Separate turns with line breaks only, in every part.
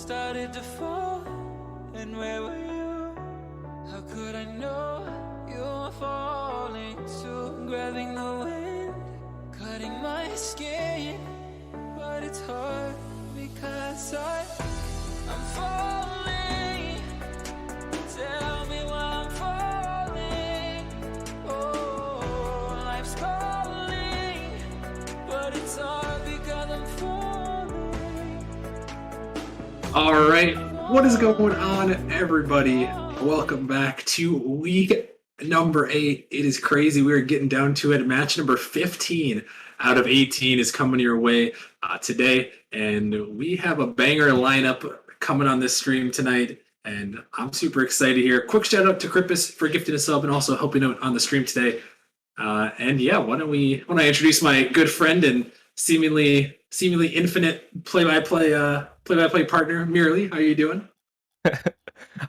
started to fall, and where were you? How could I know you were falling too? Grabbing the wind, cutting my skin, but it's hard because I'm falling. Tell me why I'm falling. Oh, life's calling, but it's hard because I'm falling.
All right, what is going on, everybody? Welcome back to week number 8. It is crazy. We are getting down to it. Match number 15 out of 18 is coming your way today, and we have a banger lineup coming on this stream tonight. And I'm super excited here. Quick shout out to Crippus for gifting a sub and also helping out on the stream today. And yeah, why don't I introduce my good friend and seemingly infinite play-by-play partner, Mirly. How are you doing?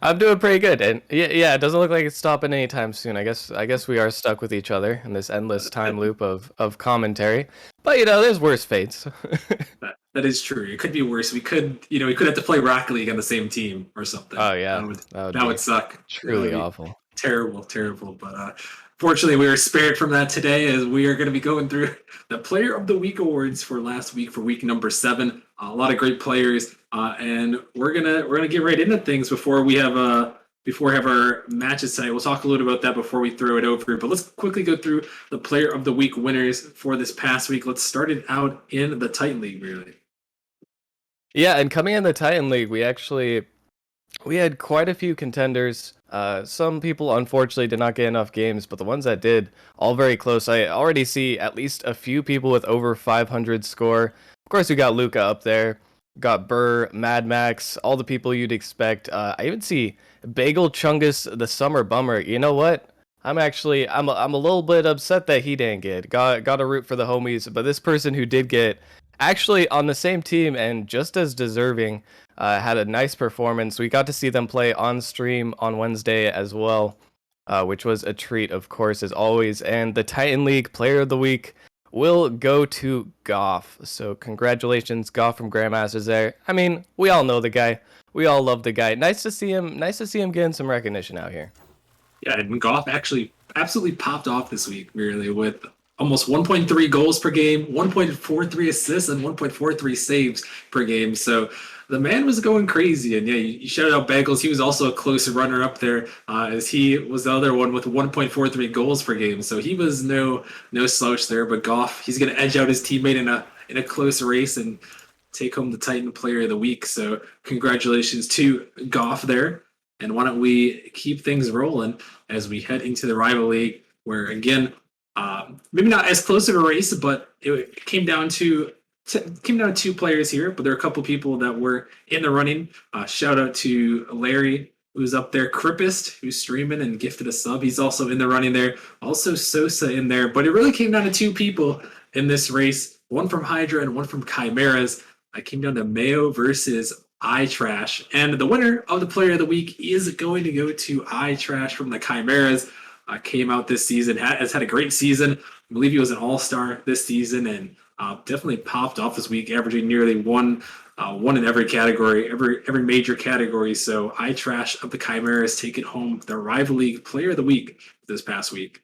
I'm doing pretty good, and yeah, it doesn't look like it's stopping anytime soon. I guess we are stuck with each other in this endless time loop of commentary. But there's worse fates.
That is true. It could be worse. We could have to play Rocket League on the same team or something.
Oh yeah,
that would suck.
Truly awful.
Terrible. But fortunately, we were spared from that today, as we are going to be going through the Player of the Week awards for last week, for week number 7. A lot of great players, and we're gonna get right into things before we have our matches tonight. We'll talk a little about that before we throw it over. But let's quickly go through the Player of the Week winners for this past week. Let's start it out in the Titan League, really.
Yeah, and coming in the Titan League, we had quite a few contenders. Some people unfortunately did not get enough games, but the ones that did, all very close. I already see at least a few people with over 500 score. Of course, we got Luca up there, got Burr, Mad Max, all the people you'd expect. I even see Bagel Chungus, the Summer Bummer. You know what? I'm a little bit upset that he didn't get. Got to root for the homies, but this person who did get, actually on the same team and just as deserving, had a nice performance. We got to see them play on stream on Wednesday as well, which was a treat, of course, as always. And the Titan League Player of the Week will go to Goff. So congratulations, Goff from Grandmasters there. I mean, we all know the guy. We all love the guy. Nice to see him getting some recognition out here.
Yeah, and Goff actually absolutely popped off this week, really, with almost 1.3 goals per game, 1.43 assists, and 1.43 saves per game. So the man was going crazy. And yeah, you shouted out Bagels. He was also a close runner up there, as he was the other one with 1.43 goals per game. So he was no slouch there. But Goff, he's going to edge out his teammate in a close race and take home the Titan Player of the Week. So congratulations to Goff there. And why don't we keep things rolling as we head into the Rival League, where, again, maybe not as close of a race, but it came down to 2 players here. But there are a couple people that were in the running. Shout out to Larry, who's up there. Crippist, who's streaming and gifted a sub. He's also in the running there. Also Sosa in there. But it really came down to 2 people in this race. One from Hydra and one from Chimeras. I came down to Mayo versus iTrash. And the winner of the Player of the Week is going to go to iTrash from the Chimeras. Came out this season, has had a great season. I believe he was an all-star this season, and definitely popped off this week, averaging nearly one in every category, every major category. So iTrash of the Chimeras taking home the Rival League Player of the Week this past week.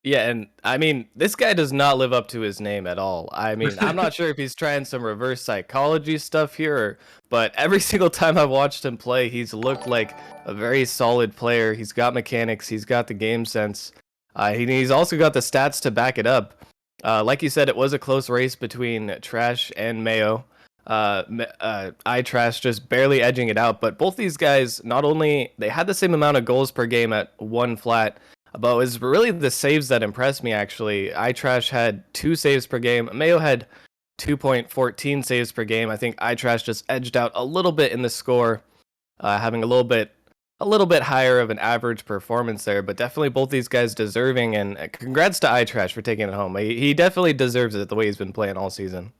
Yeah, and I mean, this guy does not live up to his name at all. I mean, I'm not sure if he's trying some reverse psychology stuff here, but every single time I've watched him play, he's looked like a very solid player. He's got mechanics, he's got the game sense. He's also got the stats to back it up. Like you said, it was a close race between Trash and Mayo. iTrash just barely edging it out, but both these guys, not only they had the same amount of goals per game at 1 flat, but it was really the saves that impressed me, actually. iTrash had 2 saves per game. Mayo had 2.14 saves per game. I think iTrash just edged out a little bit in the score, having a little bit higher of an average performance there. But definitely both these guys deserving, and congrats to iTrash for taking it home. He definitely deserves it the way he's been playing all season.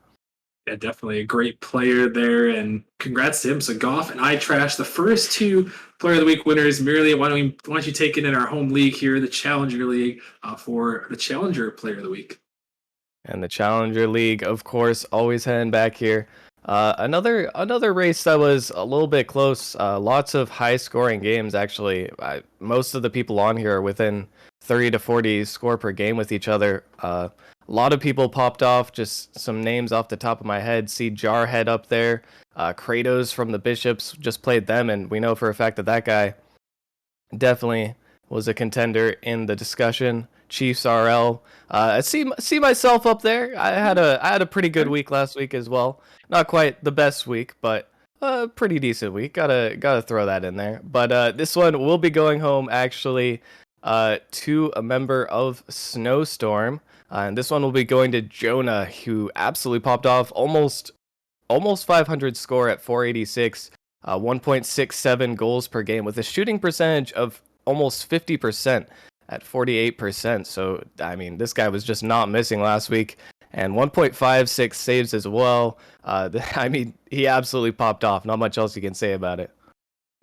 Yeah, definitely a great player there, and congrats to him. So Goff and iTrash, the first 2 Player of the Week winners. Merely, why don't you take it in our home league here, the Challenger League, for the Challenger Player of the Week?
And the Challenger League, of course, always heading back here. Another race that was a little bit close. Lots of high scoring games actually. Most of the people on here are within 30 to 40 score per game with each other. A lot of people popped off. Just some names off the top of my head. See Jarhead up there. Kratos from the Bishops just played them, and we know for a fact that that guy definitely was a contender in the discussion. Chiefs RL. I see myself up there. I had a pretty good week last week as well. Not quite the best week, but a pretty decent week. Gotta throw that in there. But this one will be going home actually to a member of Snowstorm. And this one will be going to Jonah, who absolutely popped off almost 500 score at 486, 1.67 goals per game with a shooting percentage of almost 50% at 48%. So, I mean, this guy was just not missing last week. And 1.56 saves as well. I mean, he absolutely popped off. Not much else you can say about it.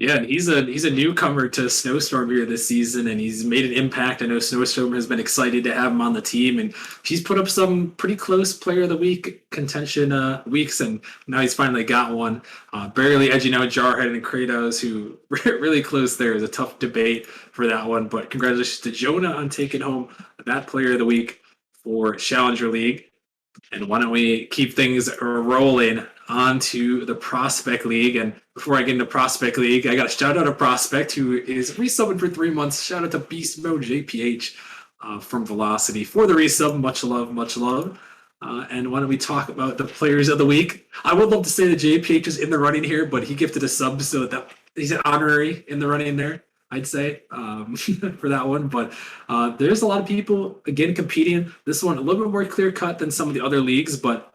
Yeah, and he's a newcomer to Snowstorm here this season, and he's made an impact. I know Snowstorm has been excited to have him on the team, and he's put up some pretty close Player of the Week contention weeks, and now he's finally got one. Barely edging out Jarhead and Kratos, who really close there. It was a tough debate for that one, but congratulations to Jonah on taking home that Player of the Week for Challenger League. And why don't we keep things rolling onto the Prospect League? And before I get into Prospect League, I got to shout out a prospect who is resubbing for 3 months. Shout out to Beast Mode JPH from Velocity for the resub. Much love, much love. And why don't we talk about the players of the week? I would love to say that JPH is in the running here, but he gifted a sub, so that he's an honorary in the running there, I'd say, for that one. But there's a lot of people, again, competing. This one a little bit more clear-cut than some of the other leagues, but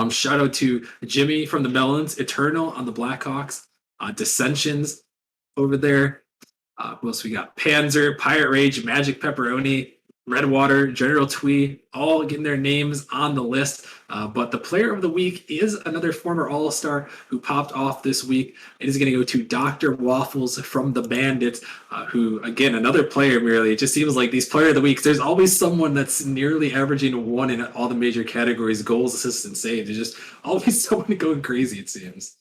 shout out to Jimmy from the Melons, Eternal on the Blackhawks, Dissensions over there. Who else we got? Panzer, Pirate Rage, Magic Pepperoni, Redwater, General Twee, all getting their names on the list. But the player of the week is another former All-Star who popped off this week. It is going to go to Dr. Waffles from the Bandits, who, again, another player merely. It just seems like these player of the weeks, there's always someone that's nearly averaging one in all the major categories, goals, assists, and saves. There's just always someone going crazy, it seems.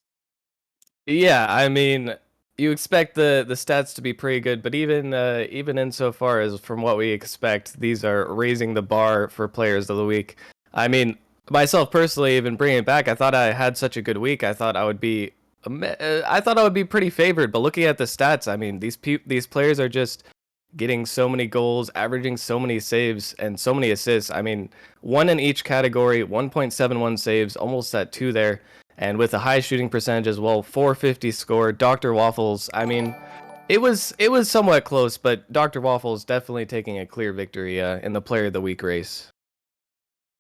Yeah, I mean, you expect the stats to be pretty good, but even insofar as from what we expect, these are raising the bar for players of the week. I mean, myself personally, even bringing it back, I thought I had such a good week. I thought I would be pretty favored, but looking at the stats, I mean, these players are just getting so many goals, averaging so many saves and so many assists. I mean, one in each category, 1.71 saves, almost at 2 there. And with a high shooting percentage as well, 450 score. Dr. Waffles, I mean, it was somewhat close, but Dr. Waffles definitely taking a clear victory in the Player of the Week race.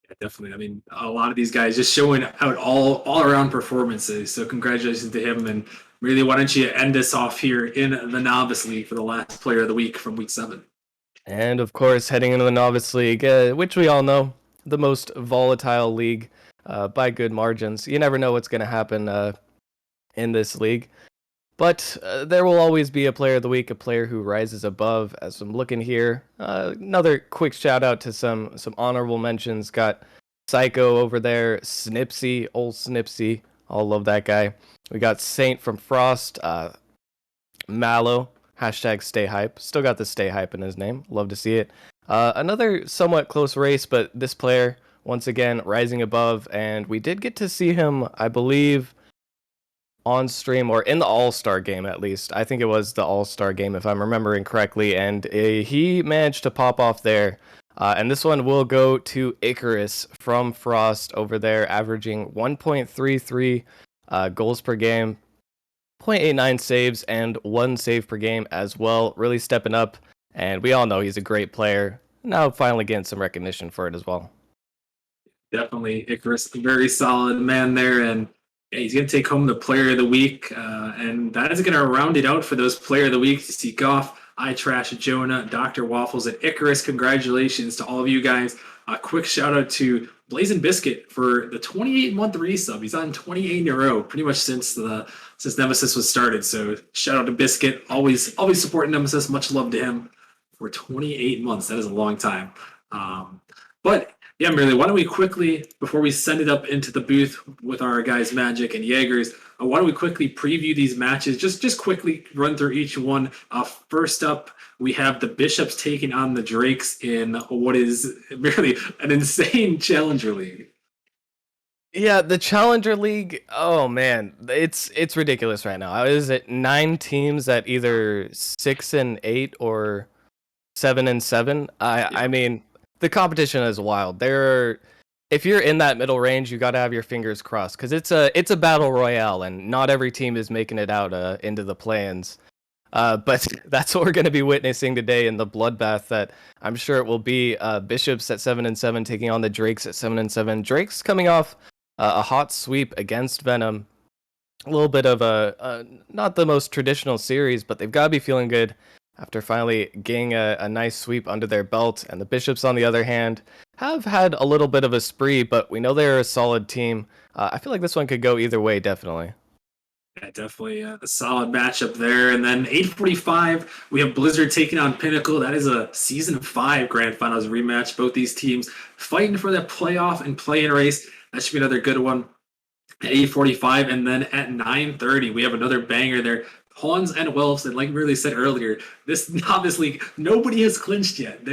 Yeah, definitely. I mean, a lot of these guys just showing out all around performances. So congratulations to him. And really, why don't you end us off here in the Novice League for the last Player of the Week from Week 7?
And of course, heading into the Novice League, which we all know, the most volatile league by good margins. You never know what's going to happen in this league. But there will always be a Player of the Week, a player who rises above. As I'm looking here, another quick shout out to some honorable mentions. Got Psycho over there, Snipsy, old Snipsy. All love that guy. We got Saint from Frost, Mallow, hashtag stay hype. Still got the stay hype in his name. Love to see it. Another somewhat close race, but this player, once again, rising above. And we did get to see him, I believe, on stream or in the All-Star game, at least. I think it was the All-Star game, if I'm remembering correctly. And he managed to pop off there. And this one will go to Icarus from Frost over there, averaging 1.33 goals per game, 0.89 saves, and 1 save per game as well. Really stepping up. And we all know he's a great player. Now finally getting some recognition for it as well.
Definitely. Icarus, very solid man there. And yeah, he's going to take home the Player of the Week. And that is going to round it out for those Player of the Week to see Goff, iTrash, Jonah, Dr. Waffles, and Icarus. Congratulations to all of you guys. A quick shout out to Blazing Biscuit for the 28-month resub. He's on 28 in a row, pretty much since Nemesis was started. So shout out to Biscuit. Always supporting Nemesis. Much love to him for 28 months. That is a long time. But Yeah, Merely, why don't we quickly, before we send it up into the booth with our guys Magic and Jaegers, why don't we quickly preview these matches? Just quickly run through each one. First up, we have the Bishops taking on the Drakes in what is really an insane Challenger League.
Yeah, the Challenger League. Oh man, it's ridiculous right now. Is it 9 teams at either 6-8 or 7-7? I
Yeah.
mean, the competition is wild. If you're in that middle range, you got to have your fingers crossed because it's a battle royale, and not every team is making it out into the play-ins. But that's what we're going to be witnessing today in the bloodbath that I'm sure it will be. Bishops at 7-7 taking on the Drakes at 7-7. Drakes coming off a hot sweep against Venom. A little bit of a not the most traditional series, but they've got to be feeling good after finally getting a nice sweep under their belt. And the Bishops, on the other hand, have had a little bit of a spree, but we know they're a solid team. I feel like this one could go either way, definitely.
Yeah, definitely a solid matchup there. And then 8:45, we have Blizzard taking on Pinnacle. That is a Season 5 Grand Finals rematch. Both these teams fighting for that playoff and play-in race. That should be another good one at 8:45. And then at 9:30, we have another banger there. Pawns and Whelps, and like we really said earlier, this novice league, nobody has clinched yet.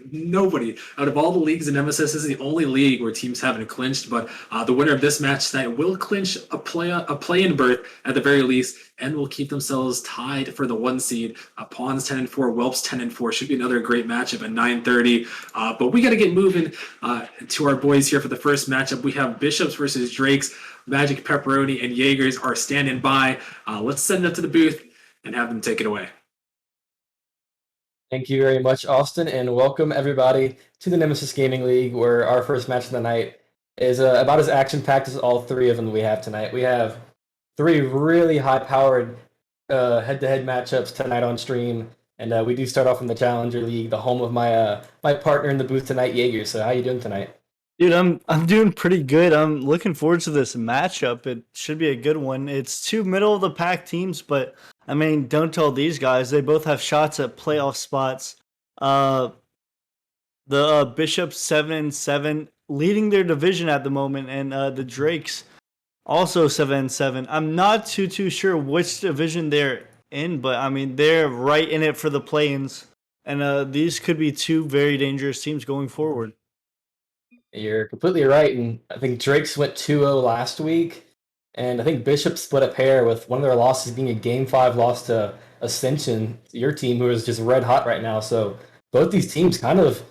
Nobody out of all the leagues in Nemesis, this is the only league where teams haven't clinched. But the winner of this match tonight will clinch a play-in berth at the very least, and will keep themselves tied for the 1 seed. Pawns 10-4, Whelps 10-4 should be another great matchup at 9:30. But we got to get moving to our boys here for the first matchup. We have Bishops versus Drakes. Magic, Pepperoni, and Jaegers are standing by. Let's send it up to the booth and have them take it away.
Thank you very much, Austin, and welcome everybody to the Nemesis Gaming League, where our first match of the night is about as action-packed as all 3 of them we have tonight. We have 3 really high-powered head-to-head matchups tonight on stream, and we do start off in the Challenger League, the home of my my partner in the booth tonight, Jaeger. So how you doing tonight?
Dude, I'm doing pretty good. I'm looking forward to this matchup. It should be a good one. It's 2 middle of the pack teams, but I mean, don't tell these guys. They both have shots at playoff spots. The Bishops 7-7 leading their division at the moment, and the Drakes also 7-7. I'm not too sure which division they're in, but I mean they're right in it for the play-ins, and these could be 2 very dangerous teams going forward.
You're completely right, and I think Drakes went 2-0 last week, and I think Bishop split a pair with one of their losses being a Game 5 loss to Ascension, your team, who is just red hot right now. So both these teams kind of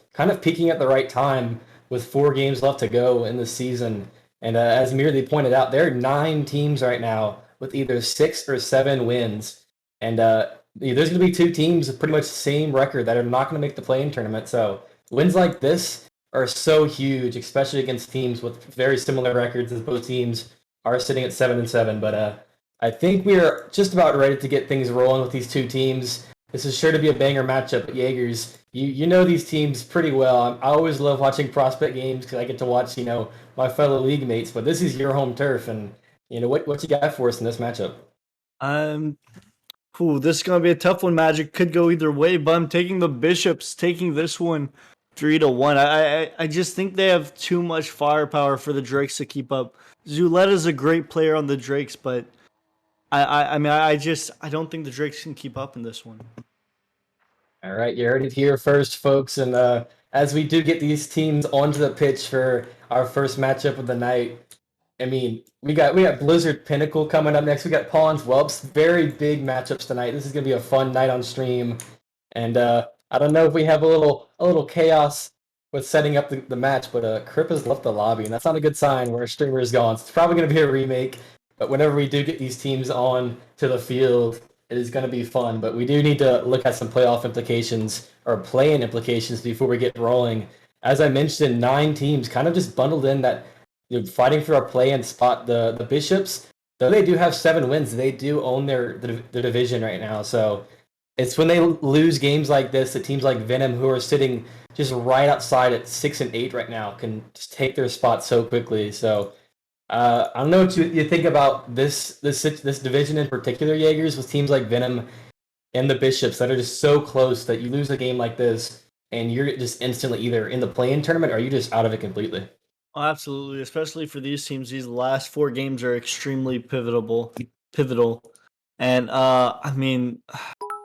peaking at the right time with 4 games left to go in the season. And as Merely pointed out, there are 9 teams right now with either 6 or 7 wins, and there's going to be 2 teams with pretty much the same record that are not going to make the play-in tournament. So wins like this are so huge, especially against teams with very similar records, as both teams are sitting at 7-7. But I think we are just about ready to get things rolling with these 2 teams. This is sure to be a banger matchup. Jaegers, you know these teams pretty well. I always love watching prospect games because I get to watch my fellow league mates. But this is your home turf, and what you got for us in this matchup?
This is gonna be a tough one. Magic could go either way, but I'm taking the Bishops, taking this one 3-1. I just think they have too much firepower for the Drakes to keep up. Zuletta's a great player on the Drakes, but I don't think the Drakes can keep up in this one.
All right, you heard it here first, folks. And as we do get these teams onto the pitch for our first matchup of the night, I mean, we got Blizzard Pinnacle coming up next. We got Pawns Whelps. Very big matchups tonight. This is gonna be a fun night on stream, and I don't know if we have a little chaos with setting up the match, but Crip has left the lobby, and that's not a good sign where a streamer is gone. So it's probably going to be a remake, but whenever we do get these teams on to the field, it is going to be fun. But we do need to look at some playoff implications or play-in implications before we get rolling. As I mentioned, 9 teams kind of just bundled in that fighting for a play-in spot. The Bishops, though they do have 7 wins, they do own their division right now. So it's when they lose games like this that teams like Venom, who are sitting just right outside at 6-8 right now, can just take their spot so quickly. So I don't know what you think about this division in particular, Jaegers, with teams like Venom and the Bishops that are just so close that you lose a game like this, and you're just instantly either in the play-in tournament or you just out of it completely.
Oh, absolutely, especially for these teams. These last 4 games are extremely pivotal, and I mean,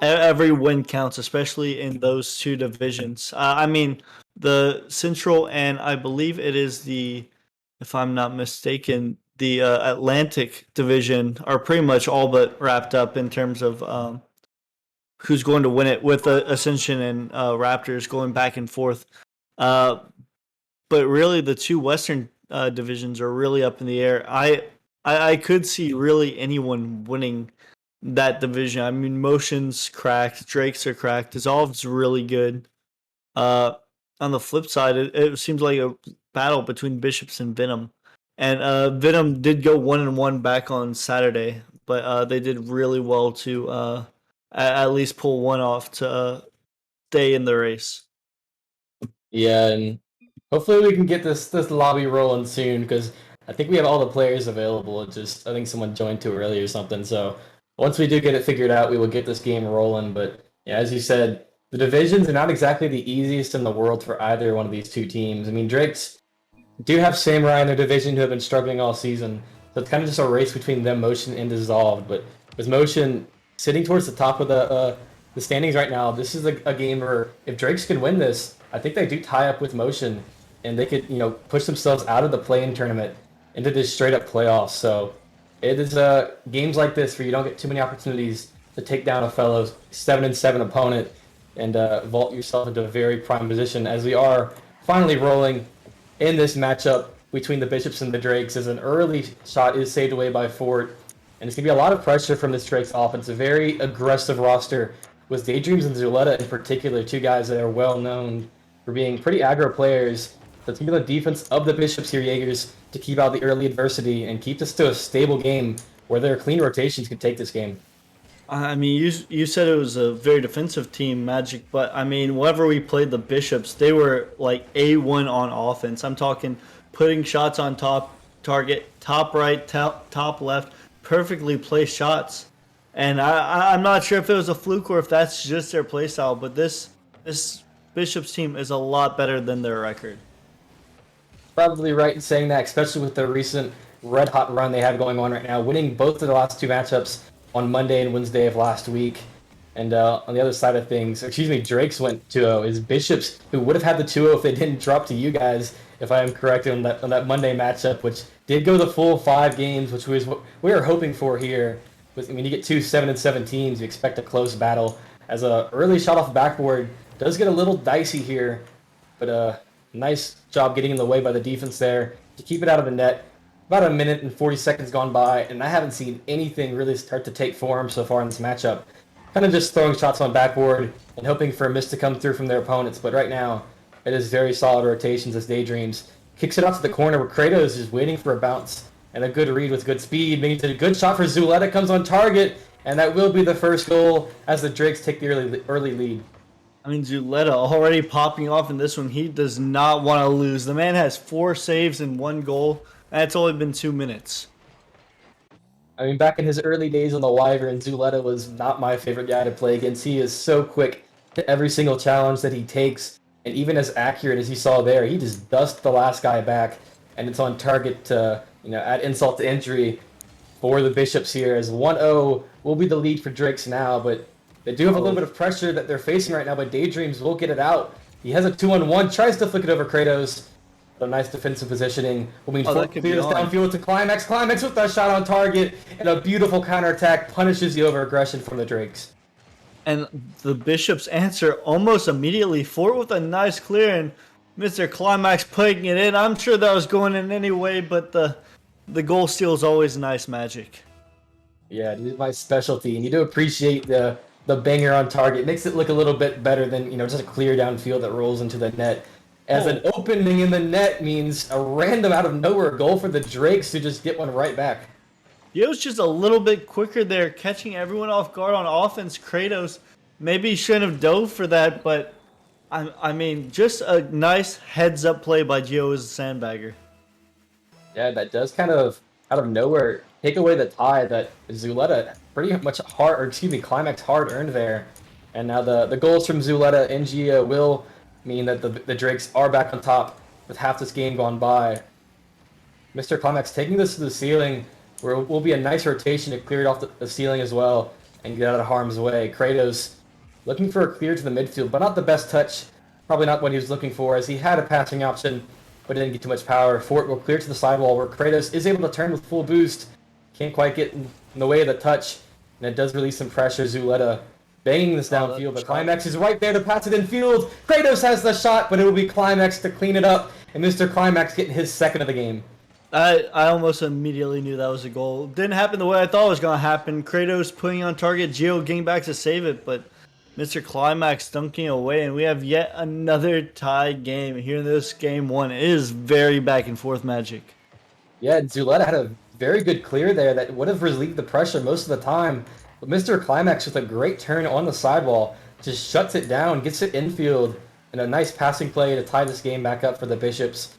every win counts, especially in those 2 divisions. I mean, the Central and I believe it is the, if I'm not mistaken, the Atlantic division are pretty much all but wrapped up in terms of who's going to win it, with Ascension and Raptors going back and forth. Uh, but really, the 2 Western divisions are really up in the air. I could see really anyone winning that division. I mean, Motion's cracked, Drake's are cracked, Dissolved's really good. Uh, on the flip side, it seems like a battle between Bishops and Venom. And Venom did go 1-1 back on Saturday, but they did really well to at least pull one off to stay in the race.
Yeah, and hopefully we can get this lobby rolling soon because I think we have all the players available. It just I think someone joined too early or something. So once we do get it figured out, we will get this game rolling. But yeah, as you said, the divisions are not exactly the easiest in the world for either one of these 2 teams. I mean, Drake's do have Samurai in their division who have been struggling all season. So it's kind of just a race between them, Motion, and Dissolved. But with Motion sitting towards the top of the standings right now, this is a game where if Drakes can win this, I think they do tie up with Motion, and they could push themselves out of the play-in tournament into this straight up playoffs. So it is games like this where you don't get too many opportunities to take down a fellow 7-7 opponent and vault yourself into a very prime position, as we are finally rolling in this matchup between the Bishops and the Drakes, as an early shot is saved away by Fort. And it's going to be a lot of pressure from this Drakes offense. A very aggressive roster with Daydreams and Zuletta in particular, 2 guys that are well known for being pretty aggro players. So it's going to be the defense of the Bishops here, Jaegers, to keep out the early adversity and keep this to a stable game where their clean rotations can take this game.
I mean, you said it was a very defensive team, Magic, but I mean, whenever we played the Bishops, they were like A1 on offense. I'm talking putting shots on top target, top right, top left, perfectly placed shots. And I'm not sure if it was a fluke or if that's just their play style, but this Bishops team is a lot better than their record.
Probably right in saying that, especially with the recent red-hot run they have going on right now, winning both of the last 2 matchups on Monday and Wednesday of last week. And on the other side of things, Drake's went 2-0. Is Bishops, who would have had the 2-0 if they didn't drop to you guys, if I am correct, on that Monday matchup, which did go the full 5 games, which was what we were hoping for here. When you get 2 7-7 teams, you expect a close battle. As a early shot off backboard does get a little dicey here, but nice job getting in the way by the defense there to keep it out of the net. About 1 minute and 40 seconds gone by, and I haven't seen anything really start to take form so far in this matchup. Kind of just throwing shots on backboard and hoping for a miss to come through from their opponents, but right now it is very solid rotations as Daydreams kicks it out to the corner where Kratos is waiting for a bounce and a good read with good speed. Means a good shot for Zuletta comes on target, and that will be the first goal as the Drakes take the early lead.
I mean, Zuletta already popping off in this one. He does not want to lose. The man has 4 saves and 1 goal. And it's only been 2 minutes.
I mean, back in his early days on the Wyvern, Zuletta was not my favorite guy to play against. He is so quick to every single challenge that he takes, and even as accurate as you saw there, he just dusts the last guy back, and it's on target to, add insult to injury for the Bishops here, as 1-0 will be the lead for Drakes now, but they do have a little bit of pressure that they're facing right now, but Daydreams will get it out. He has a 2-on-1, tries to flick it over Kratos. A nice defensive positioning. Will mean Fort clears downfield to Climax. Climax with that shot on target, and a beautiful counterattack punishes the over-aggression from the Drakes.
And the Bishops answer almost immediately. Fort with a nice clear, and Mr. Climax putting it in. I'm sure that was going in anyway, but the goal steal is always nice, Magic.
Yeah, it is my specialty, and you do appreciate the banger on target. It makes it look a little bit better than just a clear downfield that rolls into the net. As an opening in the net means a random out of nowhere goal for the Drakes, who just get one right back.
He was just a little bit quicker there, catching everyone off guard on offense. Kratos maybe shouldn't have dove for that, but I mean, just a nice heads-up play by Gio as a sandbagger.
Yeah, that does kind of out of nowhere take away the tie that Zuletta pretty much Climax hard earned there. And now the goals from Zuletta and Gio will mean that the Drakes are back on top with half this game gone by. Mr. Climax taking this to the ceiling, where it will be a nice rotation to clear it off the ceiling as well and get out of harm's way. Kratos looking for a clear to the midfield, but not the best touch. Probably not what he was looking for, as he had a passing option, but didn't get too much power. Fort will clear to the sidewall, where Kratos is able to turn with full boost. Can't quite get in the way of the touch, and it does release some pressure. Zuleta banging this downfield, but Climax is right there to pass it in field. Kratos has the shot, but it will be Climax to clean it up, and Mr. Climax getting his second of the game.
I almost immediately knew that was a goal. Didn't happen the way I thought it was going to happen. Kratos putting on target, Gio getting back to save it, but Mr. Climax dunking away, and we have yet another tie game here in this game one. It is very back and forth magic.
Yeah, Zuleta had a very good clear there that would have relieved the pressure most of the time. But Mr. Climax with a great turn on the sidewall just shuts it down, gets it infield, and a nice passing play to tie this game back up for the Bishops.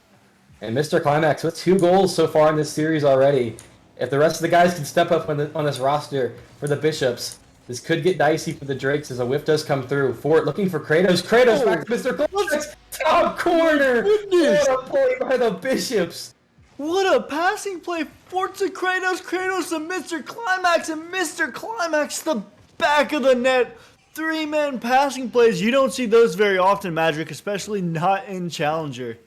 And Mr. Climax with 2 goals so far in this series already. If the rest of the guys can step up on this roster for the Bishops, this could get dicey for the Drakes as a whiff does come through. Fort looking for Kratos. Kratos back to Mr. Climax. Top corner. What a play by the Bishops.
What a passing play. Fort to Kratos. Kratos to Mr. Climax. And Mr. Climax the back of the net. 3-man passing plays. You don't see those very often, Magic, especially not in Challenger.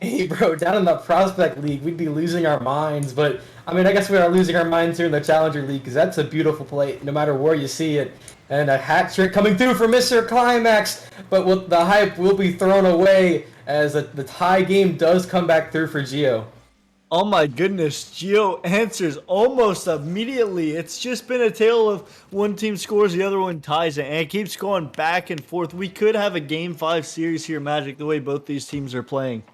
Hey, bro, down in the Prospect League, we'd be losing our minds. But, I mean, I guess we are losing our minds here in the Challenger League because that's a beautiful play no matter where you see it. And a hat trick coming through for Mr. Climax. But the hype will be thrown away as the tie game does come back through for Gio.
Oh my goodness, Gio answers almost immediately. It's just been a tale of one team scores, the other one ties it, and it keeps going back and forth. We could have a Game 5 series here, Magic, the way both these teams are playing.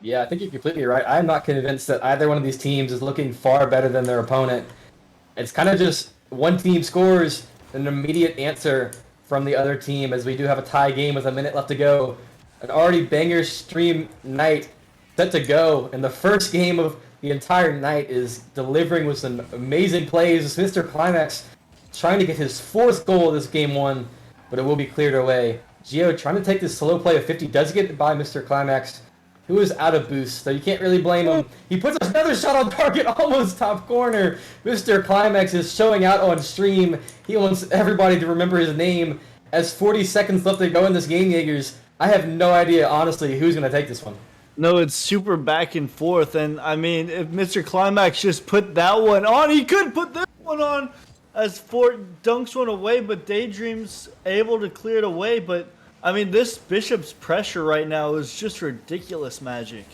Yeah, I think you're completely right. I'm not convinced that either one of these teams is looking far better than their opponent. It's kind of just one team scores, an immediate answer from the other team, as we do have a tie game with a minute left to go. An already banger stream night set to go, and the first game of the entire night is delivering with some amazing plays. It's Mr. Climax trying to get his 4th goal of this game one, but it will be cleared away. Gio trying to take this slow play of 50, does get it by Mr. Climax, who is out of boost, so you can't really blame him. He puts another shot on target, almost top corner. Mr. Climax is showing out on stream. He wants everybody to remember his name. As 40 seconds left to go in this game, Jaegers, I have no idea, honestly, who's going to take this one.
No, it's super back and forth, and I mean, if Mr. Climax just put that one on, he could put this one on as Fort dunks one away, but Daydream's able to clear it away, but I mean, this Bishop's pressure right now is just ridiculous, Magic.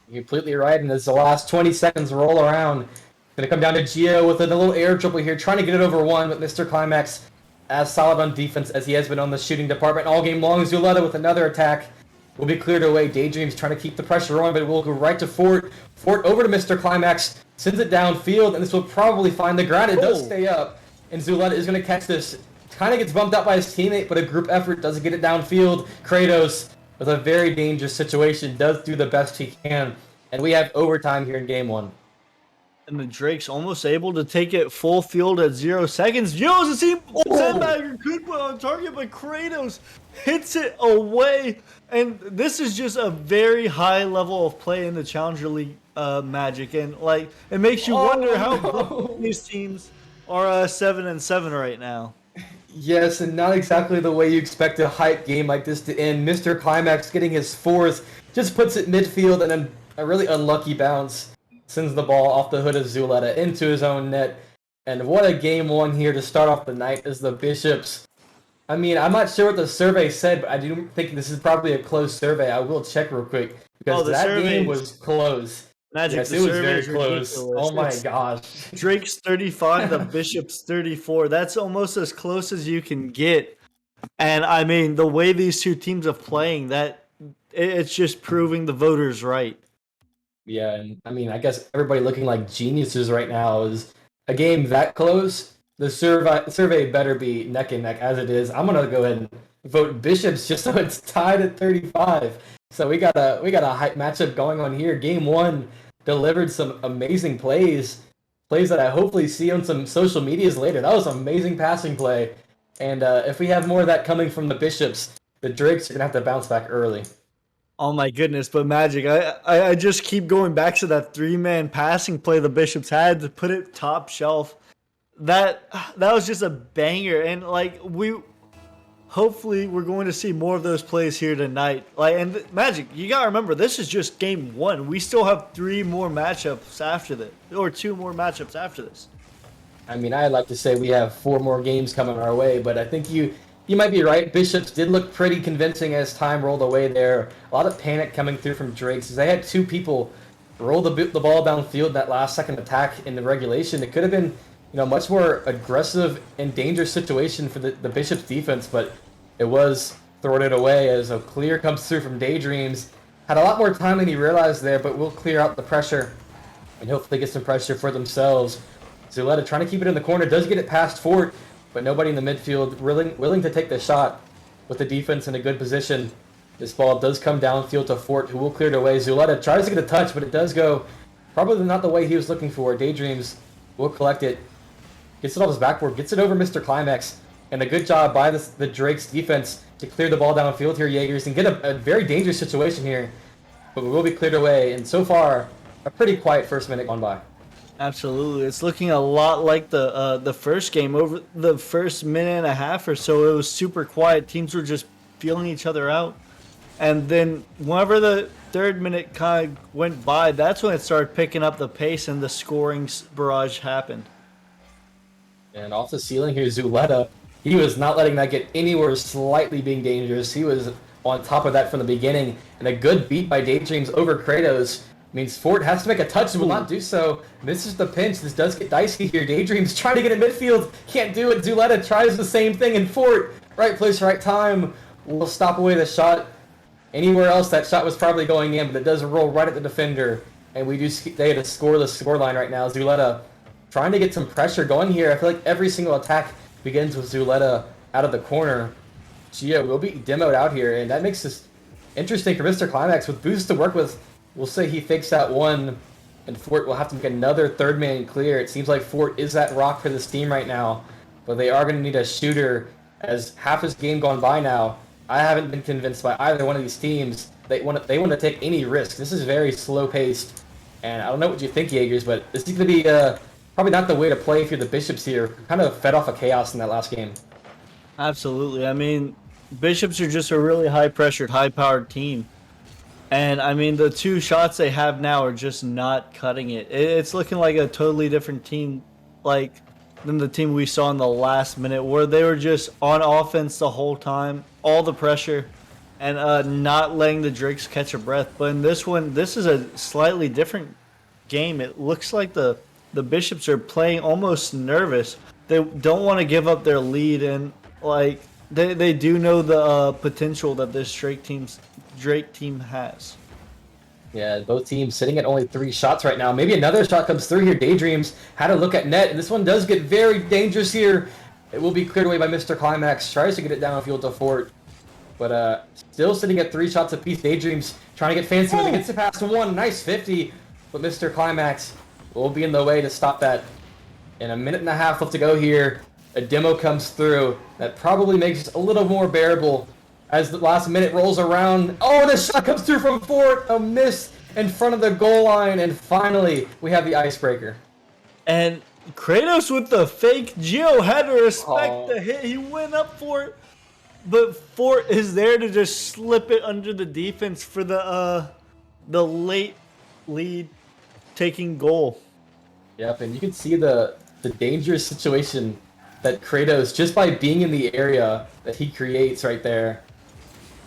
You're completely right, and as the last 20 seconds roll around, it's going to come down to Gio with a little air triple here, trying to get it over one, but Mr. Climax as solid on defense as he has been on the shooting department all game long. Zuleta with another attack will be cleared away. Daydream's trying to keep the pressure on, but it will go right to Fort. Fort over to Mr. Climax, sends it downfield, and this will probably find the ground. It does stay up, and Zuleta is going to catch this. Kind of gets bumped up by his teammate, but a group effort doesn't get it downfield. Kratos, with a very dangerous situation, does do the best he can, and we have overtime here in game one.
And the Drake's almost able to take it full field at 0 seconds. Joe's a team sandbagger could put on target, but Kratos hits it away. And this is just a very high level of play in the Challenger League, Magic. And like, it makes you wonder how these teams are 7-7 right now.
Yes, and not exactly the way you expect a hype game like this to end. Mr. Climax getting his 4th, just puts it midfield, and then a really unlucky bounce sends the ball off the hood of Zuleta into his own net. And what a game one here to start off the night as the Bishops. I mean, I'm not sure what the survey said, but I do think this is probably a closed survey. I will check real quick, because that game was close.
Magic,
yes,
the
it was
survey
very
is
close.
ridiculous.
Oh my gosh.
Drake's 35, the Bishop's 34. That's almost as close as you can get. And I mean, the way these two teams are playing, that it's just proving the voters right.
Yeah, and I mean, I guess everybody looking like geniuses right now is a game that close. The survey better be neck and neck as it is. I'm gonna go ahead and vote Bishops just so it's tied at 35. So we got a hype matchup going on here. Game one delivered some amazing plays that I hopefully see on some social medias later. That was an amazing passing play, and if we have more of that coming from the Bishops, the Drakes are going to have to bounce back early.
Oh my goodness, but Magic, I just keep going back to that 3-man passing play the Bishops had to put it top shelf. That was just a banger, and like hopefully we're going to see more of those plays here tonight. Like, and Magic, you gotta remember, this is just game 1. We still have 3 more matchups after this, or 2 more matchups after this.
I mean, I'd like to say we have 4 more games coming our way, but I think you might be right. Bishops did look pretty convincing as time rolled away there. A lot of panic coming through from Drakes as they had 2 people roll the ball downfield that last second attack in the regulation. It could have been, much more aggressive and dangerous situation for the Bishops defense, but it was throwing it away as a clear comes through from Daydreams. Had a lot more time than he realized there, but will clear out the pressure and hopefully get some pressure for themselves. Zuleta trying to keep it in the corner, does get it past Fort, but nobody in the midfield willing to take the shot with the defense in a good position. This ball does come downfield to Fort, who will clear it away. Zuleta tries to get a touch, but it does go probably not the way he was looking for. Daydreams will collect it, gets it off his backboard, gets it over Mr. Climax, and a good job by the Drake's defense to clear the ball downfield here, Jaegers, and get a very dangerous situation here. But we will be cleared away, and so far, a pretty quiet first minute gone by.
Absolutely, it's looking a lot like the first game. Over the first minute and a half or so, it was super quiet. Teams were just feeling each other out, and then whenever the third minute kind of went by, that's when it started picking up the pace and the scoring barrage happened.
And off the ceiling here, Zuleta, he was not letting that get anywhere slightly being dangerous. He was on top of that from the beginning, and a good beat by Daydreams over Kratos means Fort has to make a touch and will not do so. Misses the pinch. This does get dicey here. Daydreams trying to get in midfield. Can't do it. Zuleta tries the same thing, and Fort, right place, right time, will stop away the shot. Anywhere else, that shot was probably going in, but it does roll right at the defender. And we do stay to score the scoreline right now. Zuleta trying to get some pressure going here. I feel like every single attack begins with Zuleta out of the corner. Gio will be demoed out here, and that makes this interesting for Mr. Climax. With boosts to work with, we'll say he fakes that one, and Fort will have to make another third man clear. It seems like Fort is that rock for this team right now, but they are going to need a shooter as half his game gone by now. I haven't been convinced by either one of these teams. They want to take any risk. This is very slow paced, and I don't know what you think, Jaegers, but this is going to be probably not the way to play if you're the Bishops here. Kind of fed off of chaos in that last game.
Absolutely. I mean, Bishops are just a really high-pressured, high-powered team. And, I mean, the 2 shots they have now are just not cutting it. It's looking like a totally different team, like, than the team we saw in the last minute, where they were just on offense the whole time, all the pressure, and not letting the Drakes catch a breath. But in this one, this is a slightly different game. It looks like the Bishops are playing almost nervous. They don't want to give up their lead, and like they do know the potential that this Drake team has.
Yeah, both teams sitting at only 3 shots right now. Maybe another shot comes through here. Daydreams had a look at net, and this one does get very dangerous here. It will be cleared away by Mr. Climax. Tries to get it downfield to Fort, but still sitting at 3 shots apiece. Daydreams trying to get fancy when it gets it past 1. Nice 50, but Mr. Climax will be in the way to stop that. And a minute and a half left to go here. A demo comes through that probably makes it a little more bearable as the last minute rolls around. Oh, the shot comes through from Fort. A miss in front of the goal line. And finally, we have the icebreaker.
And Kratos with the fake. Gio had to respect the hit. He went up for it. But Fort is there to just slip it under the defense for the late lead taking goal.
Yep, and you can see the dangerous situation that Kratos, just by being in the area that he creates right there.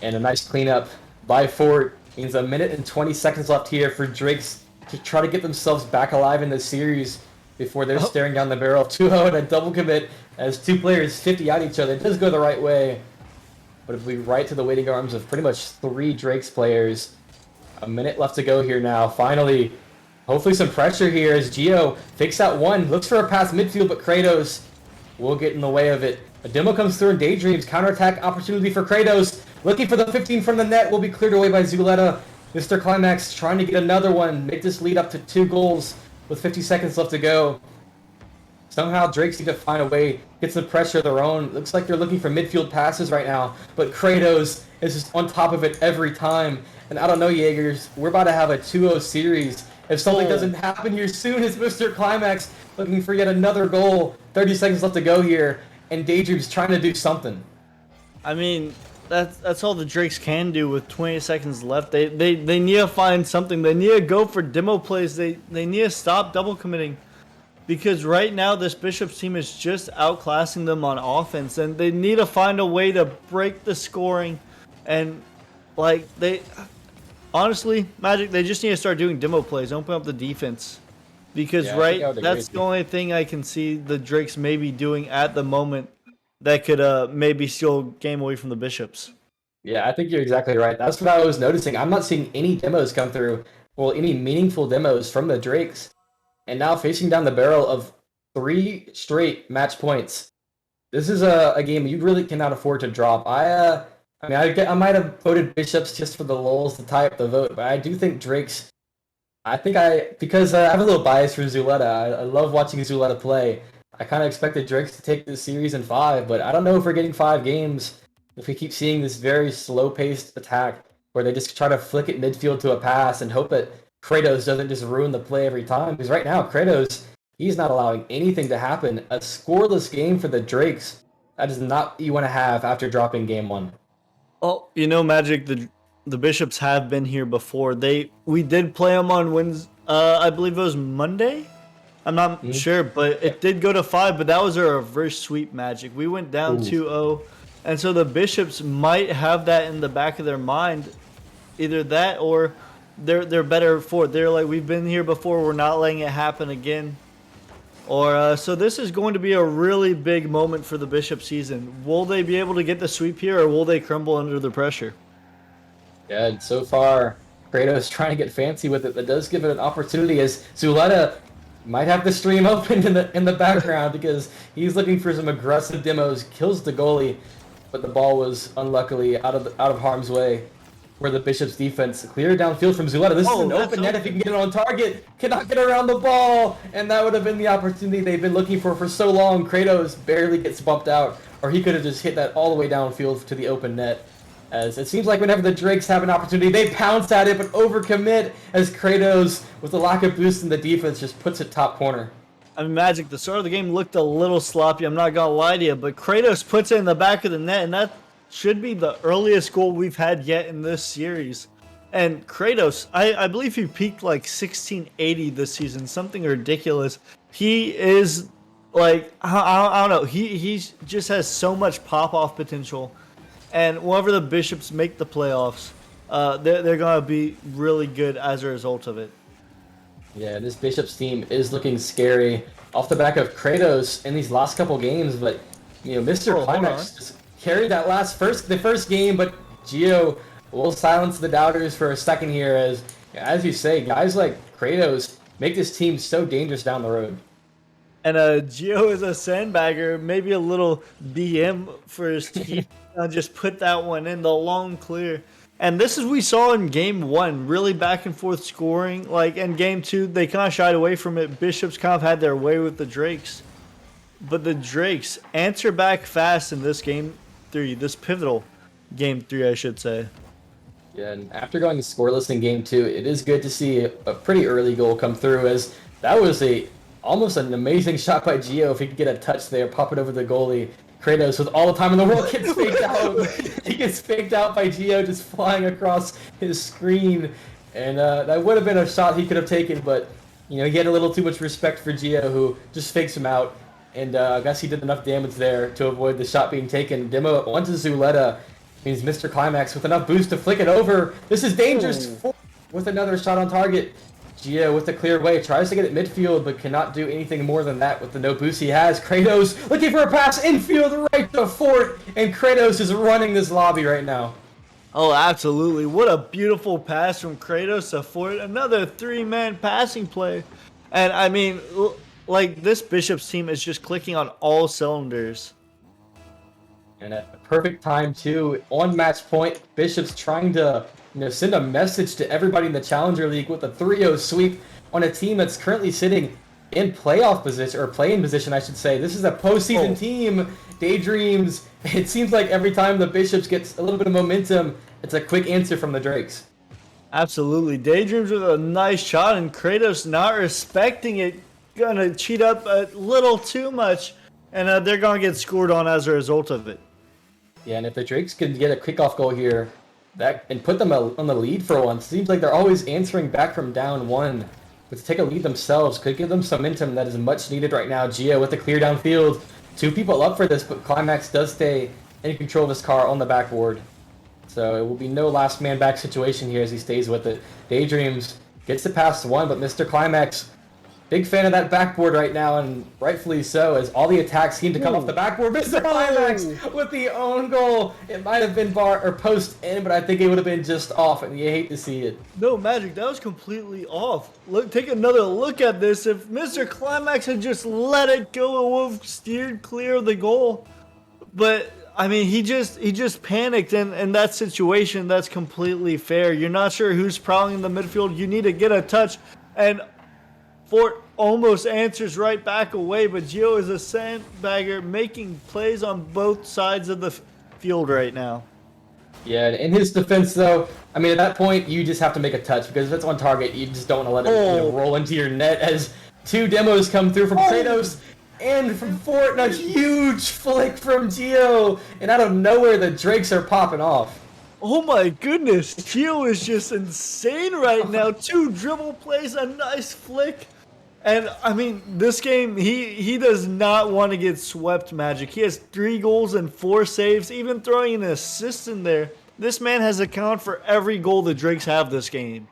And a nice cleanup by Fort means a minute and 20 seconds left here for Drakes to try to get themselves back alive in this series before they're staring down the barrel of 2-0 and a double commit as 2 players 50 out each other. It does go the right way, but it'll be right to the waiting arms of pretty much 3 Drakes players. A minute left to go here now. Finally, hopefully some pressure here as Gio fakes out one, looks for a pass midfield, but Kratos will get in the way of it. A demo comes through in Daydreams. Counterattack opportunity for Kratos. Looking for the 15 from the net. Will be cleared away by Zuleta. Mr. Climax trying to get another one. Make this lead up to 2 goals with 50 seconds left to go. Somehow Drake's need to find a way, get some pressure of their own. Looks like they're looking for midfield passes right now, but Kratos is just on top of it every time. And I don't know, Jaegers, we're about to have a 2-0 series. If something doesn't happen here soon, it's Mr. Climax looking for yet another goal. 30 seconds left to go here, and Daydream's trying to do something.
I mean, that's all the Drakes can do with 20 seconds left. They need to find something. They need to go for demo plays. They need to stop double committing. Because right now, this Bishops team is just outclassing them on offense, and they need to find a way to break the scoring. And, like, honestly, Magic, they just need to start doing demo plays, open up the defense. Because, that's the only thing I can see the Drakes maybe doing at the moment that could maybe steal game away from the Bishops.
Yeah, I think you're exactly right. That's what I was noticing. I'm not seeing any demos come through, well, any meaningful demos from the Drakes. And now facing down the barrel of 3 straight match points. This is a game you really cannot afford to drop. I might have voted Bishops just for the lulz to tie up the vote, but I do think Drakes. Because I have a little bias for Zuleta. I love watching Zuleta play. I kind of expected Drakes to take this series in 5, but I don't know if we're getting 5 games if we keep seeing this very slow-paced attack where they just try to flick it midfield to a pass and hope that Kratos doesn't just ruin the play every time. Because right now, Kratos, he's not allowing anything to happen. A scoreless game for the Drakes, that is not what you want to have after dropping game 1.
Oh, Magic, the Bishops have been here before. We did play them on Wednesday, I believe it was Monday? I'm not sure, but it did go to 5, but that was a reverse sweep, Magic. We went down 2-0, and so the Bishops might have that in the back of their mind. Either that or they're better for it. They're like, we've been here before, we're not letting it happen again. Or so this is going to be a really big moment for the Bishop season. Will they be able to get the sweep here, or will they crumble under the pressure?
Yeah, and so far, Kratos trying to get fancy with it. That does give it an opportunity, as Zuleta might have the stream open in the background because he's looking for some aggressive demos. Kills the goalie, but the ball was unluckily out of harm's way. Where the Bishop's defense cleared downfield from Zuleta. This is an open net if he can get it on target. Cannot get around the ball, and that would have been the opportunity they've been looking for so long. Kratos barely gets bumped out, or he could have just hit that all the way downfield to the open net. As it seems like whenever the Drakes have an opportunity, they pounce at it, but overcommit as Kratos, with the lack of boost in the defense, just puts it top corner.
I mean, Magic, the start of the game looked a little sloppy, I'm not going to lie to you, but Kratos puts it in the back of the net, and that should be the earliest goal we've had yet in this series. And Kratos, I believe he peaked like 1680 this season, something ridiculous. He is like, I don't know, he just has so much pop-off potential. And whenever the Bishops make the playoffs, they're going to be really good as a result of it.
Yeah, this Bishops team is looking scary off the back of Kratos in these last couple games, but Mr. Climax just carried that the first game, but Gio will silence the doubters for a second here as you say, guys like Kratos make this team so dangerous down the road.
And Gio is a sandbagger, maybe a little BM for his team. Just put that one in the long clear. And this is we saw in game 1, really back and forth scoring. Like in game 2, they kind of shied away from it. Bishops kind of had their way with the Drakes. But the Drakes answer back fast in this game 3, this pivotal game 3, I should say.
Yeah, and after going scoreless in game 2, it is good to see a pretty early goal come through, as that was almost an amazing shot by Gio. If he could get a touch there, pop it over the goalie. Kratos, with all the time in the world, gets faked out. He gets faked out by Gio just flying across his screen. And that would have been a shot he could have taken, but he had a little too much respect for Gio, who just fakes him out. And I guess he did enough damage there to avoid the shot being taken. Demo onto Zuleta means Mr. Climax with enough boost to flick it over. This is dangerous with another shot on target. Gio with the clear way tries to get it midfield, but cannot do anything more than that with the no boost he has. Kratos looking for a pass infield right to Fort, and Kratos is running this lobby right now.
Oh, absolutely. What a beautiful pass from Kratos to Fort. Another 3-man passing play. And I mean, like, this Bishops team is just clicking on all cylinders.
And at a perfect time, too, on match point, Bishops trying to send a message to everybody in the Challenger League with a 3-0 sweep on a team that's currently sitting in playoff position, or play-in position, I should say. This is a postseason team. Daydreams. It seems like every time the Bishops gets a little bit of momentum, it's a quick answer from the Drakes.
Absolutely. Daydreams with a nice shot, and Kratos not respecting it. Gonna cheat up a little too much, and they're gonna get scored on as a result of it.
Yeah, and if the Drakes can get a kickoff goal here, and put them on the lead for once, seems like they're always answering back from down 1. But to take a lead themselves could give them some momentum that is much needed right now. Gio with the clear downfield. 2 people up for this, but Climax does stay in control of his car on the backboard. So it will be no last man back situation here as he stays with it. Daydreams gets to pass 1, but Mr. Climax, big fan of that backboard right now, and rightfully so, as all the attacks seem to come off the backboard. Mr. Climax with the own goal. It might have been bar or post in, but I think it would have been just off, and you hate to see it.
No, Magic, that was completely off. Look, take another look at this. If Mr. Climax had just let it go, it would have steered clear of the goal. But I mean, he just panicked, and in that situation, that's completely fair. You're not sure who's prowling in the midfield. You need to get a touch, and Fort almost answers right back away, but Gio is a sandbagger making plays on both sides of the field right now.
Yeah, in his defense, though, I mean, at that point, you just have to make a touch, because if it's on target, you just don't want to let it roll into your net, as 2 demos come through from Kratos and from Fort, and a huge flick from Gio, and out of nowhere, the Drakes are popping off.
Oh my goodness, Gio is just insane right now. 2 dribble plays, a nice flick. And, I mean, this game, he does not want to get swept, Magic. He has 3 goals and 4 saves, even throwing an assist in there. This man has accounted for every goal the Drakes have this game.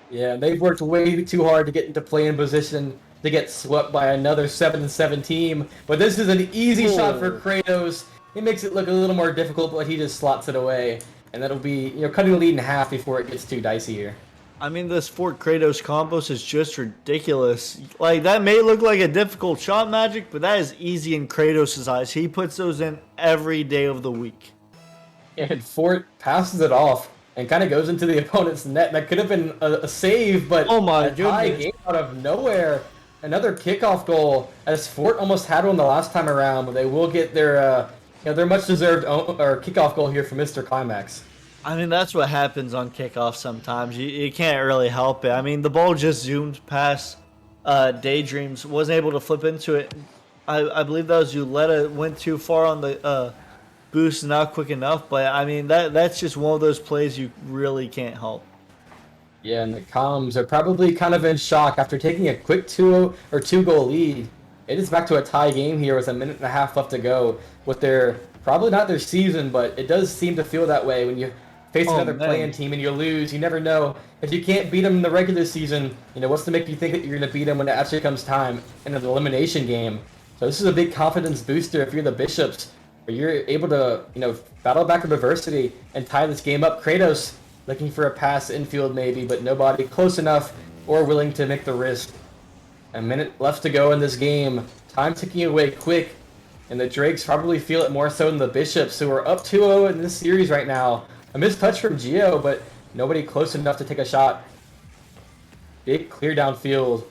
Yeah, they've worked way too hard to get into play-in position to get swept by another 7-7 team. But this is an easy shot for Kratos. He makes it look a little more difficult, but he just slots it away. And that'll be, cutting the lead in half before it gets too dicey here.
I mean, this Fort Kratos combos is just ridiculous. Like, that may look like a difficult shot, Magic, but that is easy in Kratos' eyes. He puts those in every day of the week.
And Fort passes it off and kind of goes into the opponent's net. That could have been a save, but
oh my
a tie
goodness.
game out of nowhere. Another kickoff goal, as Fort almost had one the last time around, but they will get their much-deserved kickoff goal here from Mr. Climax.
I mean, that's what happens on kickoff sometimes. You can't really help it. I mean, the ball just zoomed past Daydreams, wasn't able to flip into it. I believe that was Uletta, went too far on the boost, not quick enough. But, I mean, that's just one of those plays you really can't help.
Yeah, and the Coms are probably kind of in shock after taking a quick 2-goal lead. It is back to a tie game here with a minute and a half left to go with their, probably not their season, but it does seem to feel that way when you face another play-in team and you lose. You never know. If you can't beat them in the regular season, what's to make you think that you're going to beat them when it actually comes time in an elimination game? So this is a big confidence booster if you're the Bishops, where you're able to, battle back with adversity and tie this game up. Kratos looking for a pass infield maybe, but nobody close enough or willing to make the risk. A minute left to go in this game. Time ticking away quick, and the Drakes probably feel it more so than the Bishops, who are up 2-0 in this series right now. A missed touch from Gio, but nobody close enough to take a shot. Big clear downfield.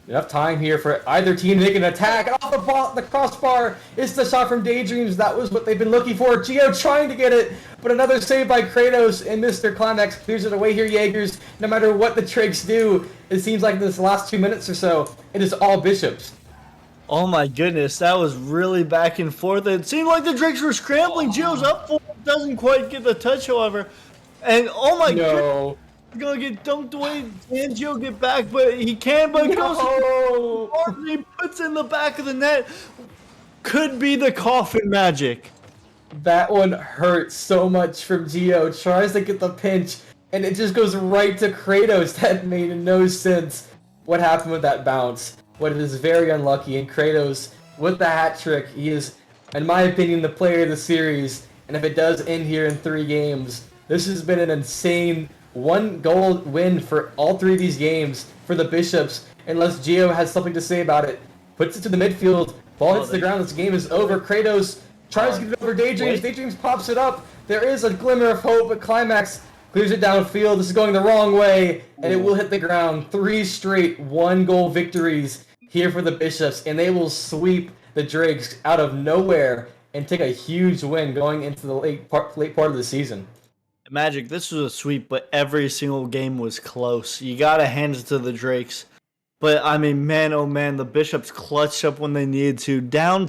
Enough time here for either team to make an attack. And off the crossbar is the shot from Daydreams. That was what they've been looking for. Gio trying to get it, but another save by Kratos, and Mr. Climax clears it away here, Jaegers. No matter what the Drakes do, it seems like this last 2 minutes or so, it is all Bishops.
Oh my goodness, that was really back and forth. It seemed like the Drakes were scrambling. Gio's up for it, doesn't quite get the touch, however. And oh my goodness, he's gonna get dunked away. And Gio get back, but he can, but he puts in the back of the net. Could be the coffin Magic.
That one hurts so much from Gio. Tries to get the pinch, and it just goes right to Kratos. That made no sense. What happened with that bounce? But it is very unlucky, and Kratos, with the hat trick, he is, in my opinion, the player of the series. And if it does end here in 3 games, this has been an insane 1-goal win for all 3 of these games for the Bishops, unless Gio has something to say about it. Puts it to the midfield, ball hits the ground, this game is over. Kratos tries to get it over Daydreams, Daydreams pops it up. There is a glimmer of hope, but Climax clears it downfield. This is going the wrong way, and it will hit the ground. 3 straight 1-goal victories here for the Bishops, and they will sweep the Drakes out of nowhere and take a huge win going into the late part of the season.
Magic, this was a sweep, but every single game was close. You got to hand it to the Drakes. But, I mean, man, oh man, the Bishops clutched up when they needed to. Down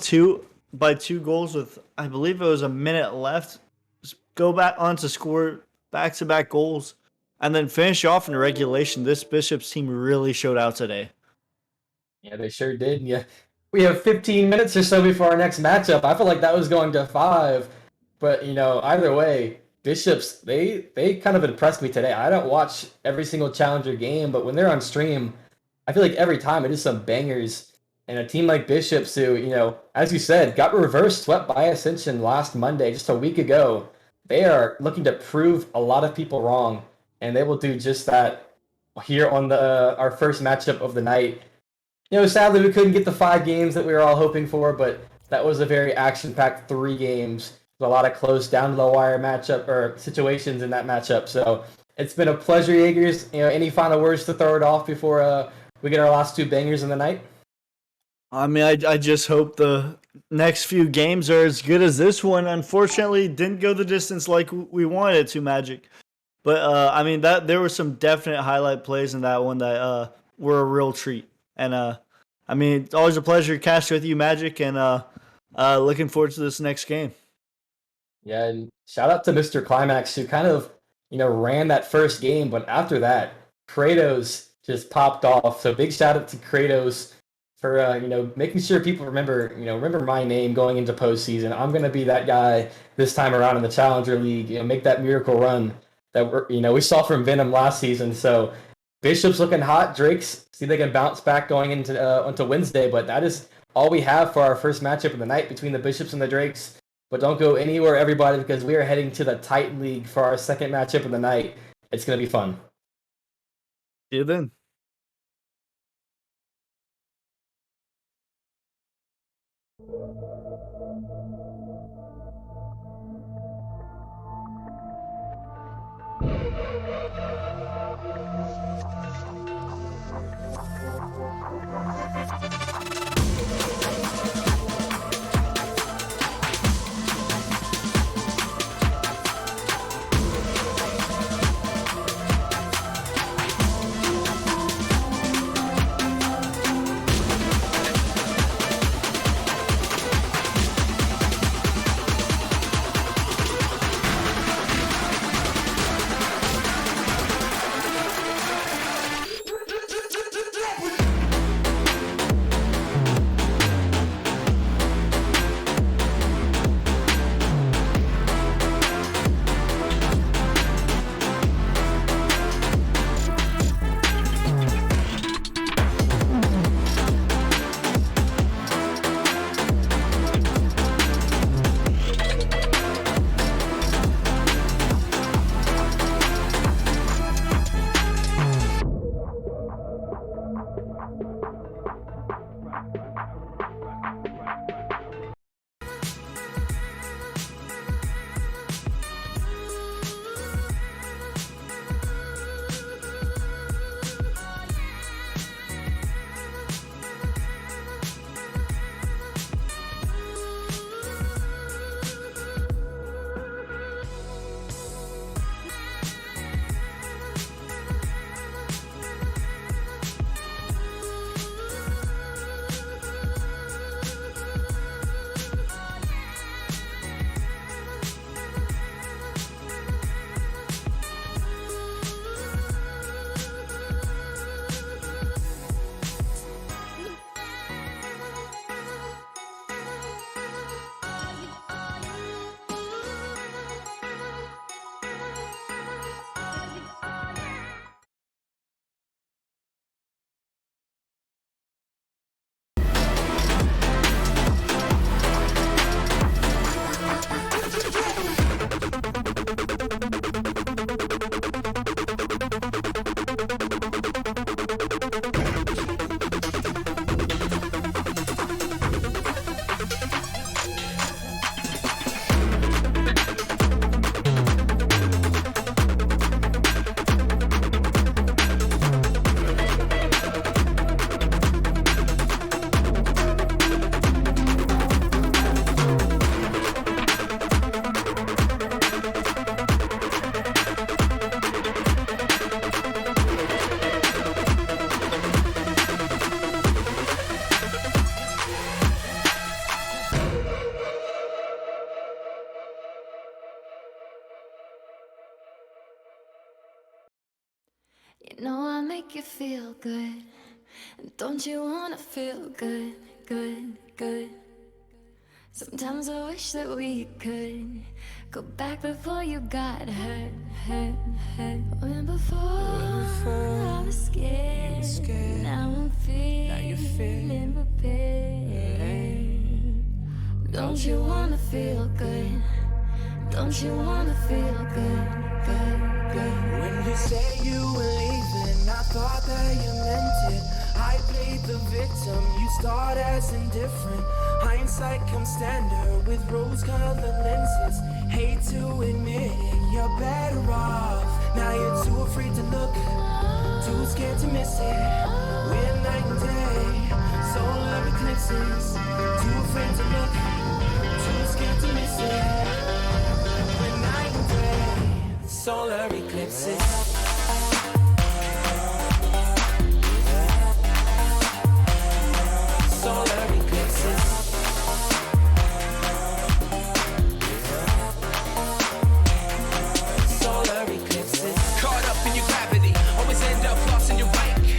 by 2 goals with, I believe it was a minute left. Just go back on to score back-to-back goals. And then finish off in regulation. This Bishops team really showed out today.
Yeah, they sure did. Yeah, we have 15 minutes or so before our next matchup. I feel like that was going to 5, but either way, Bishops they kind of impressed me today. I don't watch every single Challenger game, but when they're on stream, I feel like every time it is some bangers. And a team like Bishops, who as you said, got reverse swept by Ascension last Monday, just a week ago. They are looking to prove a lot of people wrong, and they will do just that here on the our first matchup of the night. Sadly, we couldn't get the 5 games that we were all hoping for, but that was a very action-packed 3 games. With a lot of close down-to-the-wire matchup or situations in that matchup. So it's been a pleasure, Jaegers. Any final words to throw it off before we get our last 2 bangers in the night?
I mean, I just hope the next few games are as good as this one. Unfortunately, didn't go the distance like we wanted it to, Magic. But, I mean, there were some definite highlight plays in that one that were a real treat. And, I mean, it's always a pleasure to cast with you, Magic, and looking forward to this next game.
Yeah, and shout out to Mr. Climax, who kind of, ran that first game, but after that, Kratos just popped off. So big shout out to Kratos for, making sure people remember my name going into postseason. I'm going to be that guy this time around in the Challenger League, make that miracle run that we saw from Venom last season. So Bishop's looking hot. Drakes, see if they can bounce back going into Wednesday, but that is all we have for our first matchup of the night between the Bishops and the Drakes. But don't go anywhere, everybody, because we are heading to the Titan League for our second matchup of the night. It's going to be fun.
See you then.
You know I make you feel good. And don't you wanna feel good, good, good? Sometimes I wish that we could go back before you got hurt, hurt, hurt. When before I was scared, now I'm feeling prepared. Don't you wanna feel good? Don't you wanna feel good, good, good?
When you say you were leaving, I thought that you meant it. I played the victim, you start as indifferent. Hindsight comes standard with rose-colored lenses. Hate to admit it, you're better off. Now you're too afraid to look, too scared to miss it. We're night and day, solar eclipses. Too afraid to look, too scared to miss it. We're night and day, solar eclipses. Solar eclipses. Solar eclipses.
Caught up in your gravity, always end up lost in your wake.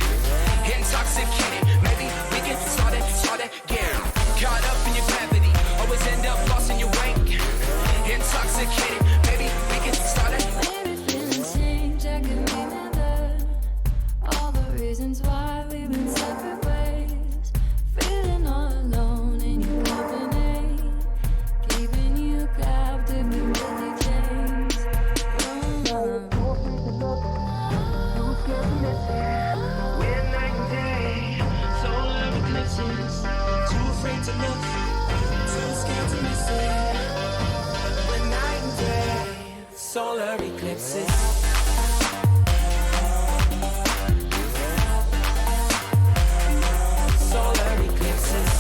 Intoxicated, maybe we can start again. Caught up in your gravity, always end up lost in your wake. Intoxicated, maybe we can start it.
Maybe feeling change, I could remember all the reasons why we've been separate ways. Feeling all alone in your company, keeping you captive with your chains.
We're night and day, solar eclipses. Too afraid to look, too scared to miss it. We're night and day, solar eclipses. Solar eclipses.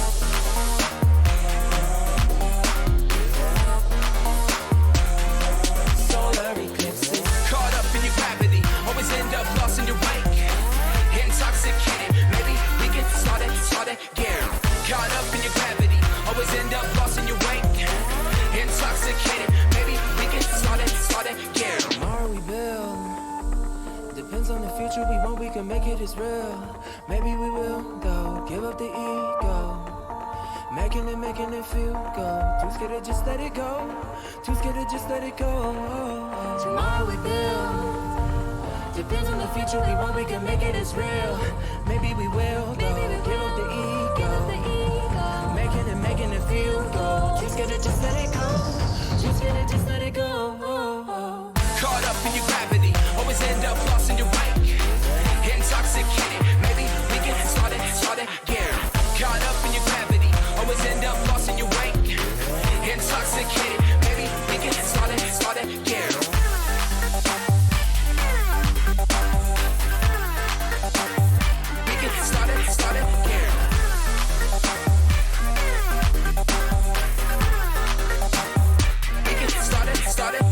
Solar eclipses.
Caught up in your gravity, always end up lost in your wake. Intoxicated, maybe we can start again. Caught up in your gravity, always end up lost in your wake. Intoxicated, maybe we can start again.
Tomorrow we build. Depends on the future we want, we can make it as real. Maybe we will go, give up the ego. Making it feel good. Too scared to just let it go. Too scared to just let it go. Tomorrow we build. Depends on the future we want, we can make it as real. Maybe we will go, give up the ego. Making it feel good. Too scared to just let it go. Too scared to just let it go.
Caught up in your gravity, always end up lost in your wake. Intoxicated, maybe we can start again. Caught up in your gravity, always end up lost in your wake. Intoxicated, maybe we can start again. We can start again. We can start it.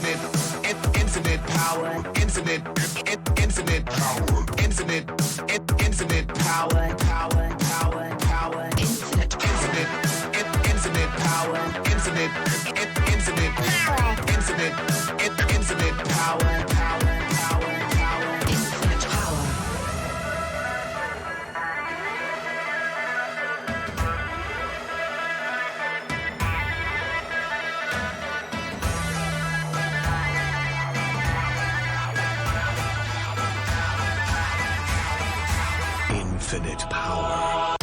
infinite power, infinite power, infinite power, infinite power, infinite power, infinite power. Infinite power.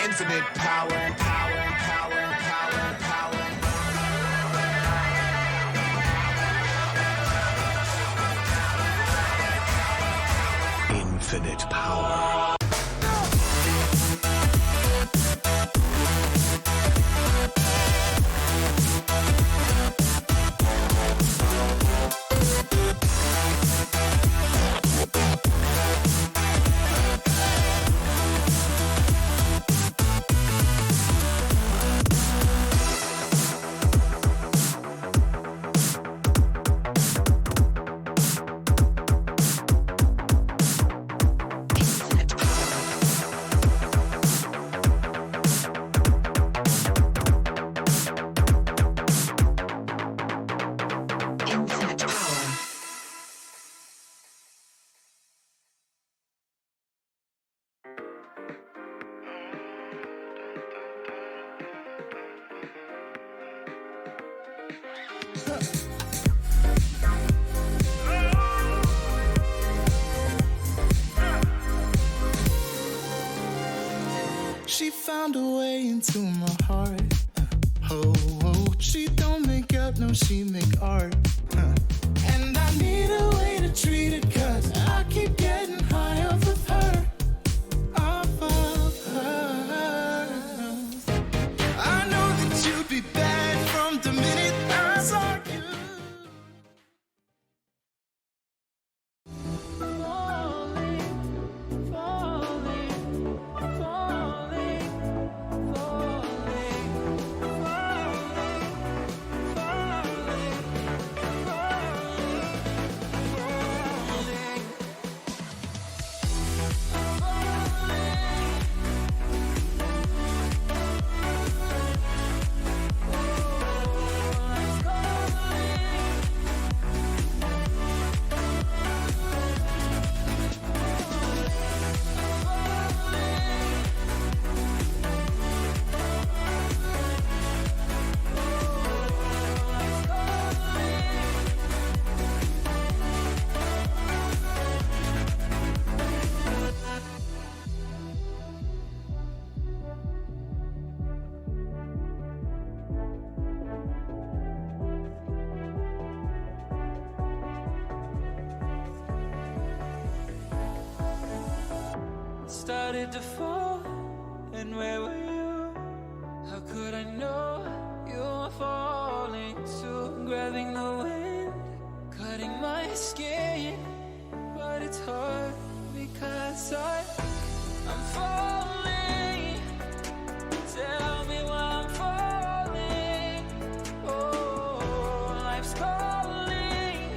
Infinite power, power. Infinite power.
She found a way into my heart. Oh, she don't make up, no, she make art. And I need a way to treat it, 'cause I keep getting high off of her. Off of her. I know that you'd be bad from the minute I saw you. started to fall, and where were you? How could I know you were falling too? Grabbing the wind, cutting my skin, but it's hard because I'm falling. Tell me why I'm falling. Oh, life's calling,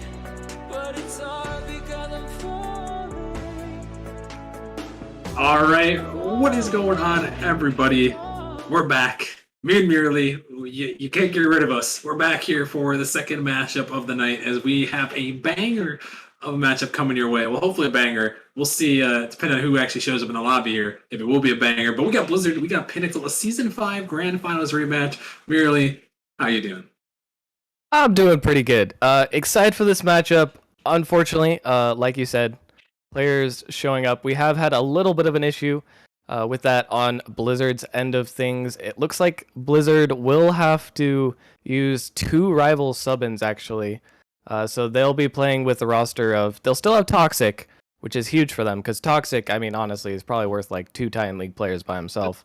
but it's hard because I'm falling.
All right, what is going on, everybody? We're back. Me and Merely, you can't get rid of us. We're back here for the second matchup of the night as we have a banger of a matchup coming your way. Well, hopefully a banger. We'll see, depending on who actually shows up in the lobby here, if it will be a banger. But we got Blizzard, we got Pinnacle, a Season 5 Grand Finals rematch. Merely, how you doing?
I'm doing pretty good. Excited for this matchup. Unfortunately, like you said, players showing up. We have had a little bit of an issue with that on Blizzard's end of things. It looks like Blizzard will have to use 2 rival sub-ins, actually. So they'll be playing with the roster of... They'll still have Toxic, which is huge for them, because Toxic, I mean, honestly, is probably worth like 2 Titan League players by himself.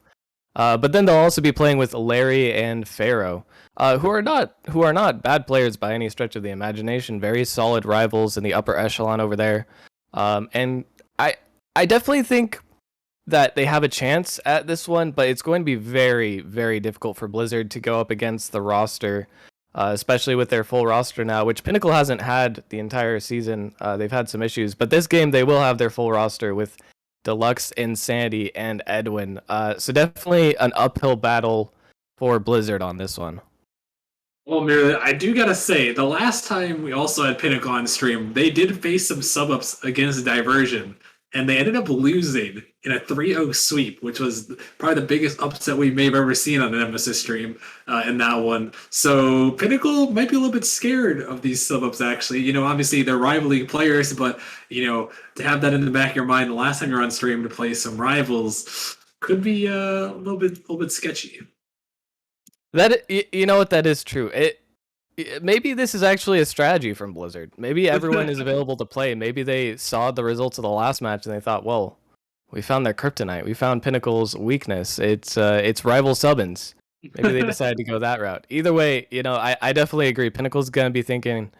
But then they'll also be playing with Larry and Pharaoh, who are not bad players by any stretch of the imagination. Very solid rivals in the upper echelon over there. And I definitely think that they have a chance at this one, but it's going to be very, very difficult for Blizzard to go up against the roster, especially with their full roster now, which Pinnacle hasn't had the entire season. They've had some issues, but this game they will have their full roster with Deluxe, Insanity, and Edwin. So definitely an uphill battle for Blizzard on this one.
Well, Merely, I do gotta say, the last time we also had Pinnacle on stream, they did face some sub-ups against Diversion, and they ended up losing in a 3-0 sweep, which was probably the biggest upset we may have ever seen on the Nemesis stream in that one. So Pinnacle might be a little bit scared of these sub-ups, actually. You know, obviously they're rivaling players, but, you know, to have that in the back of your mind the last time you're on stream to play some rivals could be a little bit sketchy.
That, you know what, that is true. Maybe this is actually a strategy from Blizzard. Maybe everyone is available to play. Maybe they saw the results of the last match and they thought, well, we found their kryptonite. We found Pinnacle's weakness. It's rival sub-ins. Maybe they decided to go that route. Either way, you know, I definitely agree. Pinnacle's going to be thinking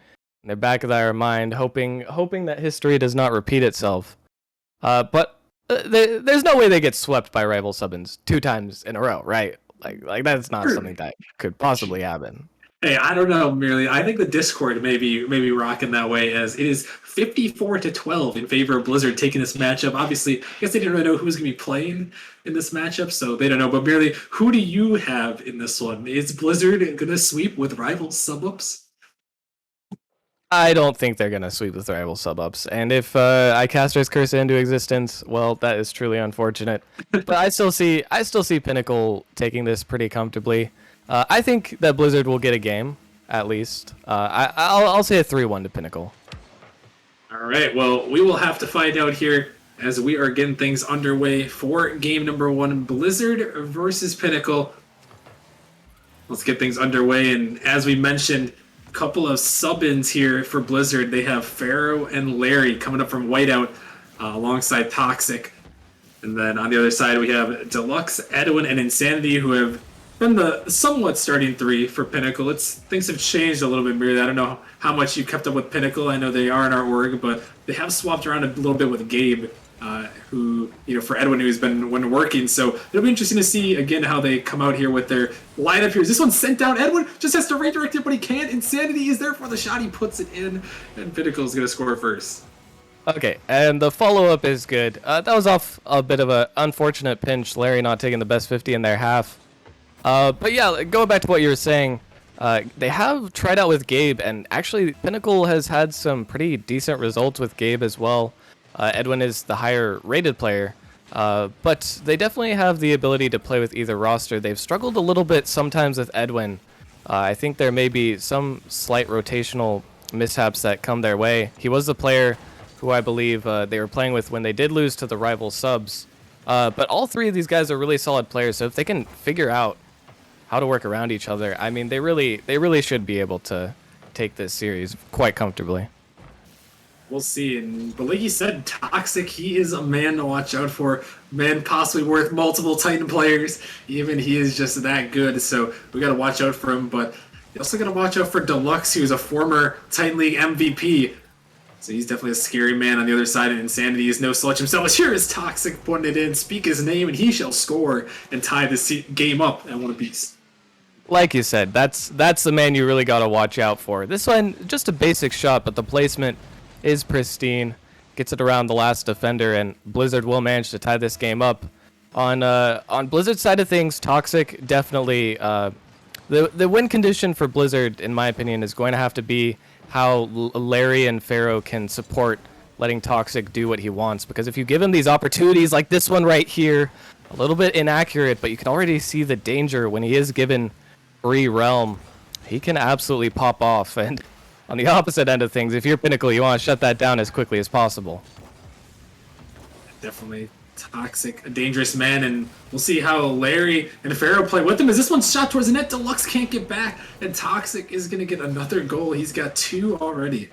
in the back of their mind, hoping that history does not repeat itself. But there's no way they get swept by rival sub-ins 2 times in a row, right? Like that's not something that could possibly happen.
Hey, I don't know, Merely. I think the Discord may be rocking that way, as it is 54-12 in favor of Blizzard taking this matchup. Obviously, I guess they didn't really know who's going to be playing in this matchup, so they don't know. But Merely, who do you have in this one? Is Blizzard going to sweep with rival sub-ups?
I don't think they're going to sweep with rival sub-ups. And if I cast Icaster's Curse into existence, well, that is truly unfortunate. But I still see Pinnacle taking this pretty comfortably. I think that Blizzard will get a game, at least. I'll say a 3-1 to Pinnacle.
All right, well, we will have to find out here as we are getting things underway for game number 1, Blizzard versus Pinnacle. Let's get things underway, and as we mentioned, a couple of sub-ins here for Blizzard. They have Pharaoh and Larry coming up from Whiteout alongside Toxic. And then on the other side, we have Deluxe, Edwin, and Insanity, who have been the somewhat starting 3 for Pinnacle. Things have changed a little bit, Miri. I don't know how much you kept up with Pinnacle. I know they are in our org, but they have swapped around a little bit with Gabe, who, you know, for Edwin, who's been working. So it'll be interesting to see, again, how they come out here with their lineup here. Is this one sent down? Edwin just has to redirect it, but he can't. Insanity is there for the shot. He puts it in, and Pinnacle's going to score first.
Okay, and the follow-up is good. That was off a bit of an unfortunate pinch, Larry not taking the best 50 in their half. But yeah, going back to what you were saying, they have tried out with Gabe, and actually Pinnacle has had some pretty decent results with Gabe as well. Edwin is the higher rated player, but they definitely have the ability to play with either roster. They've struggled a little bit sometimes with Edwin. I think there may be some slight rotational mishaps that come their way. He was the player who I believe they were playing with when they did lose to the rival subs. But all 3 of these guys are really solid players, so if they can figure out how to work around each other, I mean, they really should be able to take this series quite comfortably.
we'll see. But like you said, Toxic, he is a man to watch out for. Man possibly worth multiple Titan players. Even he is just that good. So we got to watch out for him. But you also got to watch out for Deluxe, who's a former Titan League MVP. So he's definitely a scary man on the other side, and Insanity is no slouch himself. As here is Toxic putting it in. Speak his name, and he shall score and tie this game up at one apiece.
Like you said, that's the man you really got to watch out for. This one, just a basic shot, but the placement is pristine. Gets it around the last defender, and Blizzard will manage to tie this game up. On Blizzard's side of things, Toxic definitely... the win condition for Blizzard, in my opinion, is going to have to be how Larry and Pharaoh can support letting Toxic do what he wants. Because if you give him these opportunities like this one right here, a little bit inaccurate, but you can already see the danger when he is given free realm. He can absolutely pop off. And on the opposite end of things, if you're Pinnacle, you want to shut that down as quickly as possible.
Definitely Toxic, a dangerous man, and we'll see how Larry and Pharaoh play with him. As this one's shot towards the net, Deluxe can't get back, and Toxic is going to get another goal. He's got 2 already.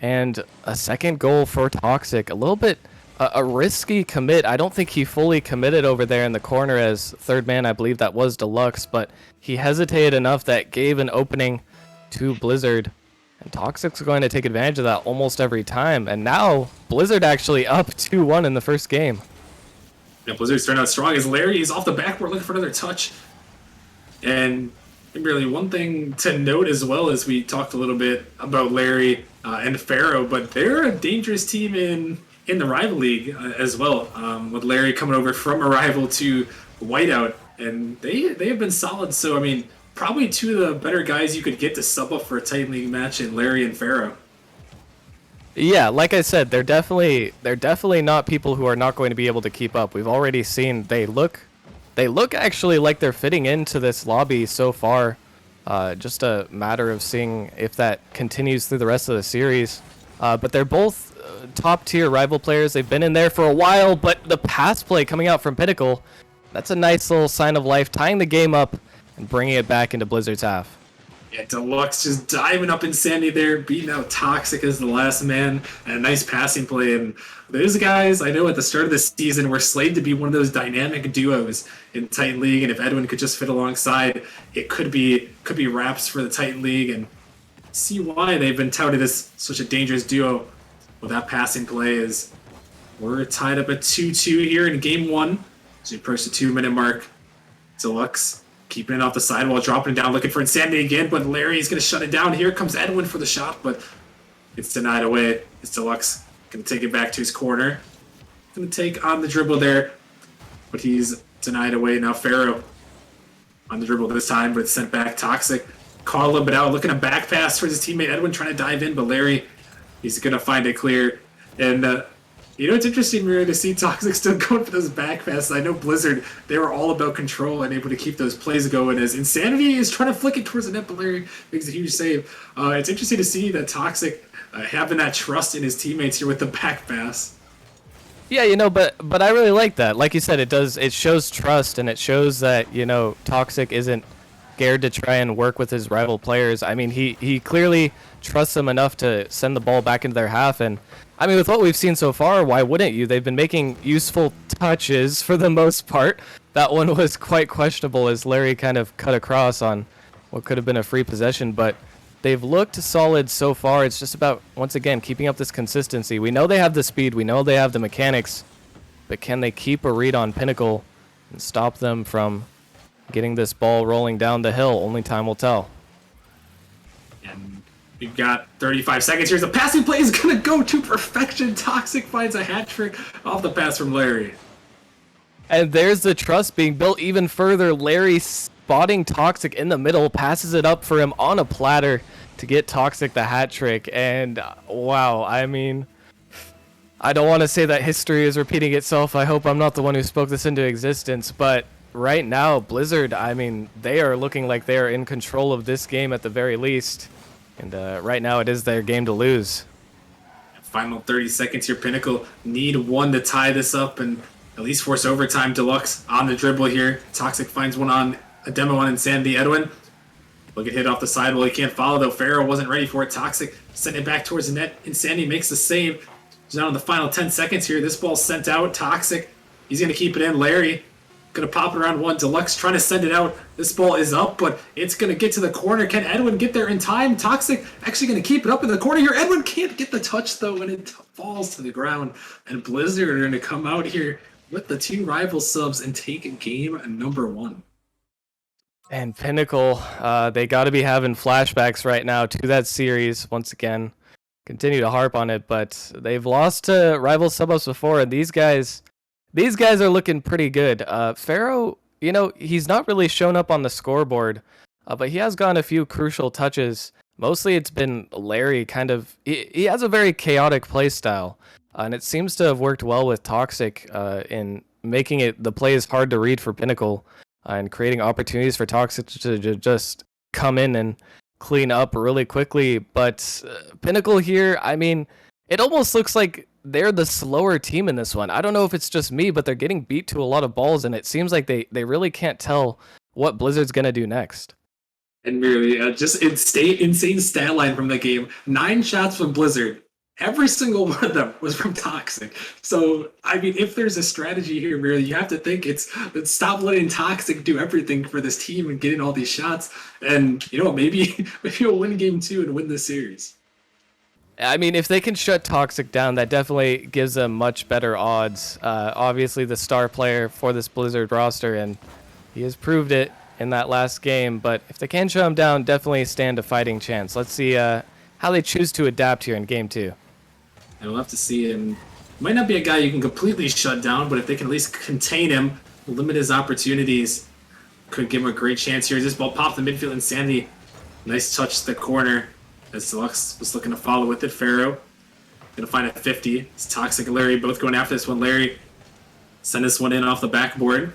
And a second goal for Toxic. A little bit a risky commit. I don't think he fully committed over there in the corner as third man. I believe that was Deluxe, but he hesitated enough that gave an opening to Blizzard. And Toxic's going to take advantage of that almost every time. And now Blizzard actually up 2-1 in the first game.
Yeah, Blizzard's starting out strong as Larry is off the backboard looking for another touch. And really one thing to note as well as we talked a little bit about Larry and Pharaoh, but they're a dangerous team in the rival league as well, with Larry coming over from a rival to Whiteout. And they have been solid. So, I mean, probably 2 of the better guys you could get to sub up for a Titan League match in Larry and Pharaoh.
Yeah, like I said, they're definitely not people who are not going to be able to keep up. We've already seen they look actually like they're fitting into this lobby so far. Just a matter of seeing if that continues through the rest of the series. But they're both top tier rival players. They've been in there for a while, but the pass play coming out from Pinnacle, that's a nice little sign of life, tying the game up and bringing it back into Blizzard's half.
Yeah, Deluxe just diving up Insanity there, beating out Toxic as the last man, and a nice passing play. And those guys, I know at the start of the season, were slated to be one of those dynamic duos in Titan League, and if Edwin could just fit alongside, it could be wraps for the Titan League, and see why they've been touted as such a dangerous duo with that passing play. Is we're tied up at 2-2 here in game 1, as we approach the 2-minute mark. Deluxe keeping it off the sidewall, dropping it down, looking for Insanity again, but Larry's going to shut it down. Here comes Edwin for the shot, but it's denied away. It's Deluxe going to take it back to his corner. Going to take on the dribble there, but he's denied away. Now Pharaoh on the dribble this time, but it's sent back. Toxic caught a little bit out, looking to back pass towards his teammate Edwin, trying to dive in, but Larry, he's going to find it clear. And you know, it's interesting, Mira, to see Toxic still going for those back passes. I know Blizzard, they were all about control and able to keep those plays going, as Insanity is trying to flick it towards the net, but Larry makes a huge save. It's interesting to see that Toxic having that trust in his teammates here with the back pass.
Yeah, you know, but I really like that. Like you said, it shows trust, and it shows that, you know, Toxic isn't scared to try and work with his rival players. I mean, he clearly trusts them enough to send the ball back into their half, and I mean, with what we've seen so far, why wouldn't you? They've been making useful touches for the most part. That one was quite questionable as Larry kind of cut across on what could have been a free possession, but they've looked solid so far. It's just about, once again, keeping up this consistency. We know they have the speed, we know they have the mechanics, but can they keep a read on Pinnacle and stop them from getting this ball rolling down the hill? Only time will tell.
And we've got 35 seconds here. The passing play is going to go to perfection. Toxic finds a hat trick off the pass from Larry.
And there's the trust being built even further. Larry spotting Toxic in the middle, passes it up for him on a platter to get Toxic the hat trick. And wow, I mean, I don't want to say that history is repeating itself. I hope I'm not the one who spoke this into existence, but right now, Blizzard, I mean, they are looking like they are in control of this game at the very least. And right now, it is their game to lose.
Final 30 seconds here. Pinnacle need one to tie this up and at least force overtime. Deluxe on the dribble here. Toxic finds one on a demo on Insanity. Edwin Look at hit off the side. Well, he can't follow though. Pharaoh wasn't ready for it. Toxic sent it back towards the net. Insanity makes the save. He's down in the final 10 seconds here. This ball's sent out. Toxic. He's going to keep it in. Larry going to pop it around one. Deluxe trying to send it out. This ball is up, but it's going to get to the corner. Can Edwin get there in time? Toxic actually going to keep it up in the corner here. Edwin can't get the touch, though, and it falls to the ground. And Blizzard are going to come out here with the 2 rival subs and take game number 1.
And Pinnacle, they got to be having flashbacks right now to that series once again. Continue to harp on it, but they've lost to rival sub-ups before, and these guys are looking pretty good. Pharaoh, he's not really shown up on the scoreboard, but he has gotten a few crucial touches. Mostly it's been Larry he has a very chaotic play style, and it seems to have worked well with Toxic in making the plays hard to read for Pinnacle and creating opportunities for Toxic to just come in and clean up really quickly. But Pinnacle here, it almost looks like they're the slower team in this one. I don't know if it's just me, but they're getting beat to a lot of balls, and it seems like they really can't tell what Blizzard's going to do next.
And really, just insane stat line from the game. 9 shots from Blizzard. Every single one of them was from Toxic. So, if there's a strategy here, really, you have to think it's stop letting Toxic do everything for this team and getting all these shots. And, maybe you'll win game 2 and win the series.
If they can shut Toxic down, that definitely gives them much better odds. Obviously, the star player for this Blizzard roster, and he has proved it in that last game. But if they can shut him down, definitely stand a fighting chance. Let's see how they choose to adapt here in game 2.
And we'll have to see him. Might not be a guy you can completely shut down, but if they can at least contain him, limit his opportunities, could give him a great chance here. This ball popped the midfield. Insanity. Nice touch to the corner. As Deluxe was looking to follow with it. Pharaoh gonna find a 50. It's Toxic and Larry both going after this one. Larry send this one in off the backboard.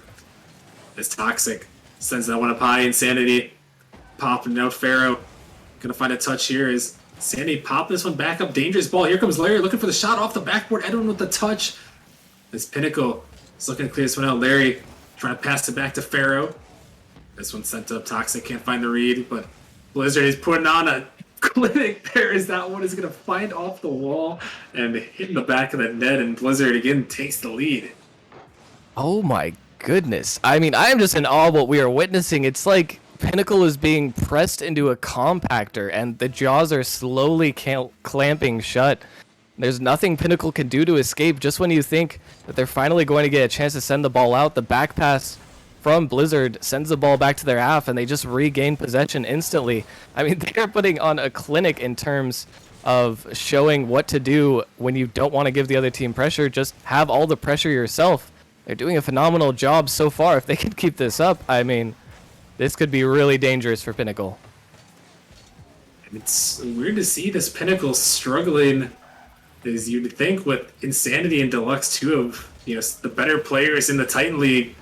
It's Toxic. Sends that one up high. Insanity popping out. Pharaoh gonna find a touch here as Sandy pop this one back up. Dangerous ball. Here comes Larry looking for the shot off the backboard. Edwin with the touch. This Pinnacle is looking to clear this one out. Larry trying to pass it back to Pharaoh. This one sent up. Toxic can't find the read, but Blizzard is putting on a clinic there as that one is going to find off the wall and hit in the back of the net, and Blizzard again takes the lead.
Oh my goodness. I am just in awe what we are witnessing. It's like Pinnacle is being pressed into a compactor, and the jaws are slowly clamping shut. There's nothing Pinnacle can do to escape. Just when you think that they're finally going to get a chance to send the ball out, the back pass from Blizzard sends the ball back to their half, and they just regain possession instantly. They're putting on a clinic in terms of showing what to do when you don't want to give the other team pressure. Just have all the pressure yourself. They're doing a phenomenal job so far. If they can keep this up, this could be really dangerous for Pinnacle.
It's weird to see this Pinnacle struggling, as you'd think, with Insanity and Deluxe, two of the better players in the Titan League,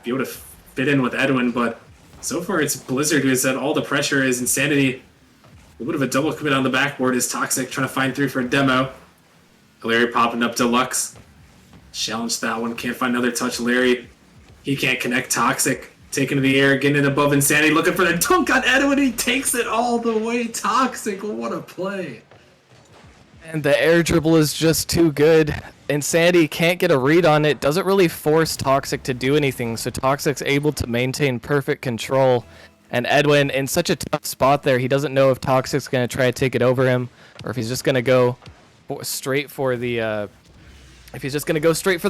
be able to fit in with Edwin. But so far it's Blizzard who has had all the pressure. As Insanity, a little bit of a double commit on the backboard, is Toxic trying to find through for a demo. Larry popping up. Deluxe challenged that one, can't find another touch. Larry, he can't connect. Toxic taking to the air, getting it above Insanity, looking for the dunk on Edwin. He takes it all the way. Toxic, what a play.
And the air dribble is just too good. Insanity can't get a read on it, doesn't really force Toxic to do anything, so Toxic's able to maintain perfect control. And Edwin in such a tough spot there, he doesn't know if Toxic's going to try to take it over him, or if he's just going to go straight for the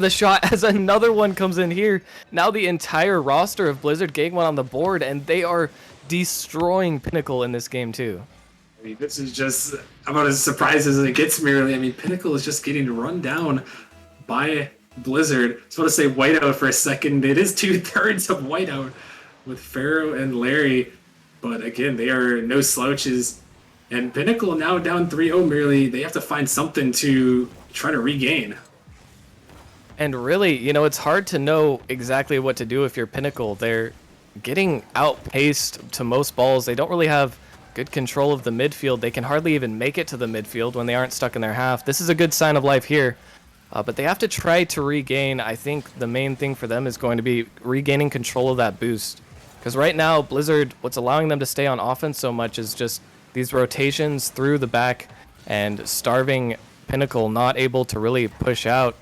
shot, as another one comes in here. Now the entire roster of Blizzard getting one on the board, and they are destroying Pinnacle in this game too.
This is just about as surprised as it gets me, really. Pinnacle is just getting run down by Blizzard. I just want to say whiteout for a second. It is 2/3 of whiteout with Pharaoh and Larry. But again, they are no slouches. And Pinnacle now down 3-0 merely. They have to find something to try to regain.
And really, it's hard to know exactly what to do if you're Pinnacle. They're getting outpaced to most balls. They don't really have good control of the midfield. They can hardly even make it to the midfield when they aren't stuck in their half. This is a good sign of life here. But they have to try to regain. I think the main thing for them is going to be regaining control of that boost. Because right now, Blizzard, what's allowing them to stay on offense so much is just these rotations through the back and starving Pinnacle, not able to really push out.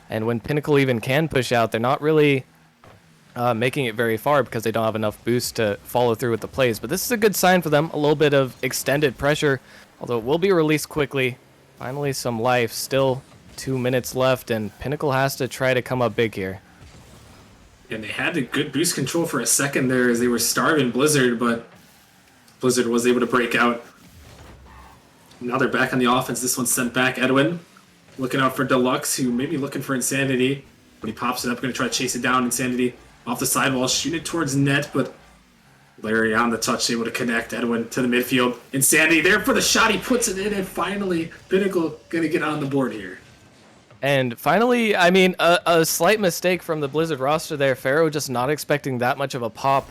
And when Pinnacle even can push out, they're not really making it very far because they don't have enough boost to follow through with the plays. But this is a good sign for them, a little bit of extended pressure, although it will be released quickly. Finally, some life, still 2 minutes left, and Pinnacle has to try to come up big here.
And they had a good boost control for a second there as they were starving Blizzard, but Blizzard was able to break out. Now they're back on the offense. This one's sent back. Edwin looking out for Deluxe, who may be looking for Insanity. But he pops it up, going to try to chase it down. Insanity off the sidewall, shooting it towards net, but Larry on the touch, able to connect. Edwin to the midfield. Insanity there for the shot. He puts it in, and finally, Pinnacle going to get on the board here.
And finally, I mean, a slight mistake from the Blizzard roster there. Pharaoh just not expecting that much of a pop.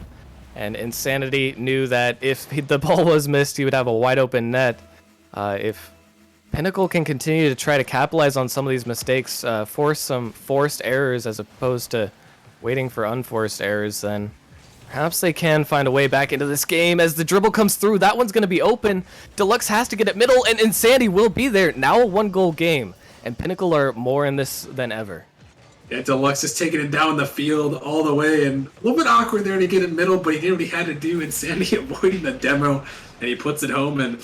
And Insanity knew that if the ball was missed, he would have a wide open net. If Pinnacle can continue to try to capitalize on some of these mistakes, force some forced errors as opposed to waiting for unforced errors, then perhaps they can find a way back into this game. As the dribble comes through, that one's going to be open. Deluxe has to get it middle, and Insanity will be there. Now a 1-goal game. And Pinnacle are more in this than ever.
Yeah, Deluxe is taking it down the field all the way, and a little bit awkward there to get it middle, but he did what he had to do. Insanity avoiding the demo, and he puts it home. And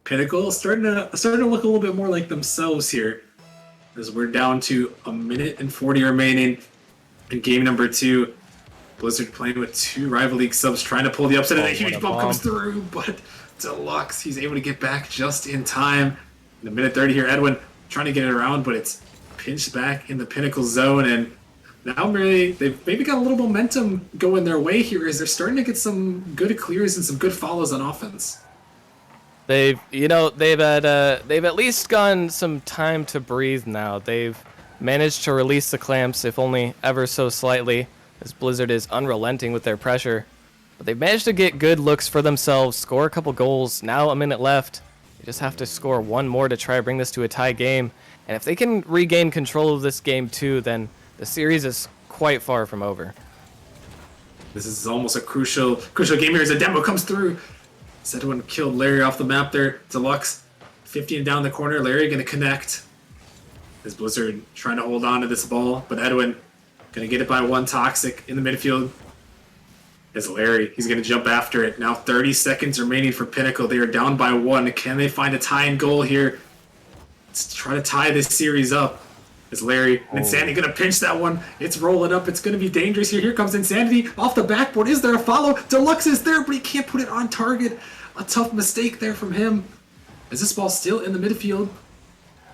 Pinnacle starting to look a little bit more like themselves here, as we're down to 1 minute and 40 remaining in game number 2. Blizzard playing with 2 rival league subs, trying to pull the upset, and a huge bump comes through, but Deluxe, he's able to get back just in time. In a minute 30 here, Edwin trying to get it around, but it's pinched back in the Pinnacle zone, and now they've maybe got a little momentum going their way here as they're starting to get some good clears and some good follows on offense.
They've at least gotten some time to breathe now. They've managed to release the clamps, if only ever so slightly, as Blizzard is unrelenting with their pressure. But they've managed to get good looks for themselves, score a couple goals. Now a minute left. They just have to score 1 more to try to bring this to a tie game. And if they can regain control of this game too, then the series is quite far from over.
This is almost a crucial game here as a demo comes through. Edwin killed Larry off the map there. Deluxe 15 down the corner. Larry going to connect. As Blizzard trying to hold on to this ball, but Edwin going to get it by 1. Toxic in the midfield. As Larry, he's going to jump after it. Now 30 seconds remaining for Pinnacle. They are down by 1. Can they find a tying goal here? Let's try to tie this series up. As Larry, Insanity going to pinch that one. It's rolling up. It's going to be dangerous here. Here comes Insanity off the backboard. Is there a follow? Deluxe is there, but he can't put it on target. A tough mistake there from him. Is this ball still in the midfield?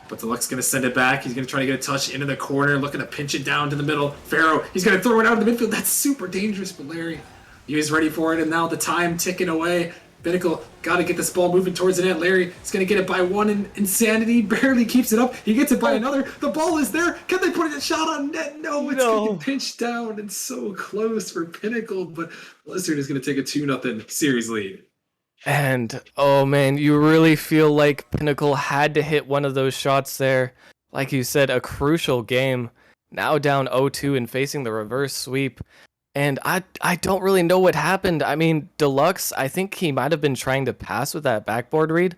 But Deluxe going to send it back. He's going to try to get a touch into the corner, looking to pinch it down to the middle. Pharaoh, he's going to throw it out of the midfield. That's super dangerous, but Larry, he was ready for it, and now the time ticking away. Pinnacle got to get this ball moving towards the net. Larry is going to get it by 1, and Insanity barely keeps it up. He gets it by another. The ball is there. Can they put a shot on net? No, it's going to get pinched down, and so close for Pinnacle, but Blizzard is going to take a 2-0 series lead.
And, oh man, you really feel like Pinnacle had to hit one of those shots there. Like you said, a crucial game. Now down 0-2 and facing the reverse sweep. And I don't really know what happened. I mean, Deluxe, I think he might have been trying to pass with that backboard read.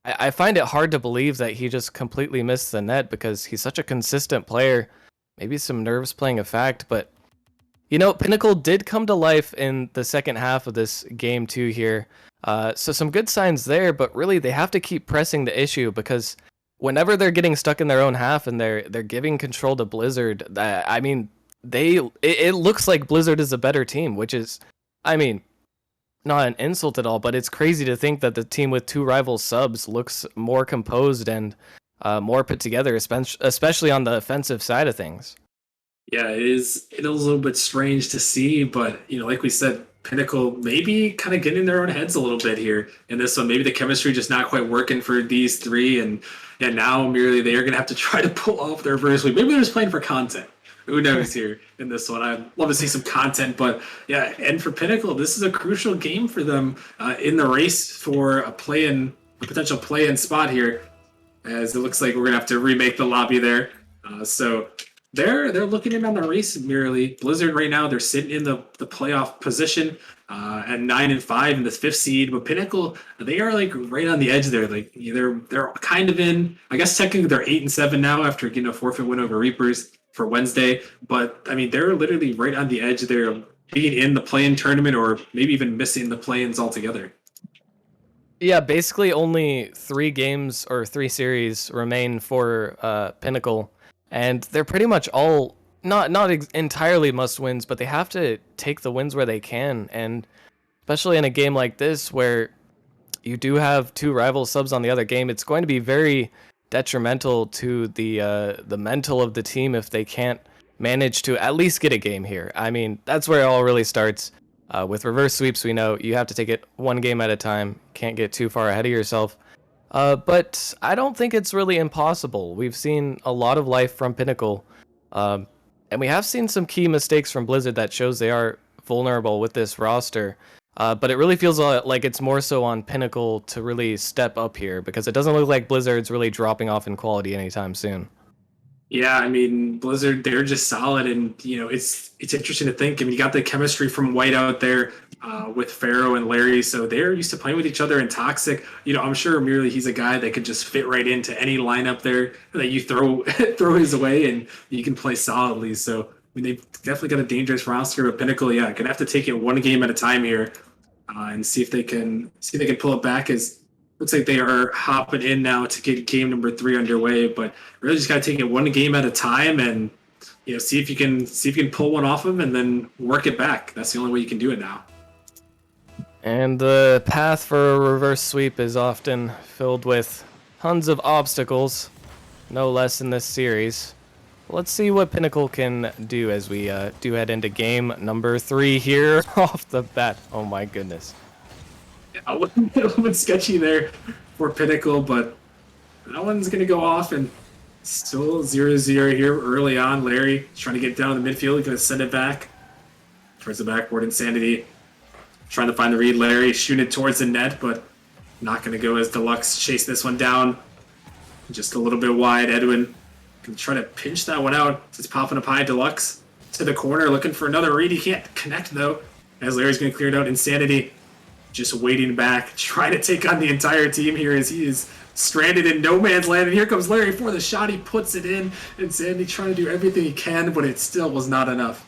I find it hard to believe that he just completely missed the net because he's such a consistent player. Maybe some nerves playing a fact, but you know, Pinnacle did come to life in the second half of this game too here. So some good signs there, but really they have to keep pressing the issue because whenever they're getting stuck in their own half and they're giving control to Blizzard, I mean, it looks like Blizzard is a better team, which is, I mean, not an insult at all, but it's crazy to think that the team with 2 rival subs looks more composed and more put together, especially on the offensive side of things.
Yeah, it is a little bit strange to see, but you know, like we said, Pinnacle maybe kind of getting in their own heads a little bit here in this one. Maybe the chemistry just not quite working for these 3, and now merely they are going to have to try to pull off their first week. Maybe they're just playing for content. Who knows here in this one? I'd love to see some content, but yeah, and for Pinnacle, this is a crucial game for them in the race for a potential play-in spot here, as it looks like we're going to have to remake the lobby there. So they're looking in on the race merely. Blizzard right now they're sitting in the playoff position at 9-5 in the 5th seed, but Pinnacle they are like right on the edge there. Like they're kind of in. I guess technically they're 8-7 now after getting a forfeit win over Reapers for Wednesday. But I mean they're literally right on the edge there, being in the play-in tournament or maybe even missing the play-ins altogether.
Yeah, basically only 3 games or 3 series remain for Pinnacle, and they're pretty much all not entirely must wins, but they have to take the wins where they can, and especially in a game like this where you do have 2 rival subs on the other game, it's going to be very detrimental to the mental of the team if they can't manage to at least get a game here. I mean, that's where it all really starts. With reverse sweeps, we know you have to take it 1 game at a time. Can't get too far ahead of yourself. But I don't think it's really impossible. We've seen a lot of life from Pinnacle. And we have seen some key mistakes from Blizzard that shows they are vulnerable with this roster. But it really feels like it's more so on Pinnacle to really step up here, because it doesn't look like Blizzard's really dropping off in quality anytime soon.
Yeah, I mean Blizzard, they're just solid, and it's interesting to think. I mean, you got the chemistry from White out there with Pharaoh and Larry, so they're used to playing with each other. And Toxic, I'm sure merely he's a guy that could just fit right into any lineup there that you throw his way, and you can play solidly. So I mean, they've definitely got a dangerous roster. But Pinnacle, yeah, gonna have to take it 1 game at a time here and see if they can pull it back. As looks like they are hopping in now to get game number 3 underway, but really just got to take it 1 game at a time and see if you can pull one off them and then work it back. That's the only way you can do it now.
And the path for a reverse sweep is often filled with tons of obstacles, no less in this series. Let's see what Pinnacle can do as we do head into game number 3 here off the bat. Oh my goodness.
A little bit sketchy there for Pinnacle, but that one's going to go off, and still 0-0 here early on. Larry trying to get down the midfield, going to send it back towards the backboard. Insanity trying to find the read. Larry shooting it towards the net, but not going to go as Deluxe chase this one down. Just a little bit wide. Edwin can try to pinch that one out. It's popping up high. Deluxe to the corner, looking for another read. He can't connect, though, as Larry's going to clear it out. Insanity just waiting back, trying to take on the entire team here as he is stranded in no man's land. And here comes Larry for the shot. He puts it in. And Sandy trying to do everything he can, but it still was not enough.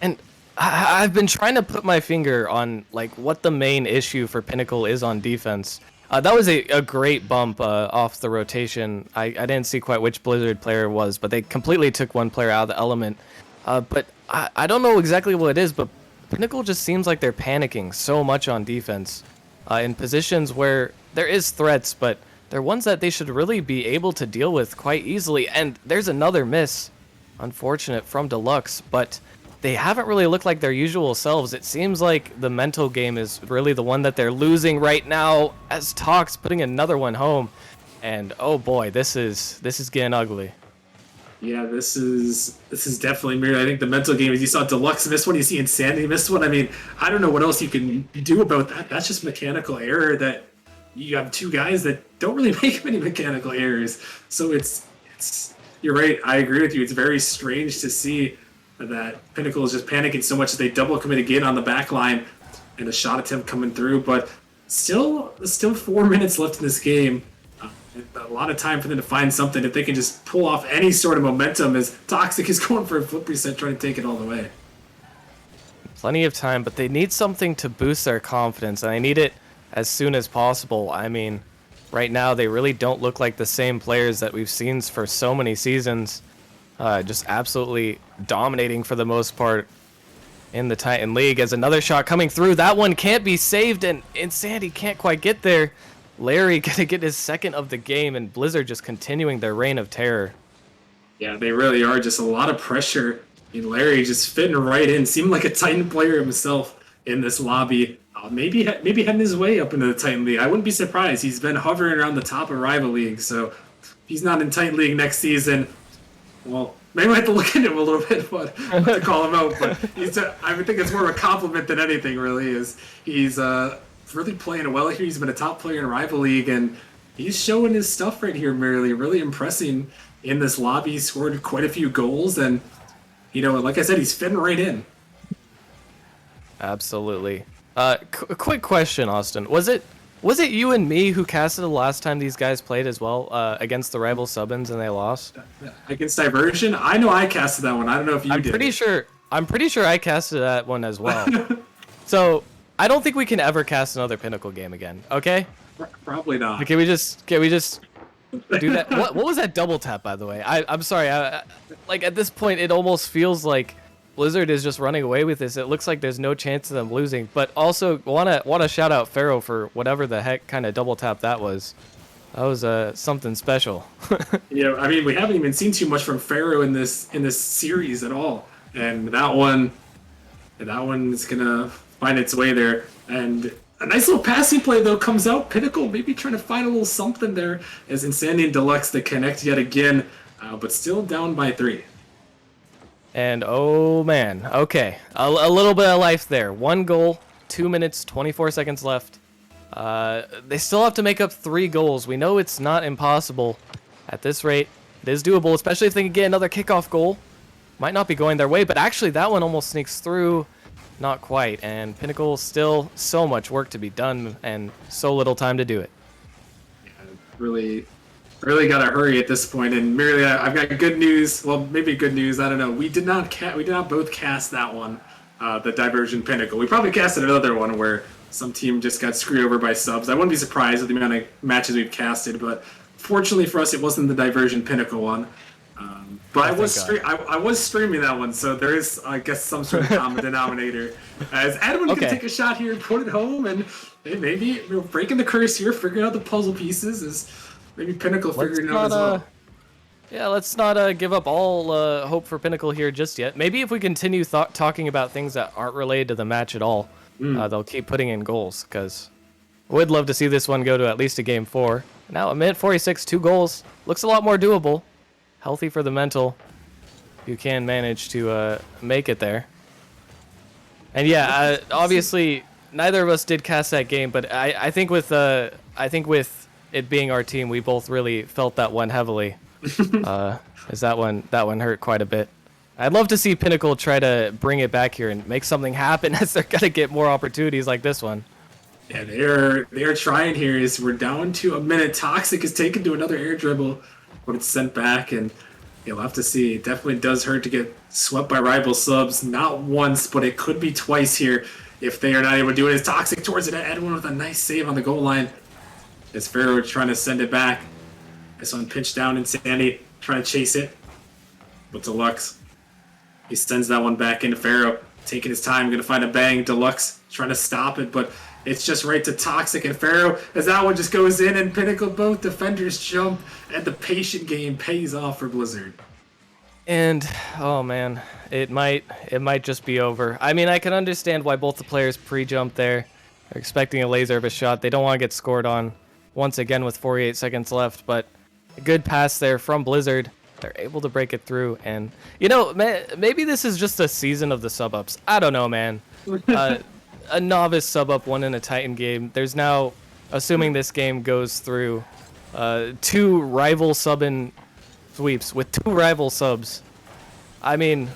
And I've been trying to put my finger on what the main issue for Pinnacle is on defense. That was a great bump off the rotation. I didn't see quite which Blizzard player it was, but they completely took one player out of the element. But I don't know exactly what it is, but Pinnacle just seems like they're panicking so much on defense in positions where there is threats, but they're ones that they should really be able to deal with quite easily. And there's another miss, unfortunate, from Deluxe, but they haven't really looked like their usual selves. It seems like the mental game is really the one that they're losing right now, as Tox putting another one home. And oh boy, this is getting ugly.
Yeah, this is definitely mirrored. I think the mental game is you saw Deluxe miss one, you see Insanity miss one. I mean, I don't know what else you can do about that. That's just mechanical error that you have 2 guys that don't really make many mechanical errors. So it's you're right. I agree with you. It's very strange to see that Pinnacle is just panicking so much that they double commit again on the back line and a shot attempt coming through. But still 4 minutes left in this game. A lot of time for them to find something. If they can just pull off any sort of momentum, as Toxic is going for a flip reset, trying to take it all the way.
Plenty of time, but they need something to boost their confidence, and they need it as soon as possible. I mean, right now they really don't look like the same players that we've seen for so many seasons. Just absolutely dominating for the most part in the Titan League. As another shot coming through, that one can't be saved, and Insanity can't quite get there. Larry gonna get his 2nd of the game, and Blizzard just continuing their reign of terror.
Yeah, they really are. Just a lot of pressure. And Larry just fitting right in, seemed like a Titan player himself in this lobby. Maybe heading his way up into the Titan League. I wouldn't be surprised. He's been hovering around the top of Rival League, so if he's not in Titan League next season, well, maybe I have to look into him a little bit, but to call him out. But I would think it's more of a compliment than anything, really. He's really playing well here. He's been a top player in Rival League, and he's showing his stuff right here, merely really impressing in this lobby. He scored quite a few goals, and like I said, he's fitting right in.
Absolutely. Quick question, Austin. Was it you and me who casted the last time these guys played as well against the rival Subbins and they lost?
Against Diversion, I know I casted that one. I don't know if you did.
I'm pretty sure I casted that one as well. So I don't think we can ever cast another Pinnacle game again. Okay?
Probably not.
Can we just do that? What was that double tap, by the way? I'm sorry. Like at this point, it almost feels like Blizzard is just running away with this. It looks like there's no chance of them losing. But also wanna shout out Pharaoh for whatever the heck kind of double tap that was. That was something special.
Yeah, I mean, we haven't even seen too much from Pharaoh in this series at all, and that one is gonna find its way there. And a nice little passing play though comes out. Pinnacle maybe trying to find a little something there as Insanity and Deluxe to connect yet again, but still down by 3.
And oh man, okay, a little bit of life there. 1 goal, 2 minutes, 24 seconds left. They still have to make up 3 goals. We know it's not impossible at this rate. It is doable, especially if they can get another kickoff goal. Might not be going their way, but actually that one almost sneaks through. Not quite, and Pinnacle still so much work to be done and so little time to do it.
Yeah, really gotta hurry at this point. And merely, I've got good news. Well, maybe good news. I don't know. We did not both cast that one, the Diversion Pinnacle. We probably casted another one where some team just got screwed over by subs. I wouldn't be surprised with the amount of matches we've casted, but fortunately for us, it wasn't the Diversion Pinnacle one. But I was streaming that one, so there is, I guess, some sort of common denominator. As Edwin can take a shot here, put it home, and maybe breaking the curse here, figuring out the puzzle pieces is maybe Pinnacle figuring it out as well.
Yeah, let's not give up all hope for Pinnacle here just yet. Maybe if we continue talking about things that aren't related to the match at all, they'll keep putting in goals, because I would love to see this one go to at least a game 4. Now, a minute 46, 2 goals. Looks a lot more doable. Healthy for the mental. You can manage to make it there. And yeah, obviously, neither of us did cast that game, but I think with it being our team, we both really felt that one heavily. As that one hurt quite a bit. I'd love to see Pinnacle try to bring it back here and make something happen, as they're gonna get more opportunities like this one.
Yeah, they're trying here. Is we're down to a minute. Toxic is taken to another air dribble, but it's sent back, and you'll have to see. It definitely does hurt to get swept by rival subs. Not once, but it could be twice here if they are not able to do it. As Toxic towards it, Edwin with a nice save on the goal line. As Pharaoh trying to send it back. This one pinched down, Insanity trying to chase it. But Deluxe, he sends that one back into Pharaoh, taking his time, going to find a bang. Deluxe trying to stop it, but it's just right to Toxic and Pharaoh as that one just goes in, and Pinnacle, both defenders jump, and the patient game pays off for Blizzard.
And oh man, it might just be over. I mean, I can understand why both the players pre-jumped there. They're expecting a laser of a shot. They don't want to get scored on once again with 48 seconds left, but a good pass there from Blizzard. They're able to break it through, and maybe this is just a season of the sub-ups. I don't know, man. A novice sub-up won in a Titan game. There's now, assuming this game goes through, 2 rival sub-in sweeps with 2 rival subs. I mean,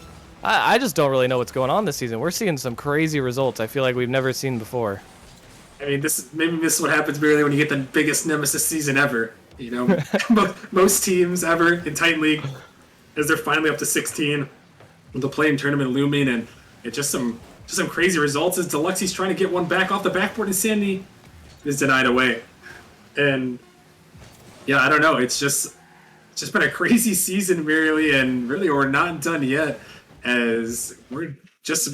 I just don't really know what's going on this season. We're seeing some crazy results I feel like we've never seen before.
I mean, maybe this is what happens merely when you get the biggest Nemesis season ever. Most teams ever in Titan League, as they're finally up to 16, with the play-in tournament looming, and it's just some crazy results. As Deluxe's trying to get one back off the backboard, and Sandy is denied away. And yeah, I don't know. It's just been a crazy season, merely, and really we're not done yet, as we're just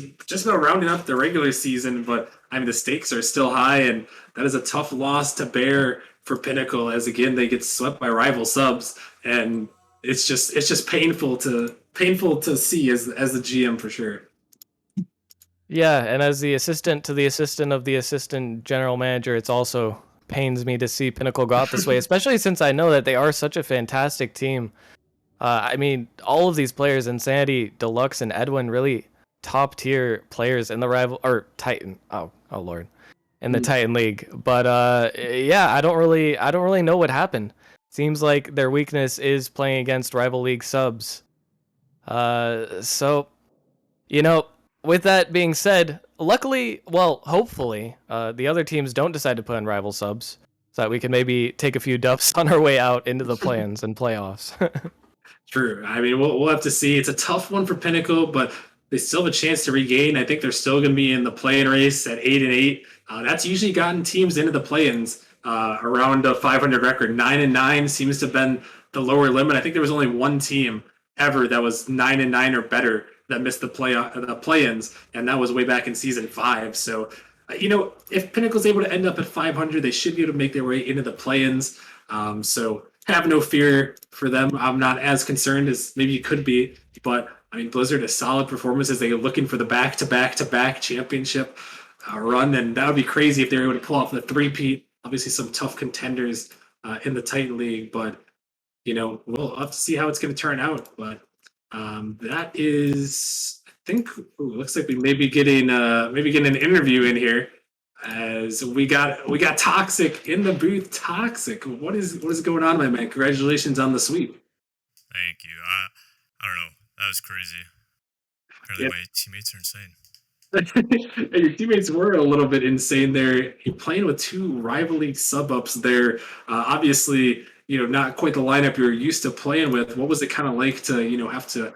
about rounding up the regular season. But I mean, the stakes are still high, and that is a tough loss to bear for Pinnacle, as again they get swept by rival subs, and it's just painful to see as the GM for sure.
Yeah, and as the assistant to the assistant of the assistant general manager, it's also pains me to see Pinnacle go out this way, especially since I know that they are such a fantastic team. I mean, all of these players, Insanity, Deluxe, and Edwin, really top tier players in the rival or Titan. Oh lord, in the Titan League. But yeah, I don't really know what happened. Seems like their weakness is playing against rival league subs. So, you know, with that being said, luckily, well, hopefully, the other teams don't decide to put in rival subs so that we can maybe take a few dubs on our way out into the play-ins and playoffs.
True. I mean, we'll have to see. It's a tough one for Pinnacle, but they still have a chance to regain. I think they're still going to be in the play-in race at 8-8. That's usually gotten teams into the play-ins around a 500 record. 9-9 seems to have been the lower limit. I think there was only one team ever that was 9-9 or better that missed the play-ins, and that was way back in season 5. So, if Pinnacle's able to end up at 500, they should be able to make their way into the play-ins. So have no fear for them. I'm not as concerned as maybe you could be, but I mean, Blizzard a solid performance as they're looking for the back-to-back championship run, and that would be crazy if they were able to pull off the three-peat. Obviously, some tough contenders in the Titan League, but we'll have to see how it's going to turn out. But that is, I think, looks like we may be getting an interview in here. As we got Toxic in the booth. Toxic, what is going on, my man? Congratulations on the sweep.
Thank you. I don't know. That was crazy. Apparently, my teammates are insane.
Your teammates were a little bit insane there. You're playing with two rival league sub-ups there. Obviously, not quite the lineup you're used to playing with. What was it kind of like to, have to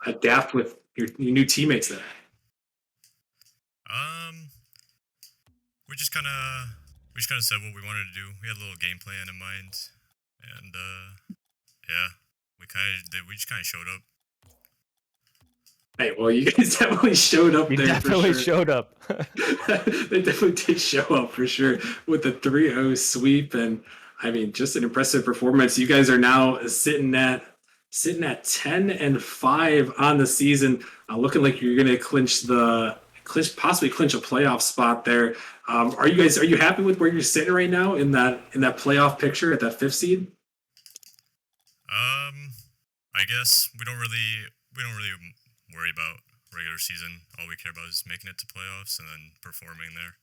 adapt with your new teammates there?
We just kind of said what we wanted to do. We had a little game plan in mind, and yeah, we just kind of showed up.
Hey, well, you guys definitely showed up there.
Definitely
for sure.
showed up.
They definitely did show up for sure with the 3-0 sweep, and I mean, just an impressive performance. You guys are now sitting at 10-5 on the season, looking like you're going to possibly clinch a playoff spot there. Are you happy with where you're sitting right now in that playoff picture at that 5th seed?
I guess we don't really worry about regular season. All we care about is making it to playoffs and then performing there.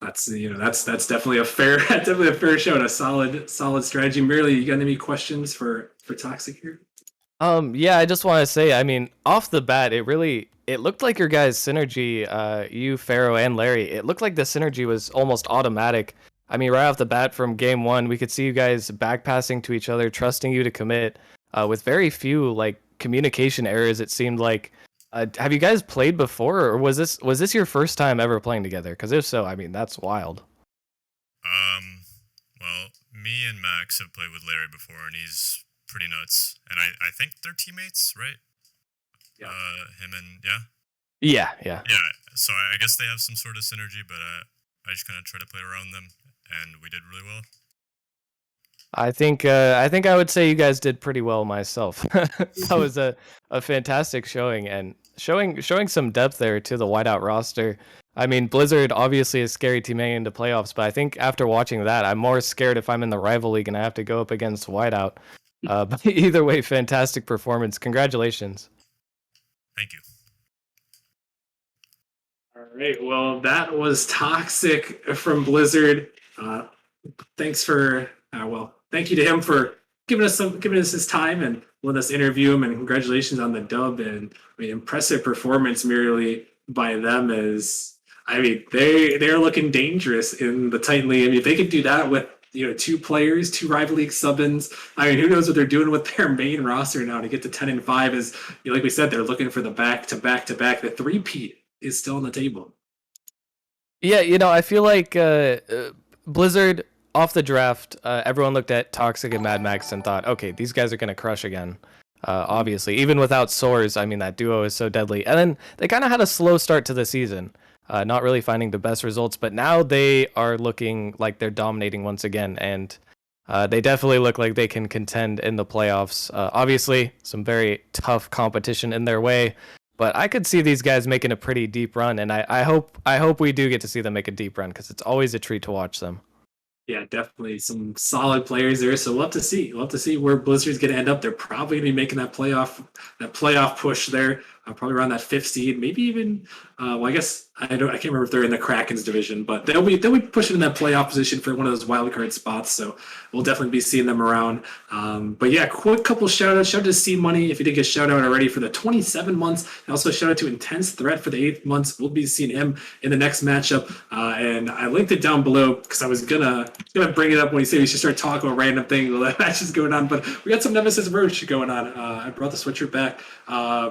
That's definitely a fair show and a solid strategy. Merely, you got any questions for Toxic here?
Yeah, I just want to say, I mean, off the bat, it looked like your guys' synergy, you, Pharaoh, and Larry, it looked like the synergy was almost automatic. I mean, right off the bat from game one, we could see you guys backpassing to each other, trusting you to commit, with very few, communication errors, it seemed like. Have you guys played before, or was this your first time ever playing together? Because if so, I mean, that's wild.
Well, me and Max have played with Larry before, and he's pretty nuts. And I think they're teammates, right?
Yeah.
Him and
Yeah.
Yeah. So I guess they have some sort of synergy, but I just kind of try to play around them, and we did really well.
I think I would say you guys did pretty well myself. That was a fantastic showing, and showing some depth there to the whiteout roster. I mean, Blizzard obviously is scary team heading into playoffs, but I think after watching that, I'm more scared if I'm in the rival league and I have to go up against whiteout. But either way, fantastic performance. Congratulations.
Thank you.
All right. Well, that was Toxic from Blizzard. Thank you to him for giving us his time and letting us interview him. And congratulations on the dub. And I mean, impressive performance merely by them. They're looking dangerous in the Titan League. I mean, if they could do that with two players, two rival league sub-ins, I mean, who knows what they're doing with their main roster now to get to 10-5? Is like we said, they're looking for the back-to-back. The three-peat is still on the table.
Yeah, I feel like Blizzard off the draft, everyone looked at Toxic and Mad Max and thought, okay, these guys are gonna crush again. Obviously, even without Soars, I mean, that duo is so deadly. And then they kind of had a slow start to the season, not really finding the best results. But now they are looking like they're dominating once again, and they definitely look like they can contend in the playoffs. Obviously, some very tough competition in their way, but I could see these guys making a pretty deep run, and I hope we do get to see them make a deep run, because it's always a treat to watch them.
Yeah, definitely some solid players there. So we'll have to see. We'll have to see where Blizzard's going to end up. They're probably going to be making that playoff push there. probably around that 5th seed, maybe even. Well, I guess I can't remember if they're in the Kraken's division, but they'll be pushing in that playoff position for one of those wild card spots. So we'll definitely be seeing them around. But yeah, quick couple shout outs. Shout out to C Money if you did get shout out already for the 27 months. And also shout out to Intense Threat for the 8 months. We'll be seeing him in the next matchup. And I linked it down below because I was gonna bring it up when he said we should start talking about random things while that match is going on. But we got some Nemesis merch going on. I brought the sweatshirt back.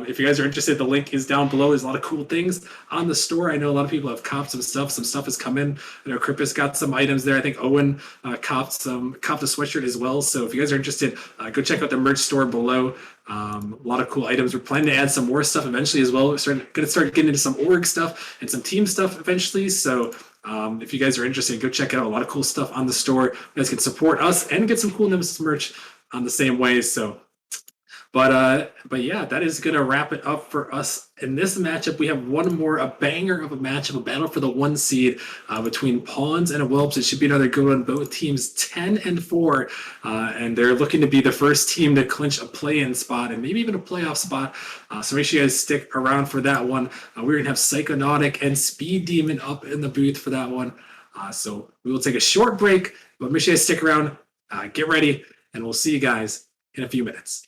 If you guys are interested, the link is down below. There's a lot of cool things on the store. I know a lot of people have copped some stuff. Some stuff has come in. I know Krippus got some items there. I think Owen copped a sweatshirt as well. So if you guys are interested, go check out the merch store below. A lot of cool items. We're planning to add some more stuff eventually as well. We're going to start getting into some org stuff and some team stuff eventually. So if you guys are interested, go check it out. A lot of cool stuff on the store. You guys can support us and get some cool Nemesis merch on the same way. So. But yeah, that is going to wrap it up for us in this matchup. We have one more, a banger of a matchup, a battle for the 1 seed between Pawns and Whelps. It should be another good one. Both teams 10-4, and they're looking to be the first team to clinch a play-in spot and maybe even a playoff spot. So make sure you guys stick around for that one. We're going to have Psychonautic and Speed Demon up in the booth for that one. So we will take a short break, but make sure you guys stick around, get ready, and we'll see you guys in a few minutes.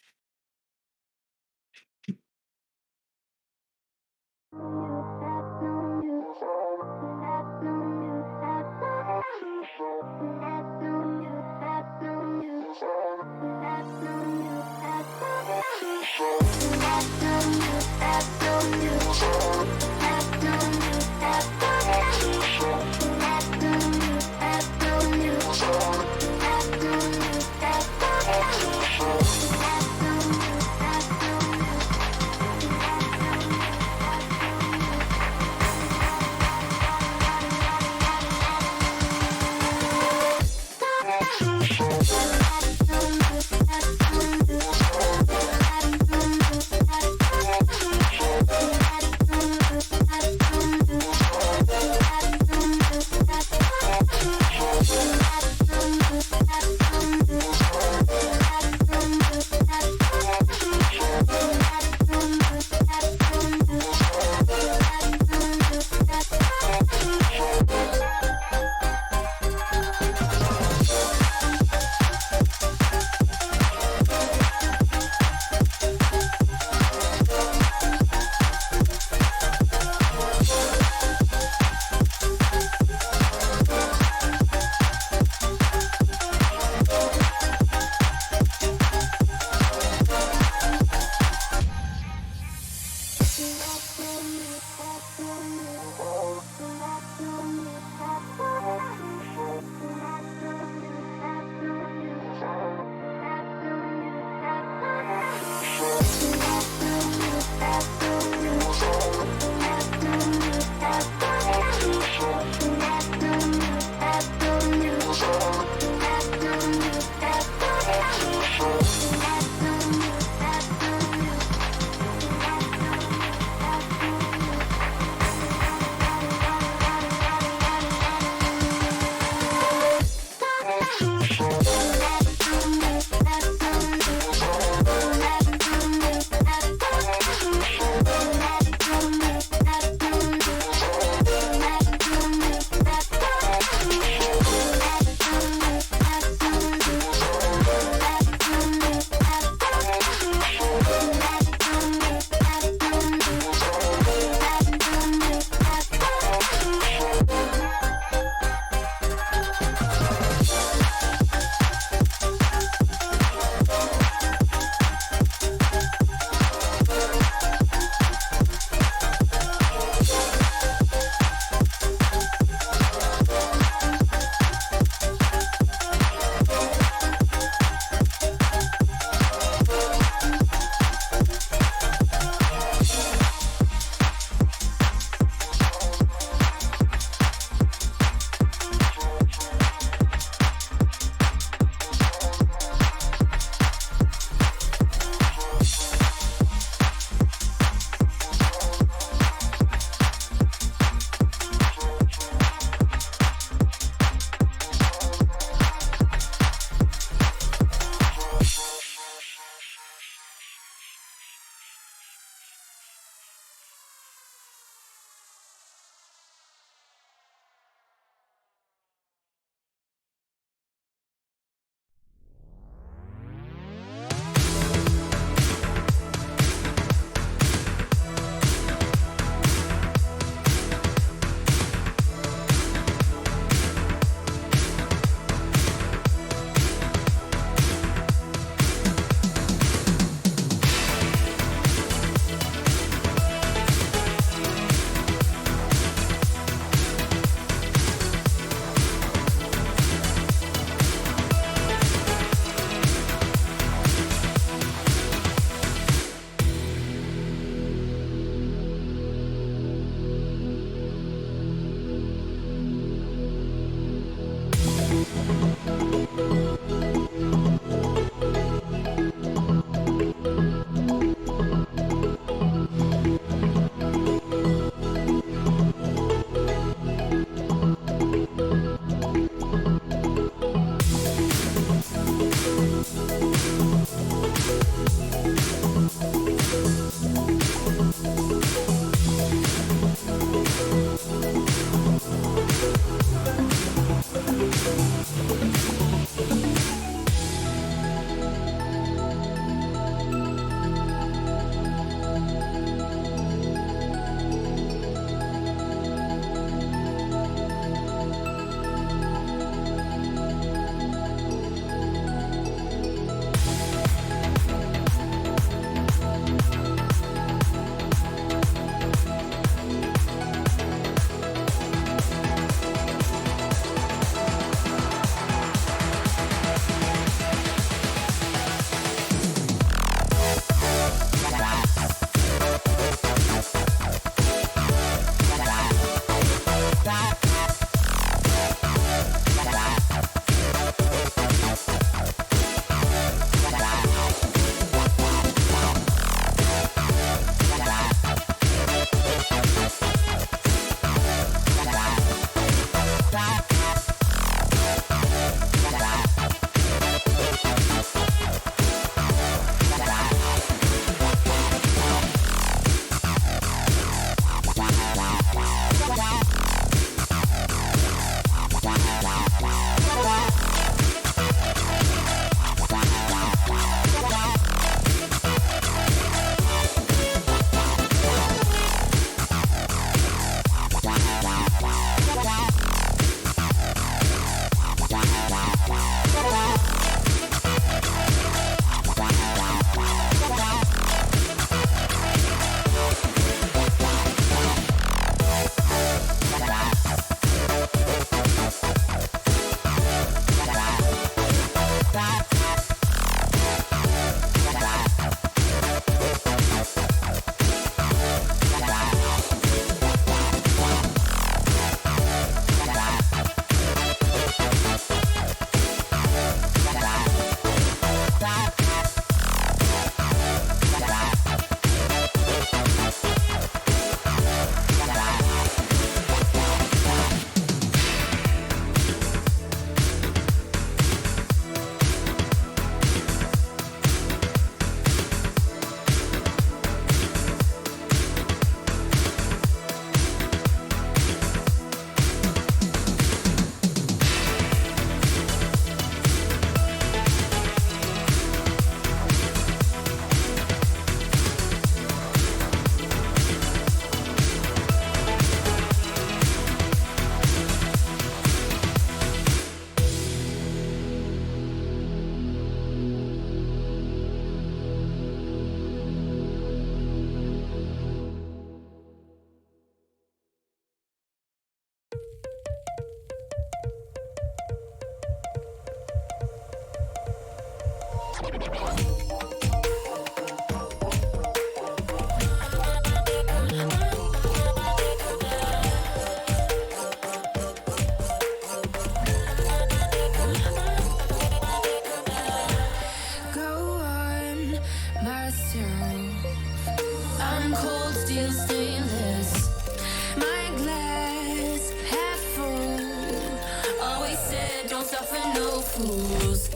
won't suffer no fools.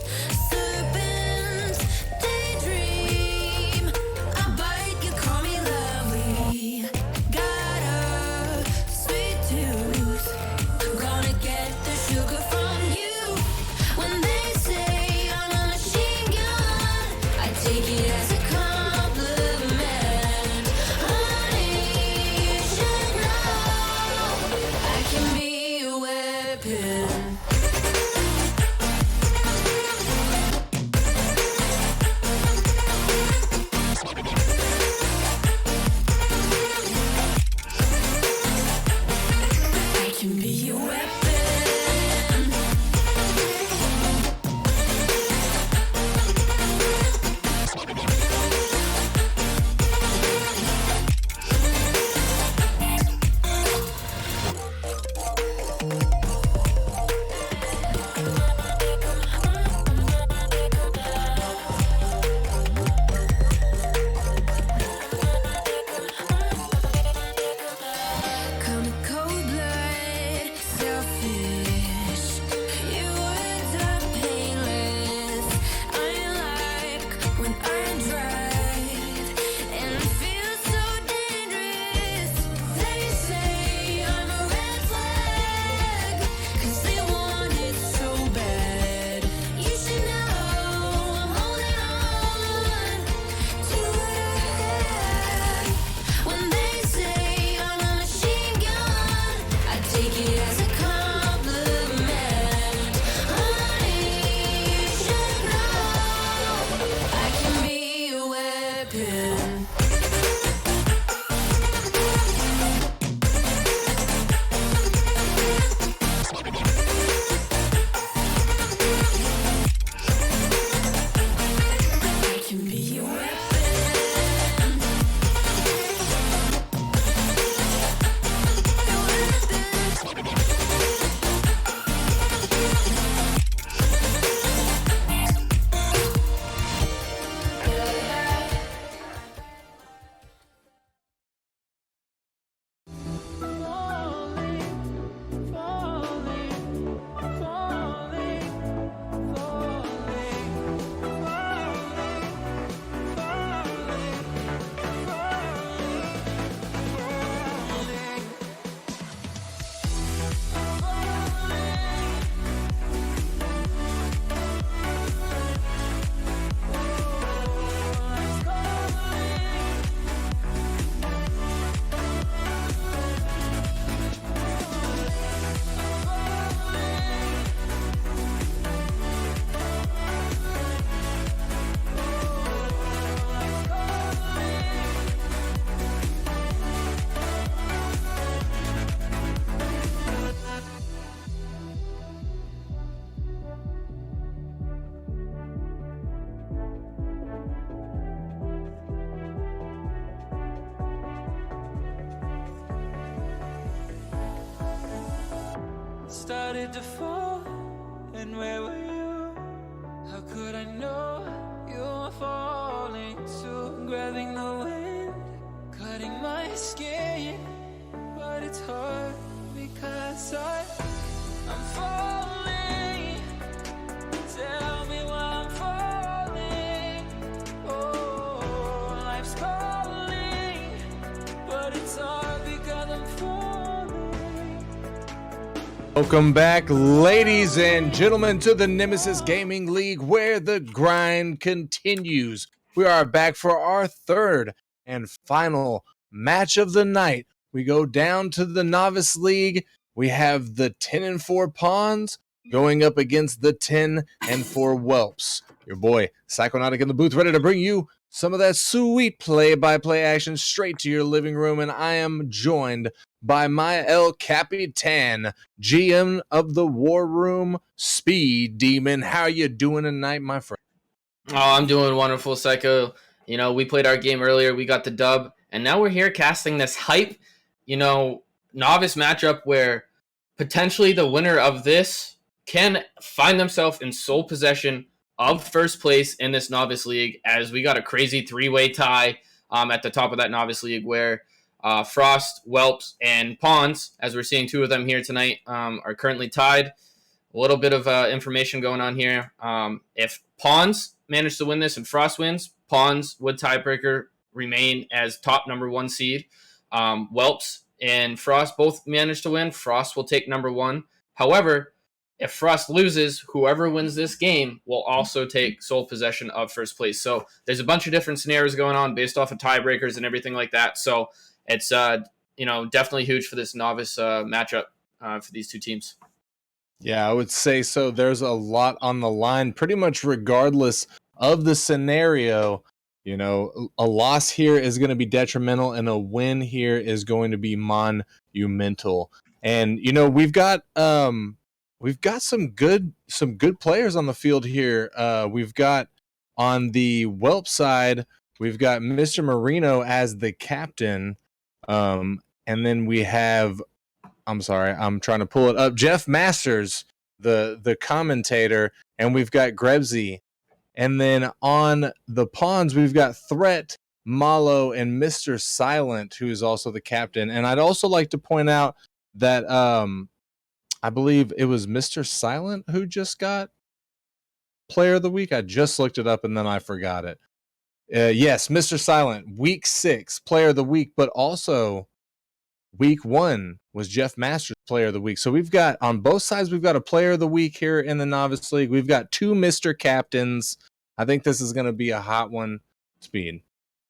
Serpents, daydream. I bite, you call me lovely. Got a sweet tooth. I'm gonna get the sugar from you. When they say I'm a machine gun, I take it as a compliment. Honey, you should know I can be a weapon. I can be a weapon. Come cold blood, selfish. Your words are painless. I like when I drive and it feels so dangerous. They say I'm a red flag, 'cause they want it so bad. You should know I'm holding on to what I have. When they say I'm a machine gun, I take it as a compliment. Honey, you should know I can be a weapon. I can be a weapon.
Started to fall, and where were you? How could I know you were falling too? Grabbing the wind, cutting my skin, but it's hard because I'm falling. Tell me why I'm falling. Oh, life's calling, but it's hard because I'm falling.
Welcome back, ladies and gentlemen, to the Nemesis Gaming League, where the grind continues. We are back for our third and final match of the night. We go down to the Novice League. We have the 10-4 Pawns going up against the 10-4 Whelps. Your boy, Psychonautic in the booth, ready to bring you some of that sweet play-by-play action straight to your living room, and I am joined by my El Capitan, GM of the War Room, Speed Demon. How you doing tonight, my friend?
Oh, I'm doing wonderful, Psycho. You know, we played our game earlier, we got the dub, and now we're here casting this hype, novice matchup where potentially the winner of this can find themselves in sole possession of first place in this novice league, as we got a crazy three-way tie at the top of that novice league where Frost, Whelps, and Pawns, as we're seeing two of them here tonight, are currently tied. a little bit of information going on here. If Pawns manage to win this and Frost wins, Pawns would tiebreaker remain as top number 1 seed. Whelps and Frost both manage to win. Frost will take number 1. However, if Frost loses, whoever wins this game will also take sole possession of first place. So there's a bunch of different scenarios going on based off of tiebreakers and everything like that. So it's definitely huge for this novice matchup for these two teams.
Yeah, I would say so. There's a lot on the line, pretty much regardless of the scenario. A loss here is going to be detrimental, and a win here is going to be monumental. And we've got some good players on the field here. We've got on the Whelp side, we've got Mr. Marino as the captain, and then we have. I'm sorry, I'm trying to pull it up. Jeff Masters, the commentator, and we've got Grebsy. And then on the Pawns, we've got Threat, Malo, and Mr. Silent, who is also the captain. And I'd also like to point out that I believe it was Mr. Silent who just got Player of the Week. I just looked it up and then I forgot it. Yes, Mr. Silent, Week 6, Player of the Week, but also Week 1 was Jeff Masters Player of the Week. So we've got, on both sides, we've got a Player of the Week here in the Novice League. We've got 2 Mr. Captains. I think this is going to be a hot one. Speed.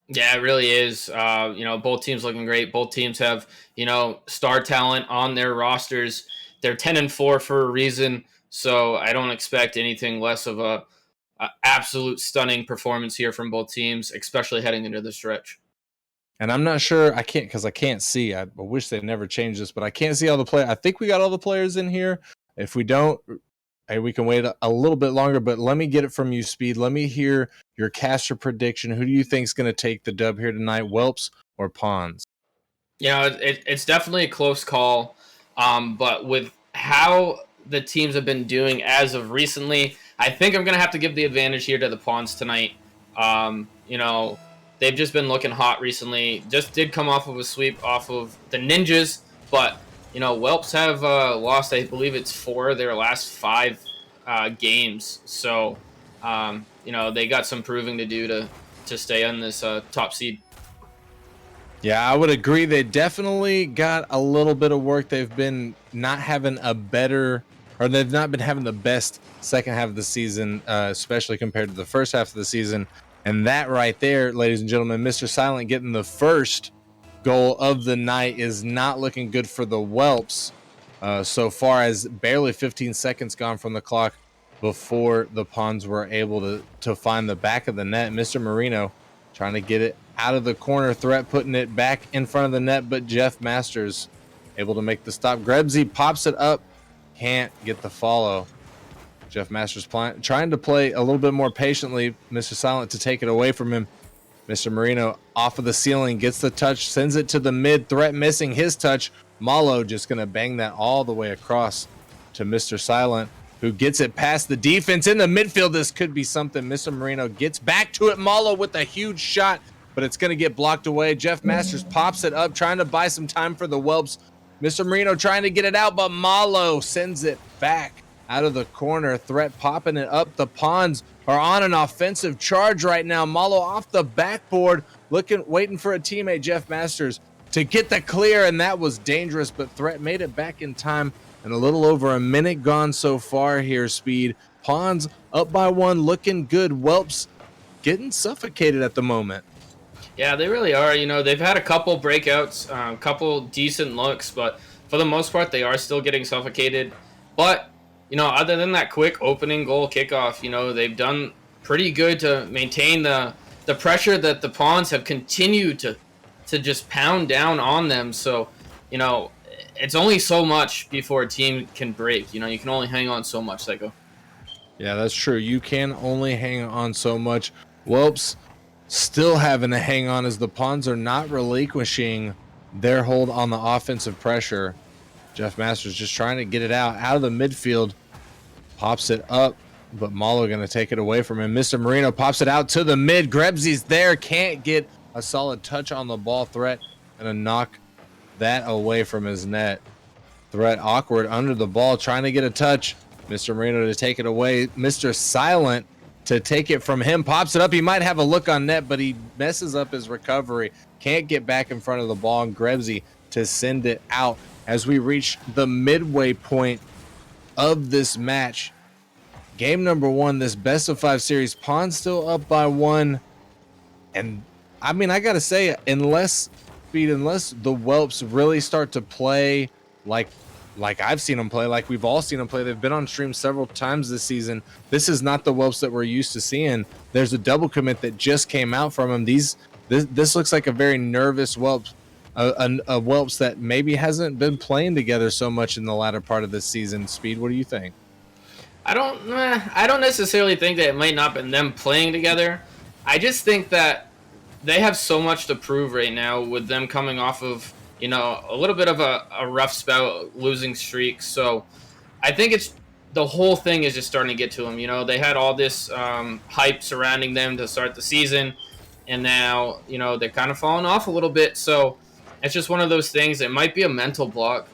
Yeah, it really is. Both teams looking great. Both teams have, star talent on their rosters. They're 10-4 for a reason. So I don't expect anything less of a absolute stunning performance here from both teams, especially heading into the stretch.
And I'm not sure, I can't see. I wish they'd never changed this, but I can't see all the players. I think we got all the players in here. If we don't, hey, we can wait a little bit longer, but let me get it from you, Speed. Let me hear your caster prediction. Who do you think is going to take the dub here tonight, Whelps or Pawns?
It's definitely a close call, but with how the teams have been doing as of recently, I think I'm going to have to give the advantage here to the Pawns tonight. They've just been looking hot recently. Just did come off of a sweep off of the Ninjas, but Whelps have lost, I believe it's 4 of their last 5 games. So they got some proving to do to stay on this top seed.
Yeah, I would agree. They definitely got a little bit of work. They've been not having they've not been having the best second half of the season, especially compared to the first half of the season. And that right there, ladies and gentlemen, Mr. Silent getting the first goal of the night is not looking good for the Whelps so far, as barely 15 seconds gone from the clock before the Pawns were able to find the back of the net. Mr. Marino trying to get it out of the corner, Threat putting it back in front of the net, but Jeff Masters able to make the stop. Grebsy pops it up, can't get the follow. Jeff Masters trying to play a little bit more patiently. Mr. Silent to take it away from him. Mr. Marino off of the ceiling, gets the touch, sends it to the mid. Threat missing his touch. Malo just going to bang that all the way across to Mr. Silent, who gets it past the defense in the midfield. This could be something. Mr. Marino gets back to it. Malo with a huge shot, but it's going to get blocked away. Jeff Masters pops it up, trying to buy some time for the Whelps. Mr. Marino trying to get it out, but Malo sends it back out of the corner. Threat popping it up. The Pawns are on an offensive charge right now. Malo off the backboard, waiting for a teammate, Jeff Masters, to get the clear, and that was dangerous, but Threat made it back in time, and a little over a minute gone so far here, Speed. Pawns up by 1, looking good. Whelps getting suffocated at the moment.
Yeah, they really are. They've had a couple breakouts, a couple decent looks, but for the most part, they are still getting suffocated. But other than that quick opening goal kickoff, they've done pretty good to maintain the pressure that the Pawns have continued to just pound down on them. So, it's only so much before a team can break. You can only hang on so much, Psycho.
Yeah, that's true. You can only hang on so much. Whelps still having to hang on as the Pawns are not relinquishing their hold on the offensive pressure. Jeff Masters just trying to get it out of the midfield. Pops it up, but Malo going to take it away from him. Mr. Marino pops it out to the mid. Grebsy's there, can't get a solid touch on the ball. Threat going to knock that away from his net. Threat awkward under the ball, trying to get a touch. Mr. Marino to take it away. Mr. Silent to take it from him. Pops it up. He might have a look on net, but he messes up his recovery. Can't get back in front of the ball. And Grebsy to send it out as we reach the midway point of this match. Game number 1, this best of 5 series. Pawn still up by 1. And I mean, I got to say, unless the Whelps really start to play like I've seen them play, like we've all seen them play. They've been on stream several times this season. This is not the Whelps that we're used to seeing. There's a double commit that just came out from him. This looks like a very nervous Whelps, a Whelps that maybe hasn't been playing together so much in the latter part of this season. Speed, what do you think?
I don't necessarily think that it might not been them playing together. I just think that they have so much to prove right now with them coming off of, a little bit of a rough spout, losing streak. So I think the whole thing is just starting to get to them. They had all this hype surrounding them to start the season, and now, they're kind of falling off a little bit. So it's just one of those things. It might be a mental block.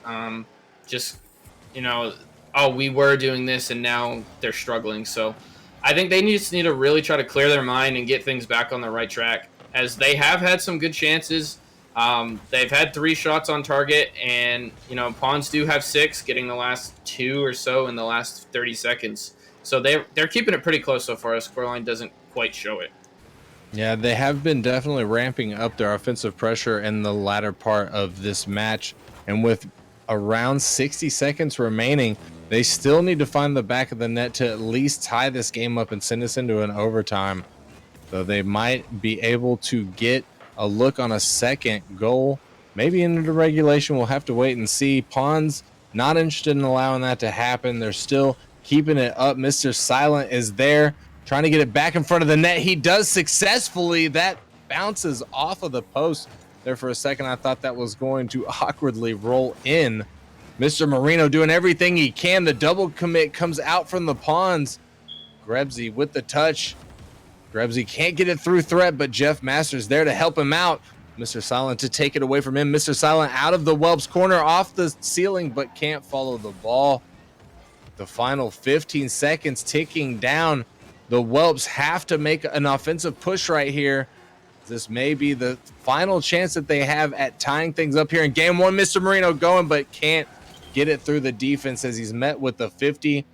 Oh, we were doing this and now they're struggling. So I think they just need to really try to clear their mind and get things back on the right track, as they have had some good chances. They've had 3 shots on target, and Pawns do have 6, getting the last 2 or so in the last 30 seconds. So they're keeping it pretty close so far. The scoreline doesn't quite show it.
Yeah, they have been definitely ramping up their offensive pressure in the latter part of this match, and with around 60 seconds remaining, they still need to find the back of the net to at least tie this game up and send us into an overtime. So they might be able to get a look on a second goal. Maybe into the regulation. We'll have to wait and see. Pawns not interested in allowing that to happen. They're still keeping it up. Mr. Silent is there, trying to get it back in front of the net. He does successfully. That bounces off of the post. There for a second, I thought that was going to awkwardly roll in. Mr. Marino doing everything he can. The double commit comes out from the Pawns. Grebsy with the touch. Grebsy can't get it through threat, but Jeff Masters there to help him out. Mr. Silent to take it away from him. Mr. Silent out of the Whelps corner, off the ceiling, but can't follow the ball. The final 15 seconds ticking down. The Whelps have to make an offensive push right here. This may be the final chance that they have at tying things up here in game 1. Mr. Marino going, but can't get it through the defense as he's met with the 50.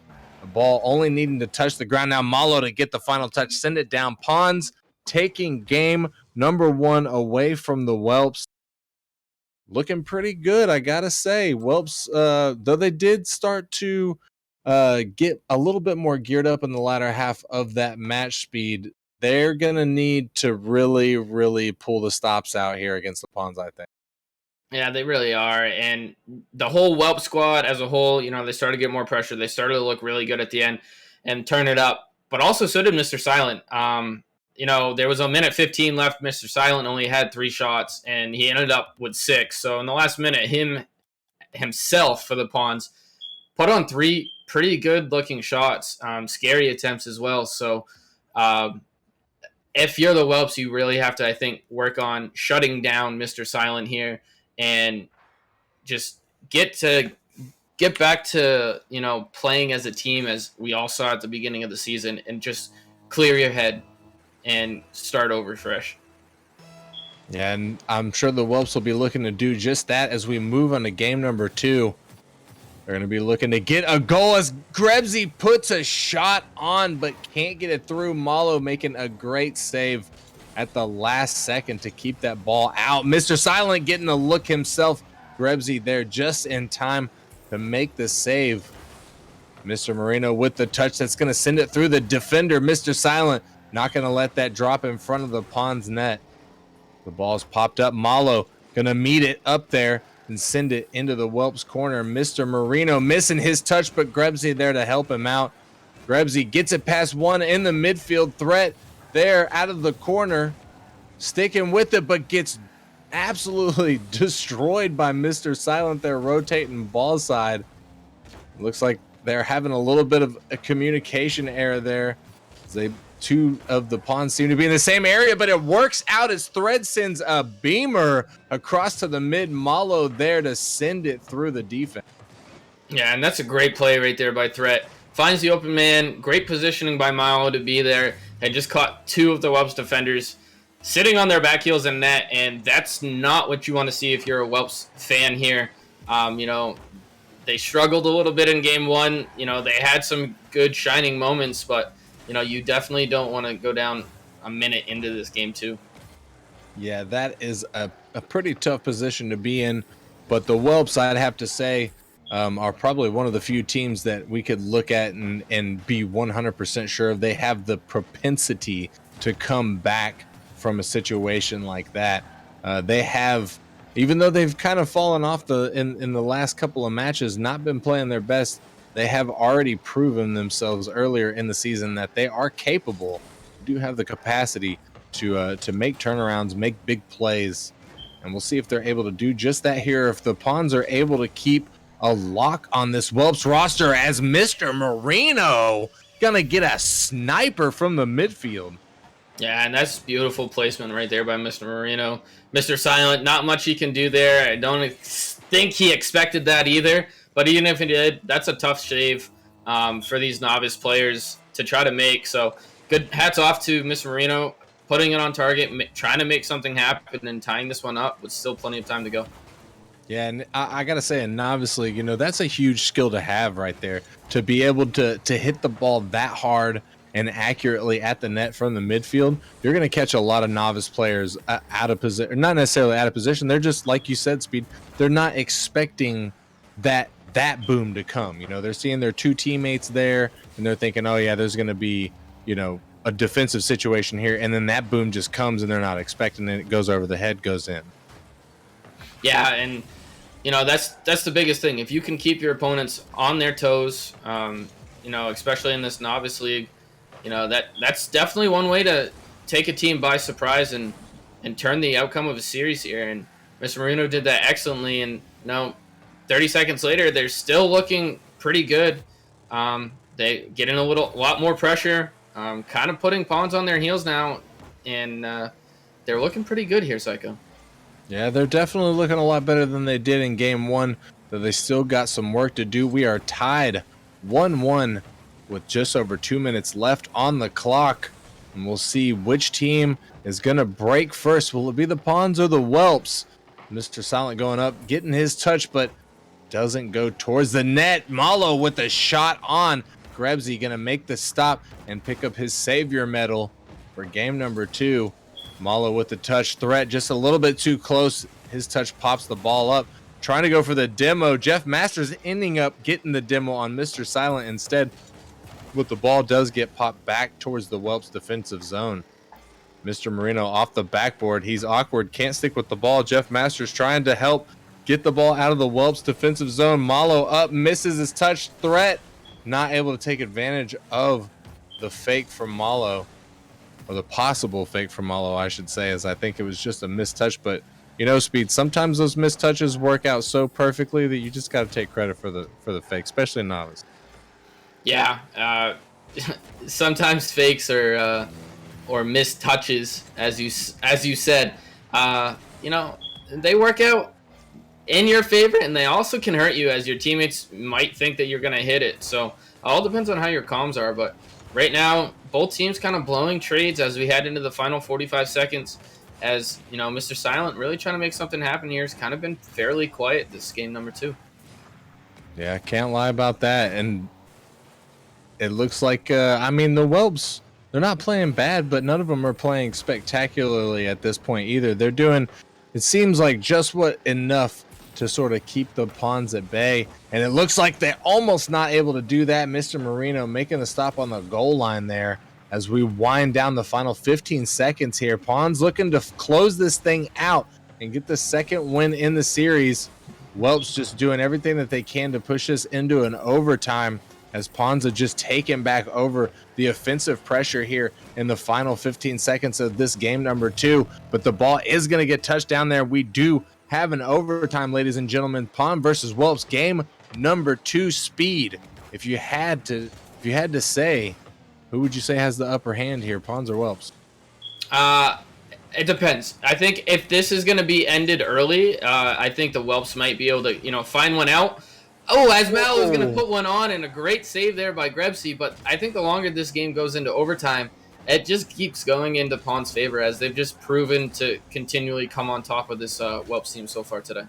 The ball only needing to touch the ground. Now Malo to get the final touch, send it down. Pawns taking game number 1 away from the Whelps. Looking pretty good, I gotta say. Whelps, though they did start to get a little bit more geared up in the latter half of that match, Speed, they're going to need to really, really pull the stops out here against the Pawns, I think.
Yeah, they really are. And the whole Whelp squad as a whole, they started to get more pressure. They started to look really good at the end and turn it up. But also so did Mr. Silent. There was a minute 15 left. Mr. Silent only had 3 shots, and he ended up with 6. So in the last minute, himself for the Pawns put on 3 pretty good-looking shots, scary attempts as well. So if you're the Whelps, you really have to, I think, work on shutting down Mr. Silent here and just get back to, playing as a team as we all saw at the beginning of the season, and just clear your head and start over fresh.
Yeah, and I'm sure the Whelps will be looking to do just that as we move on to game number 2. They're going to be looking to get a goal as Grebsy puts a shot on but can't get it through. Malo making a great save at the last second to keep that ball out. Mr. Silent getting a look himself. Grebsy there just in time to make the save. Mr. Marino with the touch that's going to send it through the defender. Mr. Silent not going to let that drop in front of the Pawns net. The ball's popped up. Malo going to meet it up there and send it into the Whelps corner. Mr. Marino missing his touch, but Grebsy there to help him out. Grebsy gets it past one in the midfield threat there out of the corner, sticking with it, but gets absolutely destroyed by Mr. Silent there, rotating ball side. Looks like they're having a little bit of a communication error there. Two of the Pawns seem to be in the same area, but it works out as Thread sends a beamer across to the mid. Malo there to send it through the defense.
Yeah, and that's a great play right there by Threat. finds the open man. Great positioning by Milo to be there, and just caught two of the Whelps defenders sitting on their back heels in net, and that's not what you want to see if you're a Whelps fan here. They struggled a little bit in game one. They had some good shining moments, but you definitely don't want to go down a minute into this game too.
Yeah, that is a pretty tough position to be in. But the Whelps, I'd have to say, are probably one of the few teams that we could look at and be 100% sure they have the propensity to come back from a situation like that. They have, even though they've kind of fallen off in the last couple of matches, not been playing their best, they have already proven themselves earlier in the season that they are capable, do have the capacity to make turnarounds, make big plays, and we'll see if they're able to do just that here. If the Pawns are able to keep a lock on this Whelps roster, as Mr. Marino gonna get a sniper from the midfield.
Yeah, and that's beautiful placement right there by Mr. Marino. Mr. Silent, not much he can do there. I don't think he expected that either. But even if he did, that's a tough shave for these novice players to try to make. So good hats off to Mr. Marino, putting it on target, trying to make something happen, and tying this one up with still plenty of time to go.
Yeah, and I gotta say, in novice league, that's a huge skill to have right there, to be able to hit the ball that hard and accurately at the net from the midfield. You're going to catch a lot of novice players out of position, not necessarily out of position. They're just, like you said, Speed, they're not expecting that boom to come. They're seeing their two teammates there and they're thinking, oh yeah, there's going to be, a defensive situation here. And then that boom just comes and they're not expecting it. It goes over the head, goes in.
Yeah. And that's the biggest thing. If you can keep your opponents on their toes, especially in this novice league, that's definitely one way to take a team by surprise and turn the outcome of a series here. And Mr. Marino did that excellently. And 30 seconds later, they're still looking pretty good. They get in a lot more pressure, kind of putting Pawns on their heels now, and they're looking pretty good here, Psycho.
Yeah, they're definitely looking a lot better than they did in game one, though they still got some work to do. We are tied 1-1 with just over 2 minutes left on the clock, and we'll see which team is going to break first. Will it be the Pawns or the Whelps? Mr. Silent going up, getting his touch, but doesn't go towards the net. Malo with a shot on. Grebsy going to make the stop and pick up his savior medal for game number 2. Malo with the touch threat, just a little bit too close. His touch pops the ball up, trying to go for the demo. Jeff Masters ending up getting the demo on Mr. Silent instead. But the ball does get popped back towards the Whelps defensive zone. Mr. Marino off the backboard. He's awkward, can't stick with the ball. Jeff Masters trying to help get the ball out of the Whelps defensive zone. Malo up, misses his touch threat. Not able to take advantage of the fake from Malo, or the possible fake from Malo, I should say, as I think it was just a missed touch. But Speed, sometimes those missed touches work out so perfectly that you just got to take credit for the fake, especially in novice.
Yeah, sometimes fakes or missed touches, as you said, they work out in your favor, and they also can hurt you, as your teammates might think that you're going to hit it. So it all depends on how your comms are. But right now, both teams kind of blowing trades as we head into the final 45 seconds. As Mr. Silent really trying to make something happen here. Has kind of been fairly quiet this game number 2.
Yeah, can't lie about that. And it looks like, the Whelps, they're not playing bad, but none of them are playing spectacularly at this point either. They're doing, it seems like, just what enough to sort of keep the Pawns at bay. And it looks like they're almost not able to do that. Mr. Marino making the stop on the goal line there as we wind down the final 15 seconds here. Pawns looking to close this thing out and get the second win in the series. Whelps just doing everything that they can to push us into an overtime, as Pawns have just taken back over the offensive pressure here in the final 15 seconds of this game number 2. But the ball is going to get touched down there. We do have an overtime, ladies and gentlemen. Pawn versus Whelps, game number 2. Speed. If you had to say, who would you say has the upper hand here, Pawns or Whelps?
It depends. I think if this is going to be ended early, I think the Whelps might be able to, find one out. Oh, as Mallow is going to put one on, and a great save there by Grebsy. But I think the longer this game goes into overtime, it just keeps going into Pawn's favor as they've just proven to continually come on top of this Whelps team so far today.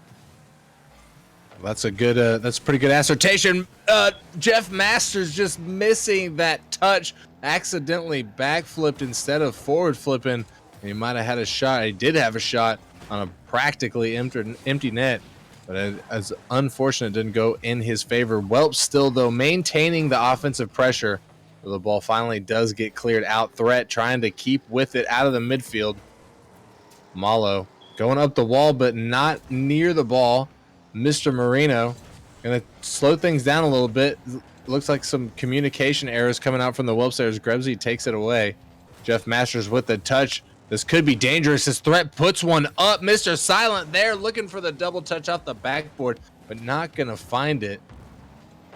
That's a pretty good assertion. Jeff Masters just missing that touch, accidentally backflipped instead of forward flipping. He might have had a shot. He did have a shot on a practically empty net, but as unfortunate, it didn't go in his favor. Whelps still, though, maintaining the offensive pressure. The ball finally does get cleared out. Threat trying to keep with it out of the midfield. Malo going up the wall, but not near the ball. Mr. Marino going to slow things down a little bit. Looks like some communication errors coming out from the Whelps there as Grebsy takes it away. Jeff Masters with the touch. This could be dangerous. His threat puts one up. Mr. Silent there looking for the double touch off the backboard, but not going to find it.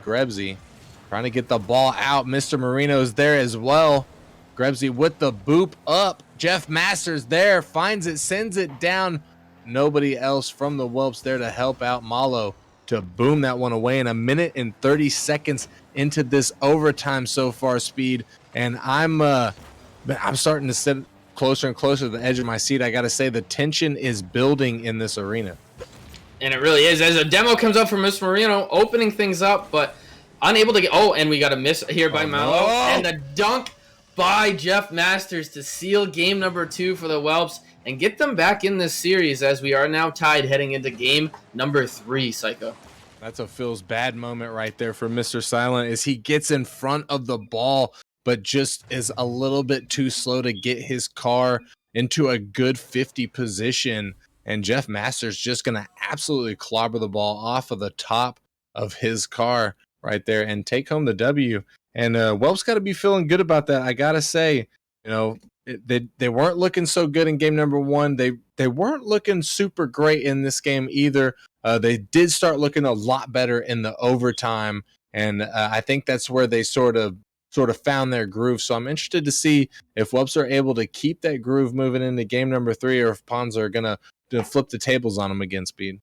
Grebsy trying to get the ball out. Mr. Marino's there as well. Grebsy with the boop up. Jeff Masters there, finds it, sends it down. Nobody else from the Whelps there to help out Malo to boom that one away in a minute and 30 seconds into this overtime so far, Speed. And I'm starting to sit closer and closer to the edge of my seat. I got to say the tension is building in this arena.
And it really is. As a demo comes up from Miss Marino, opening things up, but unable to get... Oh, and we got a miss here by Malo.
No.
And the dunk by Jeff Masters to seal game number 2 for the Whelps and get them back in this series as we are now tied heading into game number 3, Psycho.
That's a feels bad moment right there for Mr. Silent as he gets in front of the ball, but just is a little bit too slow to get his car into a good 50 position. And Jeff Masters just going to absolutely clobber the ball off of the top of his car right there and take home the W. And Whelps got to be feeling good about that. I got to say, you know, they weren't looking so good in game number 1. They weren't looking super great in this game either. They did start looking a lot better in the overtime. And I think that's where they sort of found their groove. So I'm interested to see if Whelps are able to keep that groove moving into game number 3 or if Pawns are going to flip the tables on them again, Speed.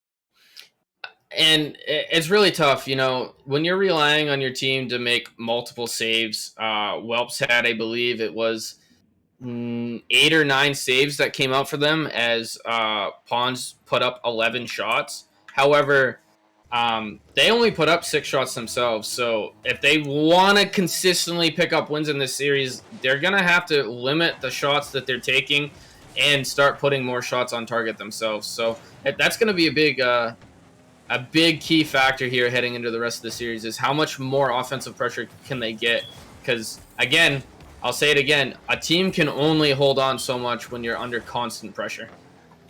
And it's really tough, you know, when you're relying on your team to make multiple saves. Whelps had, I believe it was 8 or 9 saves that came out for them as Pawns put up 11 shots. However, they only put up 6 shots themselves. So if they want to consistently pick up wins in this series, they're going to have to limit the shots that they're taking and start putting more shots on target themselves. So that's going to be a big key factor here heading into the rest of the series is how much more offensive pressure can they get? Because, again, I'll say it again, a team can only hold on so much when you're under constant pressure.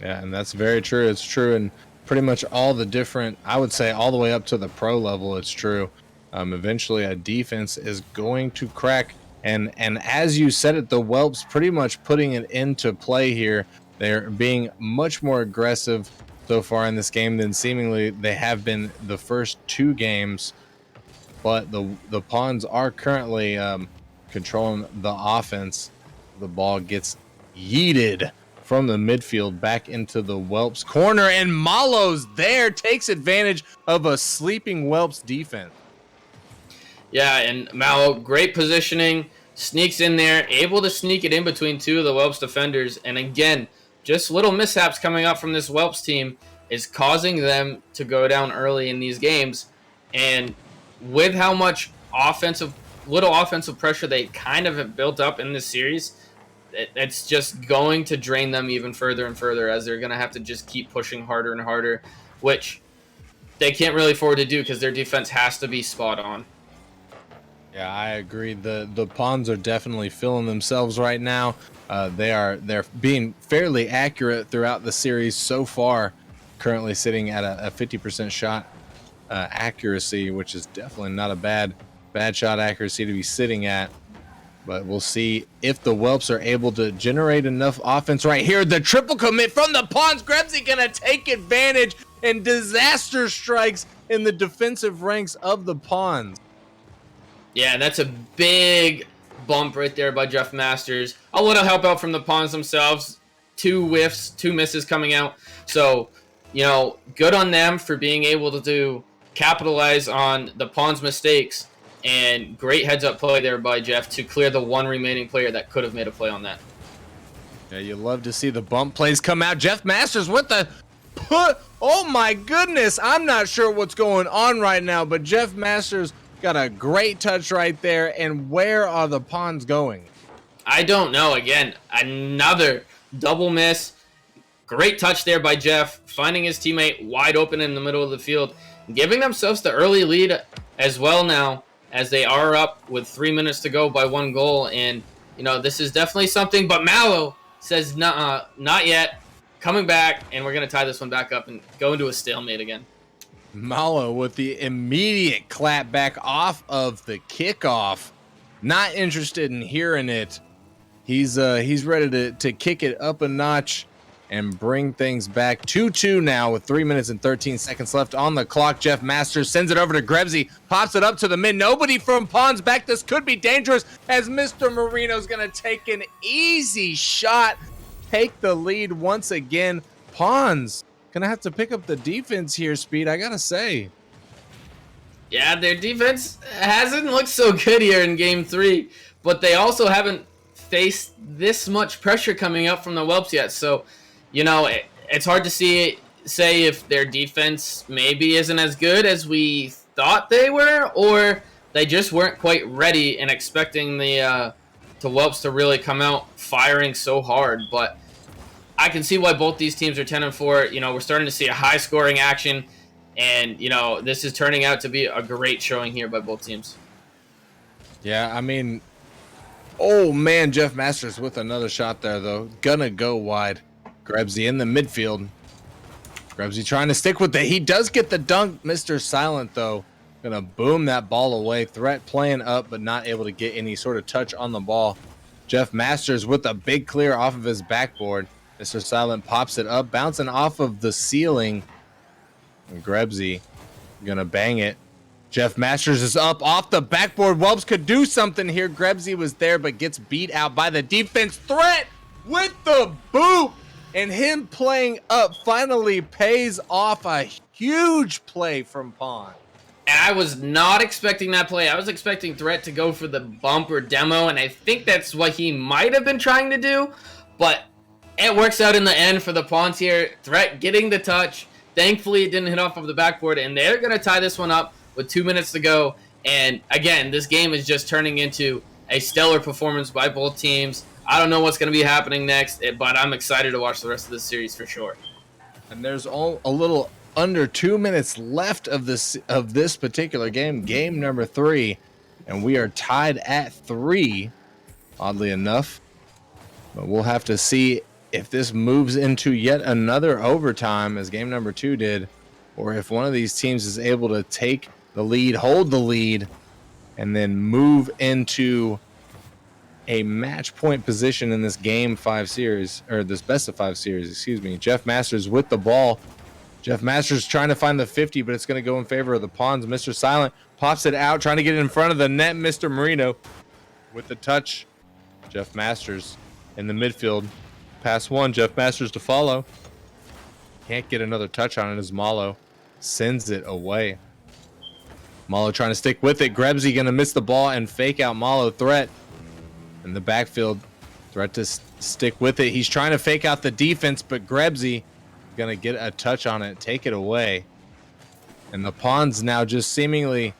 Yeah, and that's very true. It's true in pretty much all the different, I would say all the way up to the pro level, it's true. Eventually a defense is going to crack. And as you said it, the Whelps pretty much putting it into play here. They're being much more aggressive so far in this game than seemingly they have been the first 2 games. But the Pawns are currently controlling the offense. The ball gets yeeted from the midfield back into the Whelps corner, and Malo's there, takes advantage of a sleeping Whelps defense.
Yeah, and Malo, great positioning, sneaks in there, able to sneak it in between 2 of the Whelps defenders. And again, just little mishaps coming up from this Whelps team is causing them to go down early in these games. And with how much little offensive pressure they kind of have built up in this series, it's just going to drain them even further and further as they're going to have to just keep pushing harder and harder, which they can't really afford to do because their defense has to be spot on.
Yeah, I agree. The Pawns are definitely feeling themselves right now. They're being fairly accurate throughout the series so far, currently sitting at a 50% shot accuracy, which is definitely not a bad shot accuracy to be sitting at. But we'll see if the Whelps are able to generate enough offense right here. The triple commit from the Pawns. Grebsy going to take advantage, and disaster strikes in the defensive ranks of the Pawns.
Yeah, that's a big bump right there by Jeff Masters. A little help out from the Pawns themselves. 2 whiffs, 2 misses coming out. So, you know, good on them for being able to capitalize on the Pawns' mistakes. And great heads-up play there by Jeff to clear the one remaining player that could have made a play on that.
Yeah, you love to see the bump plays come out. Jeff Masters with the put. Oh my goodness. I'm not sure what's going on right now, but Jeff Masters got a great touch right there. And where are the Pawns going?
I don't know. Again, another double miss. Great touch there by Jeff, finding his teammate wide open in the middle of the field, giving themselves the early lead as well now, as they are up with 3 minutes to go by 1 goal. And, this is definitely something, but Mallow says, nuh-uh, not yet. Coming back, and we're going to tie this one back up and go into a stalemate again.
Mallow with the immediate clap back off of the kickoff. Not interested in hearing it. He's ready to kick it up a notch and bring things back. 2-2 now with 3 minutes and 13 seconds left on the clock. Jeff Masters sends it over to Grebsy, pops it up to the mid. Nobody from Pawns back. This could be dangerous as Mr. Marino's going to take an easy shot, take the lead once again. Pawns going to have to pick up the defense here, Speed, I got to say.
Yeah, their defense hasn't looked so good here in Game 3, but they also haven't faced this much pressure coming up from the Whelps yet. So, it's hard to say if their defense maybe isn't as good as we thought they were, or they just weren't quite ready and expecting the Whelps to really come out firing so hard. But I can see why both these teams are 10-4. We're starting to see a high-scoring action, and, this is turning out to be a great showing here by both teams.
Yeah, I mean, oh, man, Jeff Masters with another shot there, though. Gonna go wide. Grebsy in the midfield. Grebsy trying to stick with it. He does get the dunk. Mr. Silent, though, gonna boom that ball away. Threat playing up, but not able to get any sort of touch on the ball. Jeff Masters with a big clear off of his backboard. Mr. Silent pops it up, bouncing off of the ceiling. And Grebsy gonna bang it. Jeff Masters is up off the backboard. Whelps could do something here. Grebsy was there, but gets beat out by the defense. Threat with the boot. And him playing up finally pays off. A huge play from Pawns.
And I was not expecting that play. I was expecting Threat to go for the bump or demo, and I think that's what he might have been trying to do. But it works out in the end for the Pawns here. Threat getting the touch. Thankfully, it didn't hit off of the backboard, and they're going to tie this one up with 2 minutes to go. And again, this game is just turning into a stellar performance by both teams. I don't know what's going to be happening next, but I'm excited to watch the rest of this series for sure.
And there's a little under 2 minutes left of this particular game number 3, and we are tied at 3, oddly enough. But we'll have to see if this moves into yet another overtime, as game number 2 did, or if one of these teams is able to take the lead, hold the lead, and then move into a match point position in this game 5 series, or this best of 5 series, excuse me. Jeff Masters with the ball. Jeff Masters trying to find the 50, but it's going to go in favor of the Pawns. Mr. Silent pops it out, trying to get it in front of the net. Mr. Marino with the touch. Jeff Masters in the midfield. Pass 1, Jeff Masters to follow. Can't get another touch on it as Malo sends it away. Malo trying to stick with it. Grebsy going to miss the ball and fake out Malo. Threat in the backfield. Threat to stick with it. He's trying to fake out the defense, but Grebsy going to get a touch on it, take it away. And the Pawns now just seemingly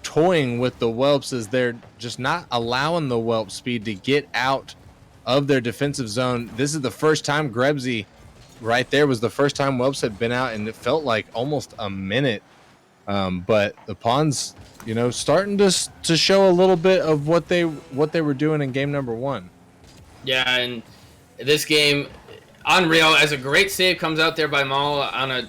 toying with the Whelps as they're just not allowing the Whelp speed to get out of their defensive zone. This is the first time Grebsy right there was the first time Whelps had been out, and it felt like almost a minute. But the Pawns, starting to show a little bit of what they were doing in game number 1.
Yeah, and this game, unreal. As a great save comes out there by Malo on a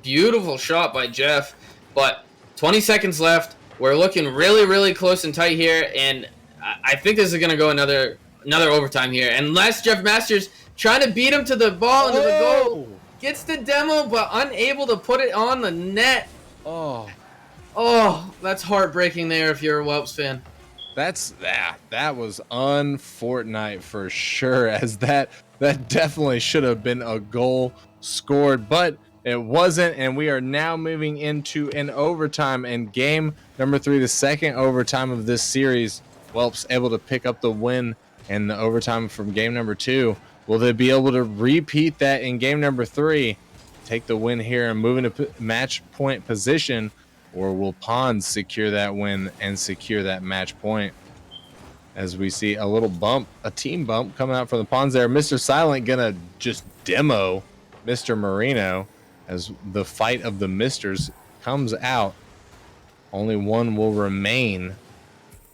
beautiful shot by Jeff. But 20 seconds left. We're looking really, really close and tight here, and I think this is going to go another overtime here. Unless Jeff Masters trying to beat him to the ball into the goal. Gets the demo, but unable to put it on the net. Oh, that's heartbreaking there if you're a Whelps fan.
That was unfortunate for sure, as that definitely should have been a goal scored. But it wasn't, and we are now moving into an overtime. And game number 3, the second overtime of this series, Welps able to pick up the win in the overtime from game number 2. Will they be able to repeat that in game number 3, take the win here and move into match point position, or will Pawns secure that win and secure that match point? As we see a little bump, a team bump coming out from the Pawns there. Mr. Silent gonna just demo Mr. Marino as the fight of the misters comes out. Only one will remain.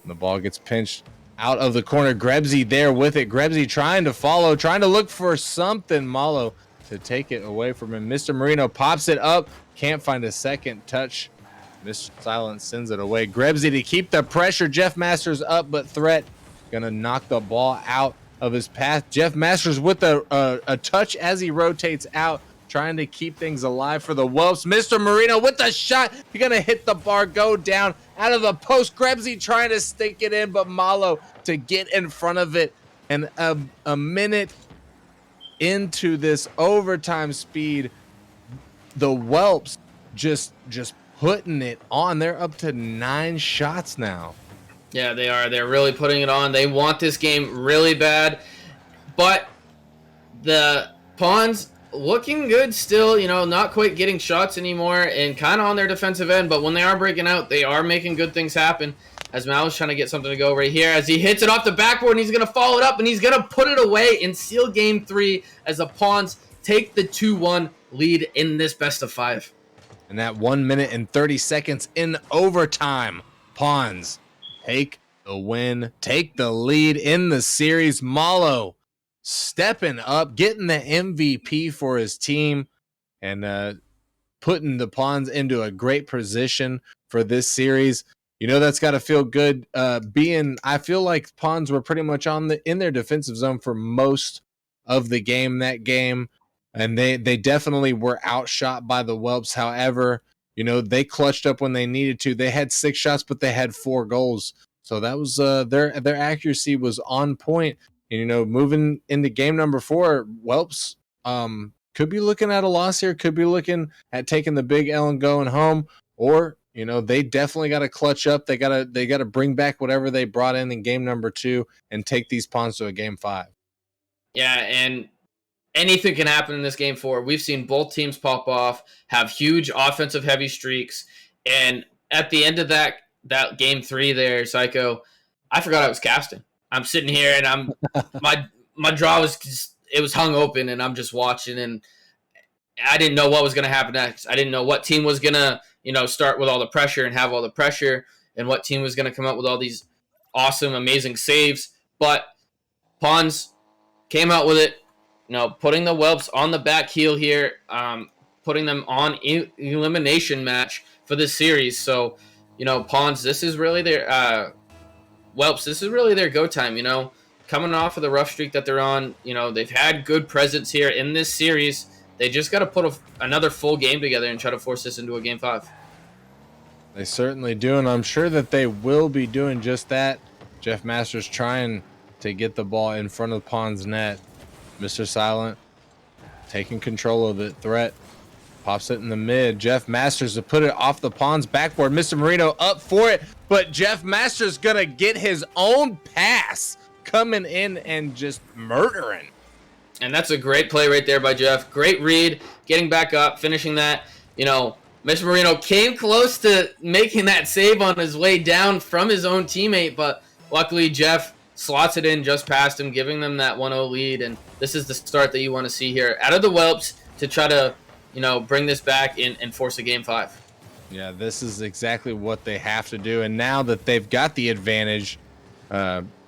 The ball gets pinched out of the corner. Grebsy there with it. Grebsy trying to follow, trying to look for something. Malo to take it away from him. Mr. Marino pops it up. Can't find a second touch. Mr. Silent sends it away. Grebsy to keep the pressure. Jeff Masters up, but Threat gonna knock the ball out of his path. Jeff Masters with a touch as he rotates out, trying to keep things alive for the Whelps. Mr. Marino with the shot. He's gonna hit the bar, go down out of the post. Grebsy trying to stick it in, but Malo to get in front of it. And a minute into this overtime speed, the Whelps just putting it on. They're up to 9 shots now.
Yeah, they are. They're really putting it on. They want this game really bad. But the Pawns looking good still, not quite getting shots anymore and kind of on their defensive end. But when they are breaking out, they are making good things happen. As Mal's trying to get something to go right here. As he hits it off the backboard, and he's going to follow it up, and he's going to put it away and seal game 3 as the Pawns take the 2-1 lead in this best of 5.
And that 1 minute and 30 seconds in overtime, Pawns take the win, take the lead in the series. Malo stepping up, getting the MVP for his team, and putting the Pawns into a great position for this series. That's got to feel good. I feel like Pawns were pretty much in their defensive zone for most of the game that game, and they definitely were outshot by the Whelps. However, they clutched up when they needed to. They had 6 shots, but they had 4 goals. So that was their accuracy was on point. And, moving into game number 4, Whelps could be looking at a loss here, could be looking at taking the big L and going home, or they definitely got to clutch up. They got to bring back whatever they brought in game number 2 and take these Pawns to a game 5.
Yeah, and anything can happen in this game 4. We've seen both teams pop off, have huge offensive heavy streaks, and at the end of that game 3 there, Psycho, I forgot I was casting. I'm sitting here and I'm my draw was hung open, and I'm just watching, and I didn't know what was going to happen next. I didn't know what team was going to start with all the pressure and have all the pressure, and what team was going to come out with all these awesome, amazing saves. But Pawns came out with it, putting the Whelps on the back heel here, putting them on elimination match for this series. So, Pawns, this is really their Whelps. This is really their go time. Coming off of the rough streak that they're on. They've had good presence here in this series. They just got to put another full game together and try to force this into a game 5.
They certainly do, and I'm sure that they will be doing just that. Jeff Masters trying to get the ball in front of the Pawns net. Mr. Silent taking control of it. Threat pops it in the mid. Jeff Masters to put it off the Pawns backboard. Mr. Marino up for it, but Jeff Masters gonna get his own pass coming in and just murdering.
And that's a great play right there by Jeff. Great read, getting back up, finishing that. Mr. Marino came close to making that save on his way down from his own teammate, but luckily Jeff slots it in just past him, giving them that 1-0 lead. And this is the start that you want to see here out of the Whelps to try to, bring this back and force a game 5.
Yeah, this is exactly what they have to do. And now that they've got the advantage,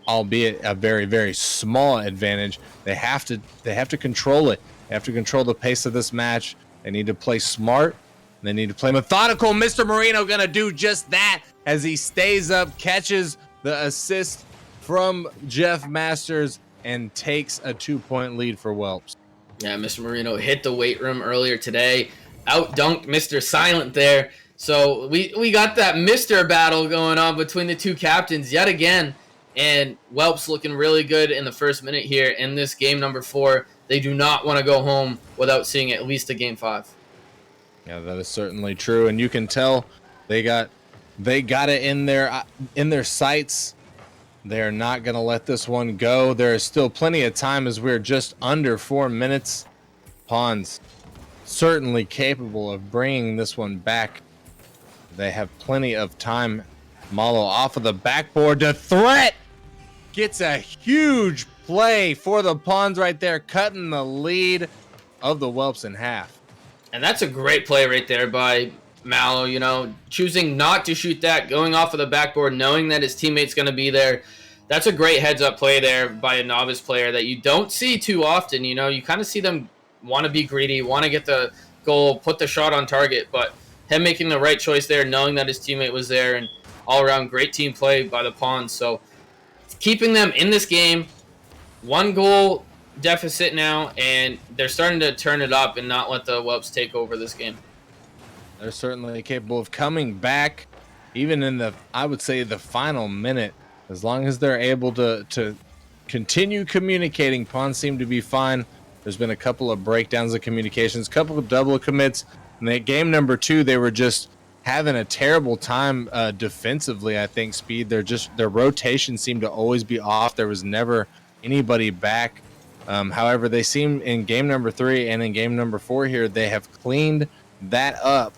albeit a very, very small advantage, they have to control it. They have to control the pace of this match. They need to play smart. They need to play methodical. Mr. Marino gonna do just that as he stays up, catches the assist from Jeff Masters, and takes a 2-point lead for Whelps.
Yeah, Mr. Marino hit the weight room earlier today, out-dunked Mr. Silent there. So we got that Mr. battle going on between the two captains yet again. And Whelps looking really good in the first minute here in this game number 4. They do not want to go home without seeing at least a game 5.
Yeah, that is certainly true, and you can tell they got it in their sights. They're not going to let this one go. There is still plenty of time as we're just under 4 minutes. Pawns certainly capable of bringing this one back. They have plenty of time. Malo off of the backboard to threat. Gets a huge play for the Pawns right there, cutting the lead of the Whelps in half.
And that's a great play right there by Mallow, you know, choosing not to shoot that, going off of the backboard, knowing that his teammate's going to be there. That's a great heads-up play there by a novice player that you don't see too often. You know, you kind of see them want to be greedy, want to get the goal, put the shot on target, but him making the right choice there, knowing that his teammate was there, and all-around great team play by the Pawns. So keeping them in this game, 1 goal deficit now, and they're starting to turn it up and not let the Whelps take over this game.
They're certainly capable of coming back, even in the, I would say, the final minute. As long as they're able to continue communicating, Pawns seem to be fine. There's been a couple of breakdowns of communications, a couple of double commits. In that game number 2, they were just having a terrible time defensively, I think, Speed. Their rotation seemed to always be off. There was never anybody back. However, they seem in game number 3 and in game number 4 here, they have cleaned that up.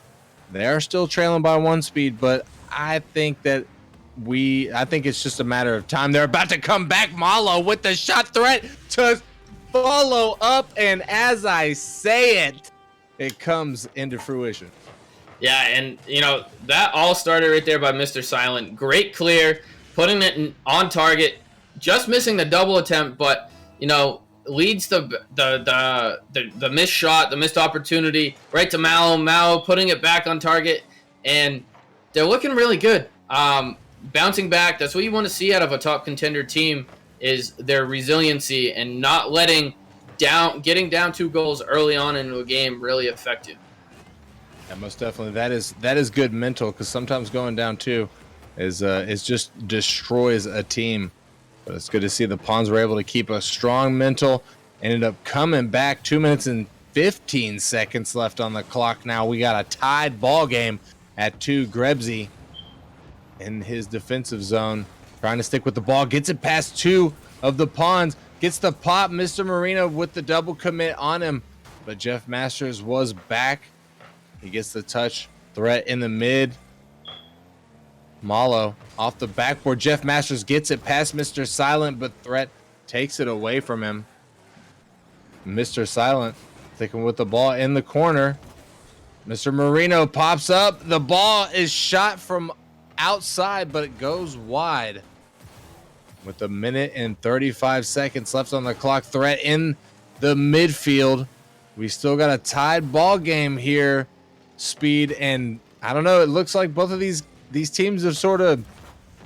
They are still trailing by 1, Speed, but I think it's just a matter of time. They're about to come back. Malo with the shot threat to follow up, and as I say it, it comes into fruition.
Yeah, and, you know, that all started right there by Mr. Silent. Great clear, putting it on target, just missing the double attempt, but, you know, leads the missed shot, the missed opportunity, right to Mallow. Mallow putting it back on target, and they're looking really good. Bouncing back, that's what you want to see out of a top contender team, is their resiliency and not getting down 2 goals early on into a game really affect you.
Yeah, most definitely. That is good mental, because sometimes going down 2 is just destroys a team. But it's good to see the Pawns were able to keep a strong mental. Ended up coming back. 2 minutes and 15 seconds left on the clock. Now we got a tied ball game at 2. Grebsy in his defensive zone, trying to stick with the ball, gets it past 2 of the Pawns, gets the pop. Mr. Marino with the double commit on him, but Jeff Masters was back. He gets the touch, threat in the mid. Malo off the backboard. Jeff Masters gets it past Mr. Silent, but Threat takes it away from him. Mr. Silent sticking with the ball in the corner. Mr. Marino pops up. The ball is shot from outside, but it goes wide. With a minute and 35 seconds left on the clock, Threat in the midfield. We still got a tied ball game here, Speed, and I don't know, it looks like both of these teams have sort of,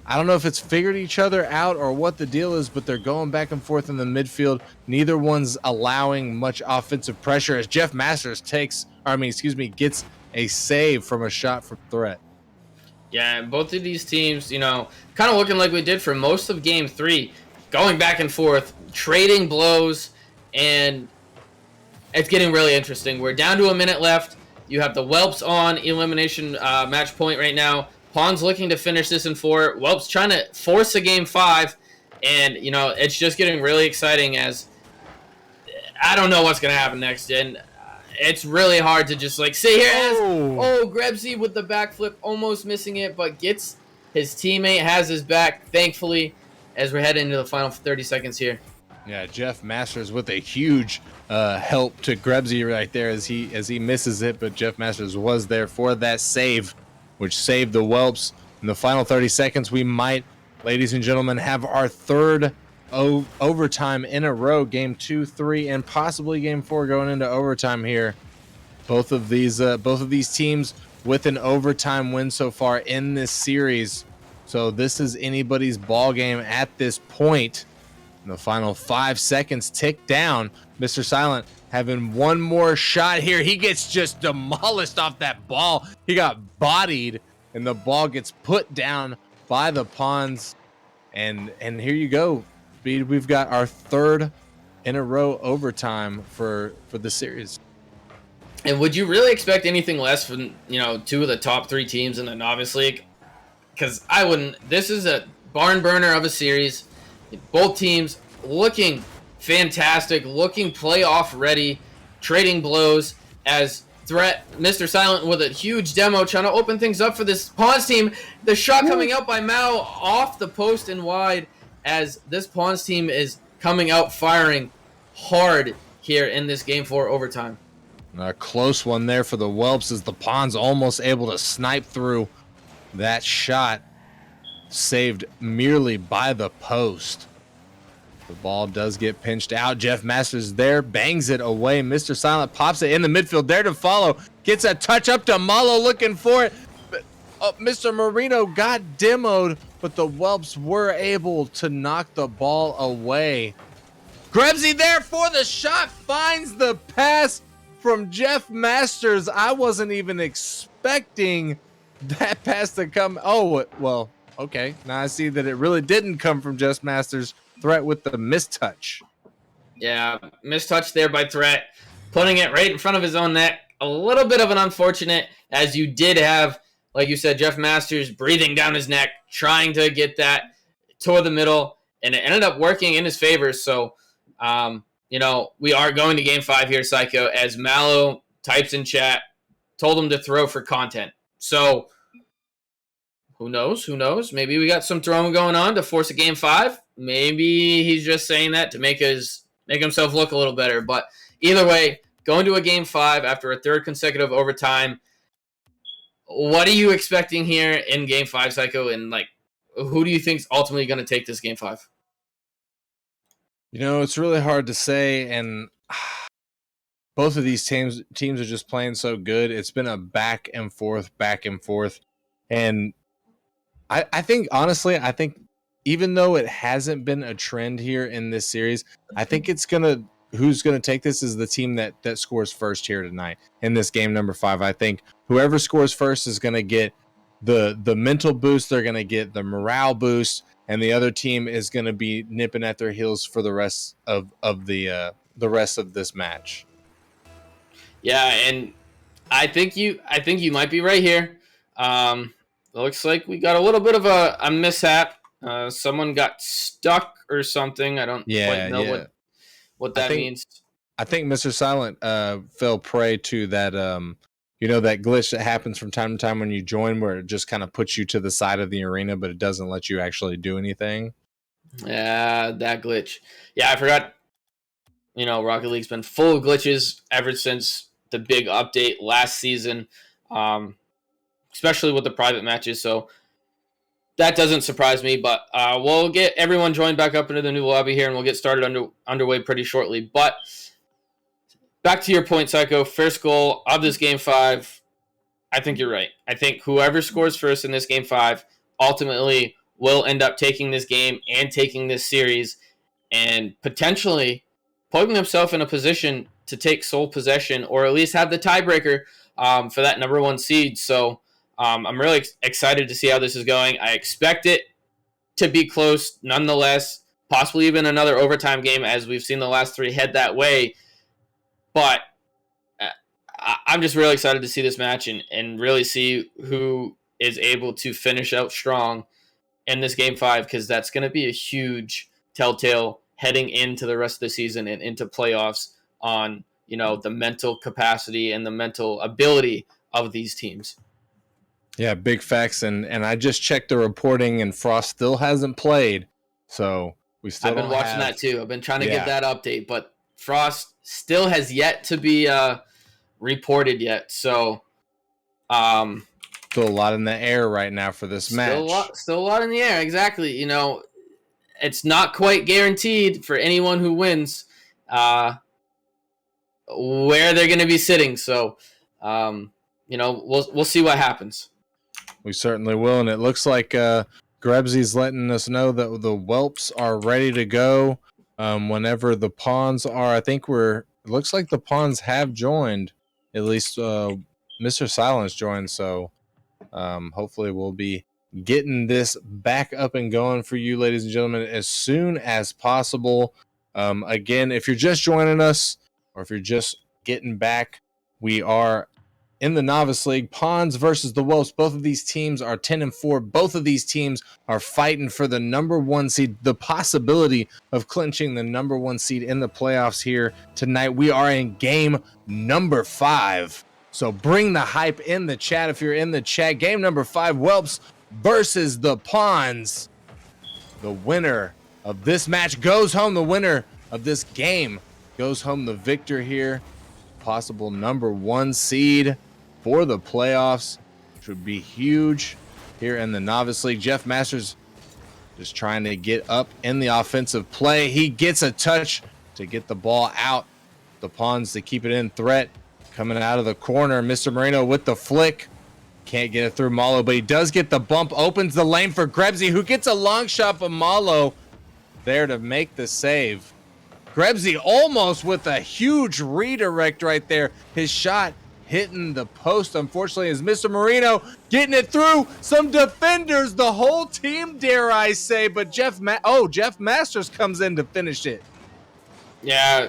I don't know if it's figured each other out or what the deal is, but they're going back and forth in the midfield. Neither one's allowing much offensive pressure as Jeff Masters gets a save from a shot from Threat.
Yeah, both of these teams, you know, kind of looking like we did for most of game 3, going back and forth, trading blows, and it's getting really interesting. We're down to a minute left. You have the Whelps on elimination match point right now. Pawns looking to finish this in 4. Whelps trying to force a game 5, and, you know, it's just getting really exciting as I don't know what's going to happen next, and it's really hard to just, like, sit here as, Grebsy with the backflip, almost missing it, but gets his teammate, has his back, thankfully, as we're heading into the final 30 seconds here.
Yeah, Jeff Masters with a huge help to Grebsy right there as he misses it, but Jeff Masters was there for that save, which saved the Whelps. In the final 30 seconds, we might, ladies and gentlemen, have our 3rd overtime in a row. Game 2, 3, and possibly game 4 going into overtime here. Both of these teams with an overtime win so far in this series. So this is anybody's ball game at this point. And the final 5 seconds tick down. Mr. Silent having one more shot here. He gets just demolished off that ball. He got bodied, and the ball gets put down by the Pawns. And here you go, Speed. We've got our 3rd in a row overtime for the series.
And would you really expect anything less from, two of the top 3 teams in the Novice League? Because I wouldn't. This is a barn burner of a series. Both teams looking fantastic, looking playoff ready, trading blows as Threat, Mr. Silent with a huge demo, trying to open things up for this Pawns team. The shot coming out by Mao off the post and wide as this Pawns team is coming out firing hard here in this Game 4 overtime.
A close one there for the Whelps as the Pawns almost able to snipe through that shot, saved merely by the post. The ball does get pinched out. Jeff Masters there, bangs it away. Mr. Silent pops it in the midfield, there to follow. Gets a touch up to Malo looking for it. But, Mr. Marino got demoed, but the Whelps were able to knock the ball away. Grebsy there for the shot, finds the pass from Jeff Masters. I wasn't even expecting that pass to come. Oh, well, okay. Now I see that it really didn't come from Jeff Masters. Threat with the mistouch.
Yeah, mistouch there by Threat, putting it right in front of his own net. A little bit of an unfortunate, as you did have, like you said, Jeff Masters breathing down his neck, trying to get that toward the middle, and it ended up working in his favor. So, we are going to Game 5 here, Psycho, as Mallow types in chat, told him to throw for content. So, who knows? Who knows? Maybe we got some throwing going on to force a Game 5. Maybe he's just saying that to make himself look a little better. But either way, going to a Game 5 after a third consecutive overtime. What are you expecting here in Game 5, Psycho? And, who do you think is ultimately going to take this Game 5?
It's really hard to say, and both of these teams are just playing so good. It's been a back and forth. And I think, honestly, even though it hasn't been a trend here in this series, I think who's gonna take this is the team that scores first here tonight in this game number 5. I think whoever scores first is gonna get the mental boost, they're gonna get the morale boost, and the other team is gonna be nipping at their heels for the rest of the rest of this match.
Yeah, and I think you might be right here. Looks like we got a little bit of a mishap. Someone got stuck or something. I don't quite know what that means.
I think Mr. Silent fell prey to that that glitch that happens from time to time when you join, where it just kind of puts you to the side of the arena, but it doesn't let you actually do anything.
Yeah, that glitch. Yeah, I forgot. Rocket League's been full of glitches ever since the big update last season, especially with the private matches. So that doesn't surprise me, but we'll get everyone joined back up into the new lobby here, and we'll get started underway pretty shortly. But back to your point, Psycho, first goal of this Game 5, I think you're right. I think whoever scores first in this Game 5 ultimately will end up taking this game and taking this series and potentially putting himself in a position to take sole possession or at least have the tiebreaker for that number 1 seed. So I'm really excited to see how this is going. I expect it to be close nonetheless, possibly even another overtime game as we've seen the last 3 head that way. But I'm just really excited to see this match and really see who is able to finish out strong in this Game 5, because that's going to be a huge telltale heading into the rest of the season and into playoffs on the mental capacity and the mental ability of these teams.
Yeah, big facts, and I just checked the reporting, and Frost still hasn't played, so we still.
I've been watching that too. I've been trying to get that update, but Frost still has yet to be reported yet. So,
still a lot in the air right now for this match.
Still a lot in the air. Exactly. It's not quite guaranteed for anyone who wins where they're going to be sitting. So, we'll see what happens.
We certainly will, and it looks like Grebsy's letting us know that the Whelps are ready to go whenever the Pawns are. I think it looks like the Pawns have joined, at least Mr. Silence joined, so hopefully we'll be getting this back up and going for you, ladies and gentlemen, as soon as possible. Again, if you're just joining us or if you're just getting back, We are in the Novice League. Pawns versus the Whelps. Both of these teams are 10-4. Both of these teams are fighting for the number 1 seed, the possibility of clinching the number 1 seed in the playoffs here tonight. We are in game number 5. So bring the hype in the chat if you're in the chat. Game number 5, Whelps versus the Pawns. The winner of this match goes home. The winner of this game goes home the victor here. Possible number 1 seed for the playoffs, which would be huge here in the Novice League. Jeff Masters just trying to get up in the offensive play. He gets a touch to get the ball out. The Pawns to keep it in threat. Coming out of the corner, Mr. Marino with the flick. Can't get it through Malo, but he does get the bump. Opens the lane for Grebsy, who gets a long shot, but Malo there to make the save. Grebsy almost with a huge redirect right there. His shot hitting the post, unfortunately, as Mr. Marino getting it through some defenders, the whole team, dare I say, but Jeff Masters comes in to finish it.
Yeah,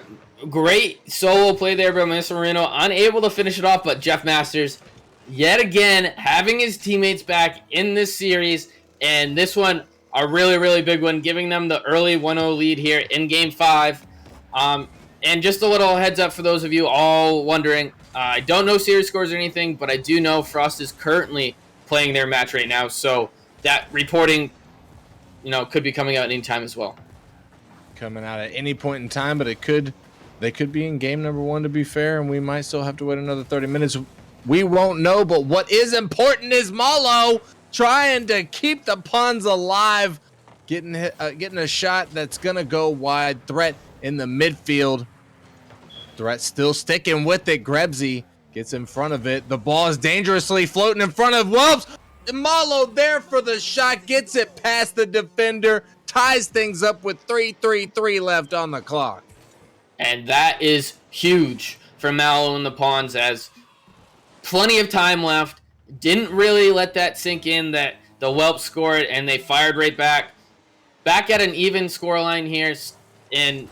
great solo play there by Mr. Marino, unable to finish it off, but Jeff Masters, yet again, having his teammates back in this series, and this one, a really, really big one, giving them the early 1-0 lead here in Game 5. And just a little heads up for those of you all wondering, I don't know series scores or anything, but I do know Frost is currently playing their match right now, so that reporting, could be coming out at any time as well.
Coming out at any point in time, but they could be in game number 1 to be fair, and we might still have to wait another 30 minutes. We won't know, but what is important is Malo trying to keep the Pawns alive, getting a shot that's gonna go wide. Threat in the midfield. Threat still sticking with it. Grebsy gets in front of it. The ball is dangerously floating in front of Whelps. Malo there for the shot, gets it past the defender, ties things up with 3:33 left on the clock.
And that is huge for Malo and the Pawns, as plenty of time left. Didn't really let that sink in that the Whelps scored, and they fired right back at an even scoreline here. And,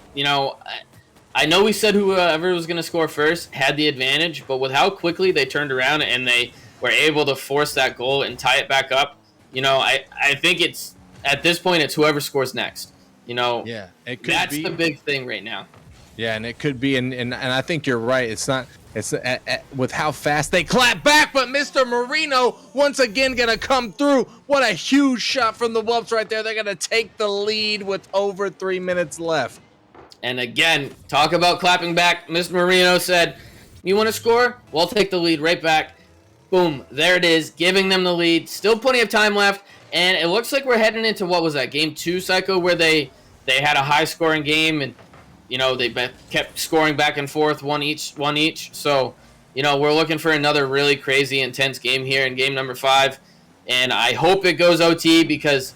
I know we said whoever was going to score first had the advantage, but with how quickly they turned around and they were able to force that goal and tie it back up, I think it's, at this point, it's whoever scores next.
Yeah, it could
that's
be
the big thing right now.
Yeah, and it could be, and I think you're right. It's with how fast they clap back, but Mr. Marino once again gonna come through. What a huge shot from the Whelps right there. They're gonna take the lead with over 3 minutes left.
And again, talk about clapping back. Mr. Marino said, "You want to score? We'll take the lead right back." Boom, there it is, giving them the lead. Still plenty of time left, and it looks like we're heading into, what was that, Game 2, Psycho, where they had a high-scoring game, and they kept scoring back and forth, one each. So, we're looking for another really crazy, intense game here in game number 5. And I hope it goes OT, because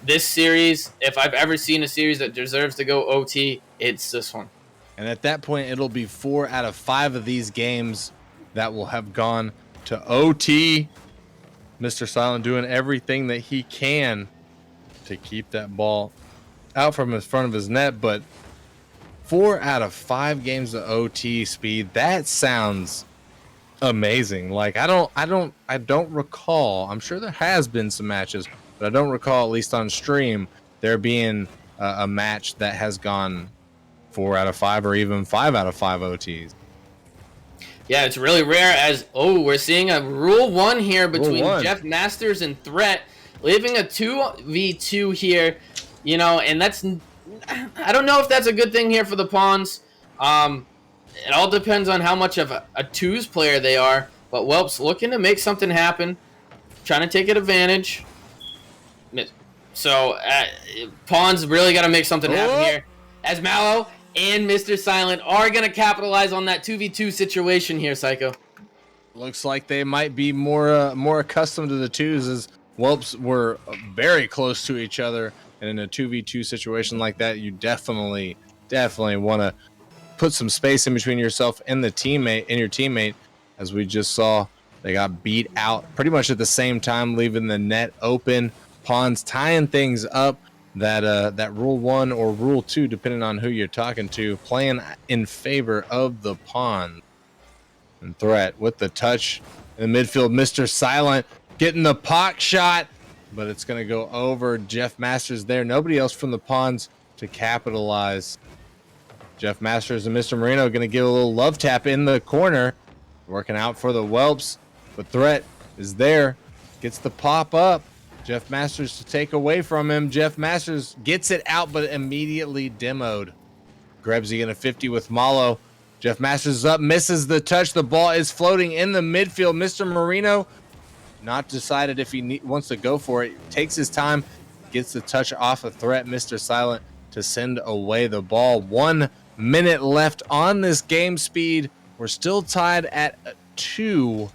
this series, if I've ever seen a series that deserves to go OT, it's this one.
And at that point, it'll be 4 out of 5 of these games that will have gone to OT. Mr. Silent doing everything that he can to keep that ball out from in front of his net, but 4 out of 5 games to OT speed, that sounds amazing. Like I don't recall. I'm sure there has been some matches, but I don't recall, at least on stream, there being a match that has gone 4 out of 5 or even 5 out of 5 OTs.
Yeah, it's really rare, as we're seeing a Rule 1 here between Jeff Masters and Threat, leaving a 2v2 here, and that's, I don't know if that's a good thing here for the Pawns. It all depends on how much of a twos player they are, but Whelps looking to make something happen, trying to take advantage. So Pawns really got to make something happen here, as Malo and Mr. Silent are going to capitalize on that 2v2 situation here, Psycho.
Looks like they might be more accustomed to the twos, as Whelps were very close to each other, and in a 2v2 situation like that, you definitely want to put some space in between yourself and your teammate. As we just saw, they got beat out pretty much at the same time, leaving the net open. Pawns tying things up. That Rule 1 or Rule 2, depending on who you're talking to, playing in favor of the Pawns. And Threat with the touch in the midfield. Mr. Silent getting the pot shot, but it's going to go over Jeff Masters there. Nobody else from the Pawns to capitalize. Jeff Masters and Mr. Marino going to give a little love tap in the corner. Working out for the Whelps, but Threat is there. Gets the pop up. Jeff Masters to take away from him. Jeff Masters gets it out, but immediately demoed. Grebsy in a 50 with Malo. Jeff Masters is up, misses the touch. The ball is floating in the midfield. Mr. Marino not decided if he wants to go for it. Takes his time, gets the touch off a Threat. Mr. Silent to send away the ball. 1 minute left on this game. Speed. We're still tied at 2,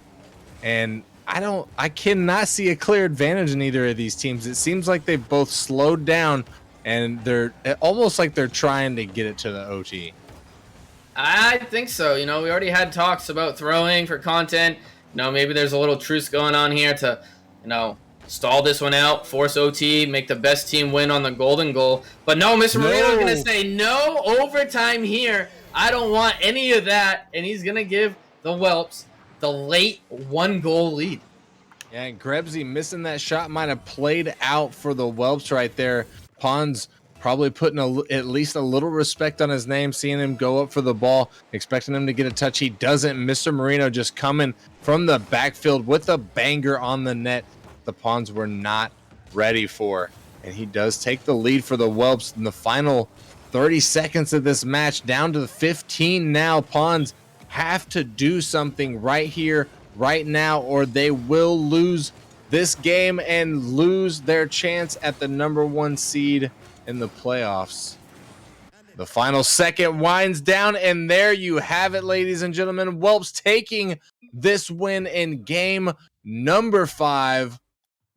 and I cannot see a clear advantage in either of these teams. It seems like they've both slowed down, and they're almost like they're trying to get it to the OT.
I think so. We already had talks about throwing for content. Maybe there's a little truce going on here to, stall this one out, force OT, make the best team win on the golden goal. But no, Mr. Marino's going to say no overtime here. I don't want any of that. And he's going to give the Whelps the late 1-goal lead.
Yeah, and Grebsy missing that shot might have played out for the Whelps right there. Pons probably putting at least a little respect on his name, seeing him go up for the ball, expecting him to get a touch. He doesn't. Mr. Marino just coming from the backfield with a banger on the net the Pons were not ready for. And he does take the lead for the Whelps in the final 30 seconds of this match, down to the 15 now. Pons have to do something right here, right now, or they will lose this game and lose their chance at the number 1 seed in the playoffs. The final second winds down, and there you have it, ladies and gentlemen. Whelps taking this win in game number 5.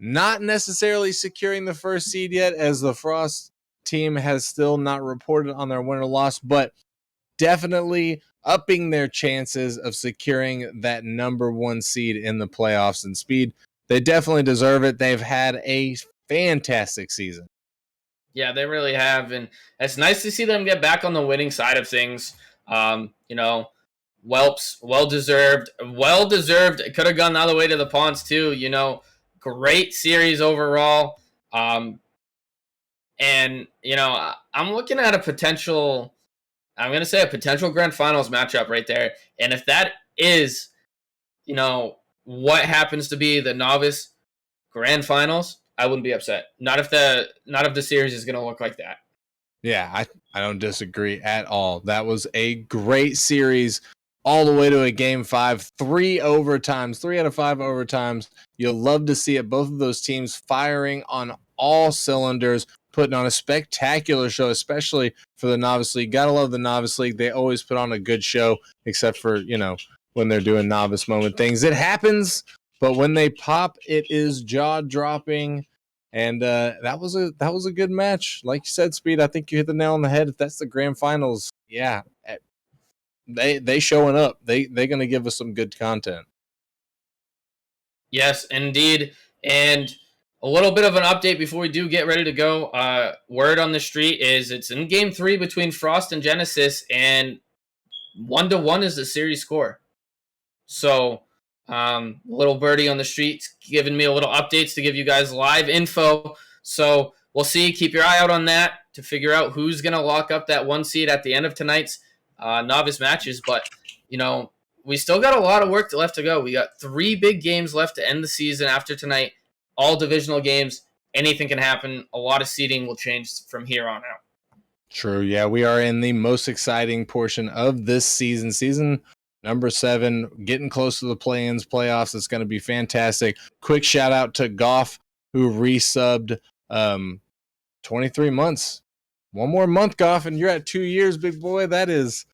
Not necessarily securing the first seed yet, as the Frost team has still not reported on their win or loss, but definitely upping their chances of securing that number 1 seed in the playoffs. And Speed, they definitely deserve it. They've had a fantastic season.
Yeah, they really have, and it's nice to see them get back on the winning side of things. Whelps, well deserved. It could have gone the other way to the Pawns too. Great series overall. And, I'm looking at a potential grand finals matchup right there. And if that is, what happens to be the novice grand finals, I wouldn't be upset. Not if the series is going to look like that.
Yeah, I don't disagree at all. That was a great series all the way to a game 5, 3 overtimes, 3 out of 5 overtimes. You'll love to see it. Both of those teams firing on all cylinders, putting on a spectacular show, especially for the Novice League. Gotta love the Novice League. They always put on a good show, except for, when they're doing novice moment things. It happens, but when they pop, it is jaw-dropping. And that was a good match. Like you said, Speed, I think you hit the nail on the head. If that's the grand finals, yeah, they showing up. They're going to give us some good content.
Yes, indeed. And a little bit of an update before we do get ready to go. Word on the street is it's in game 3 between Frost and Genesis, and 1-1 is the series score. So, little birdie on the street giving me a little updates to give you guys live info. So we'll see. Keep your eye out on that to figure out who's going to lock up that 1 seed at the end of tonight's novice matches. But, we still got a lot of work left to go. We got 3 big games left to end the season after tonight. All divisional games. Anything can happen. A lot of seeding will change from here on out.
True. Yeah, we are in the most exciting portion of this season. Season number 7, getting close to the play-ins, playoffs. It's going to be fantastic. Quick shout out to Goff, who resubbed 23 months. 1 more month, Goff, and you're at 2 years, big boy. That's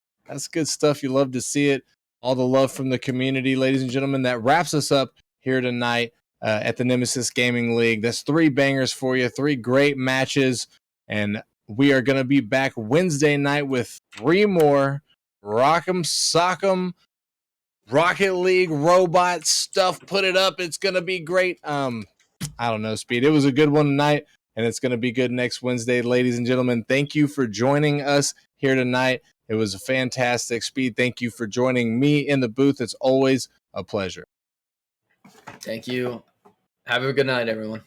good stuff. You love to see it. All the love from the community, ladies and gentlemen. That wraps us up here tonight at the Nemesis Gaming League. That's 3 bangers for you, 3 great matches, and we are going to be back Wednesday night with 3 more Rock'em Sock'em Rocket League robot stuff. Put it up. It's going to be great. I don't know, Speed. It was a good one tonight, and it's going to be good next Wednesday. Ladies and gentlemen, thank you for joining us here tonight It was a fantastic. Speed, thank you for joining me in the booth. It's always a pleasure.
Thank you. Have a good night, everyone.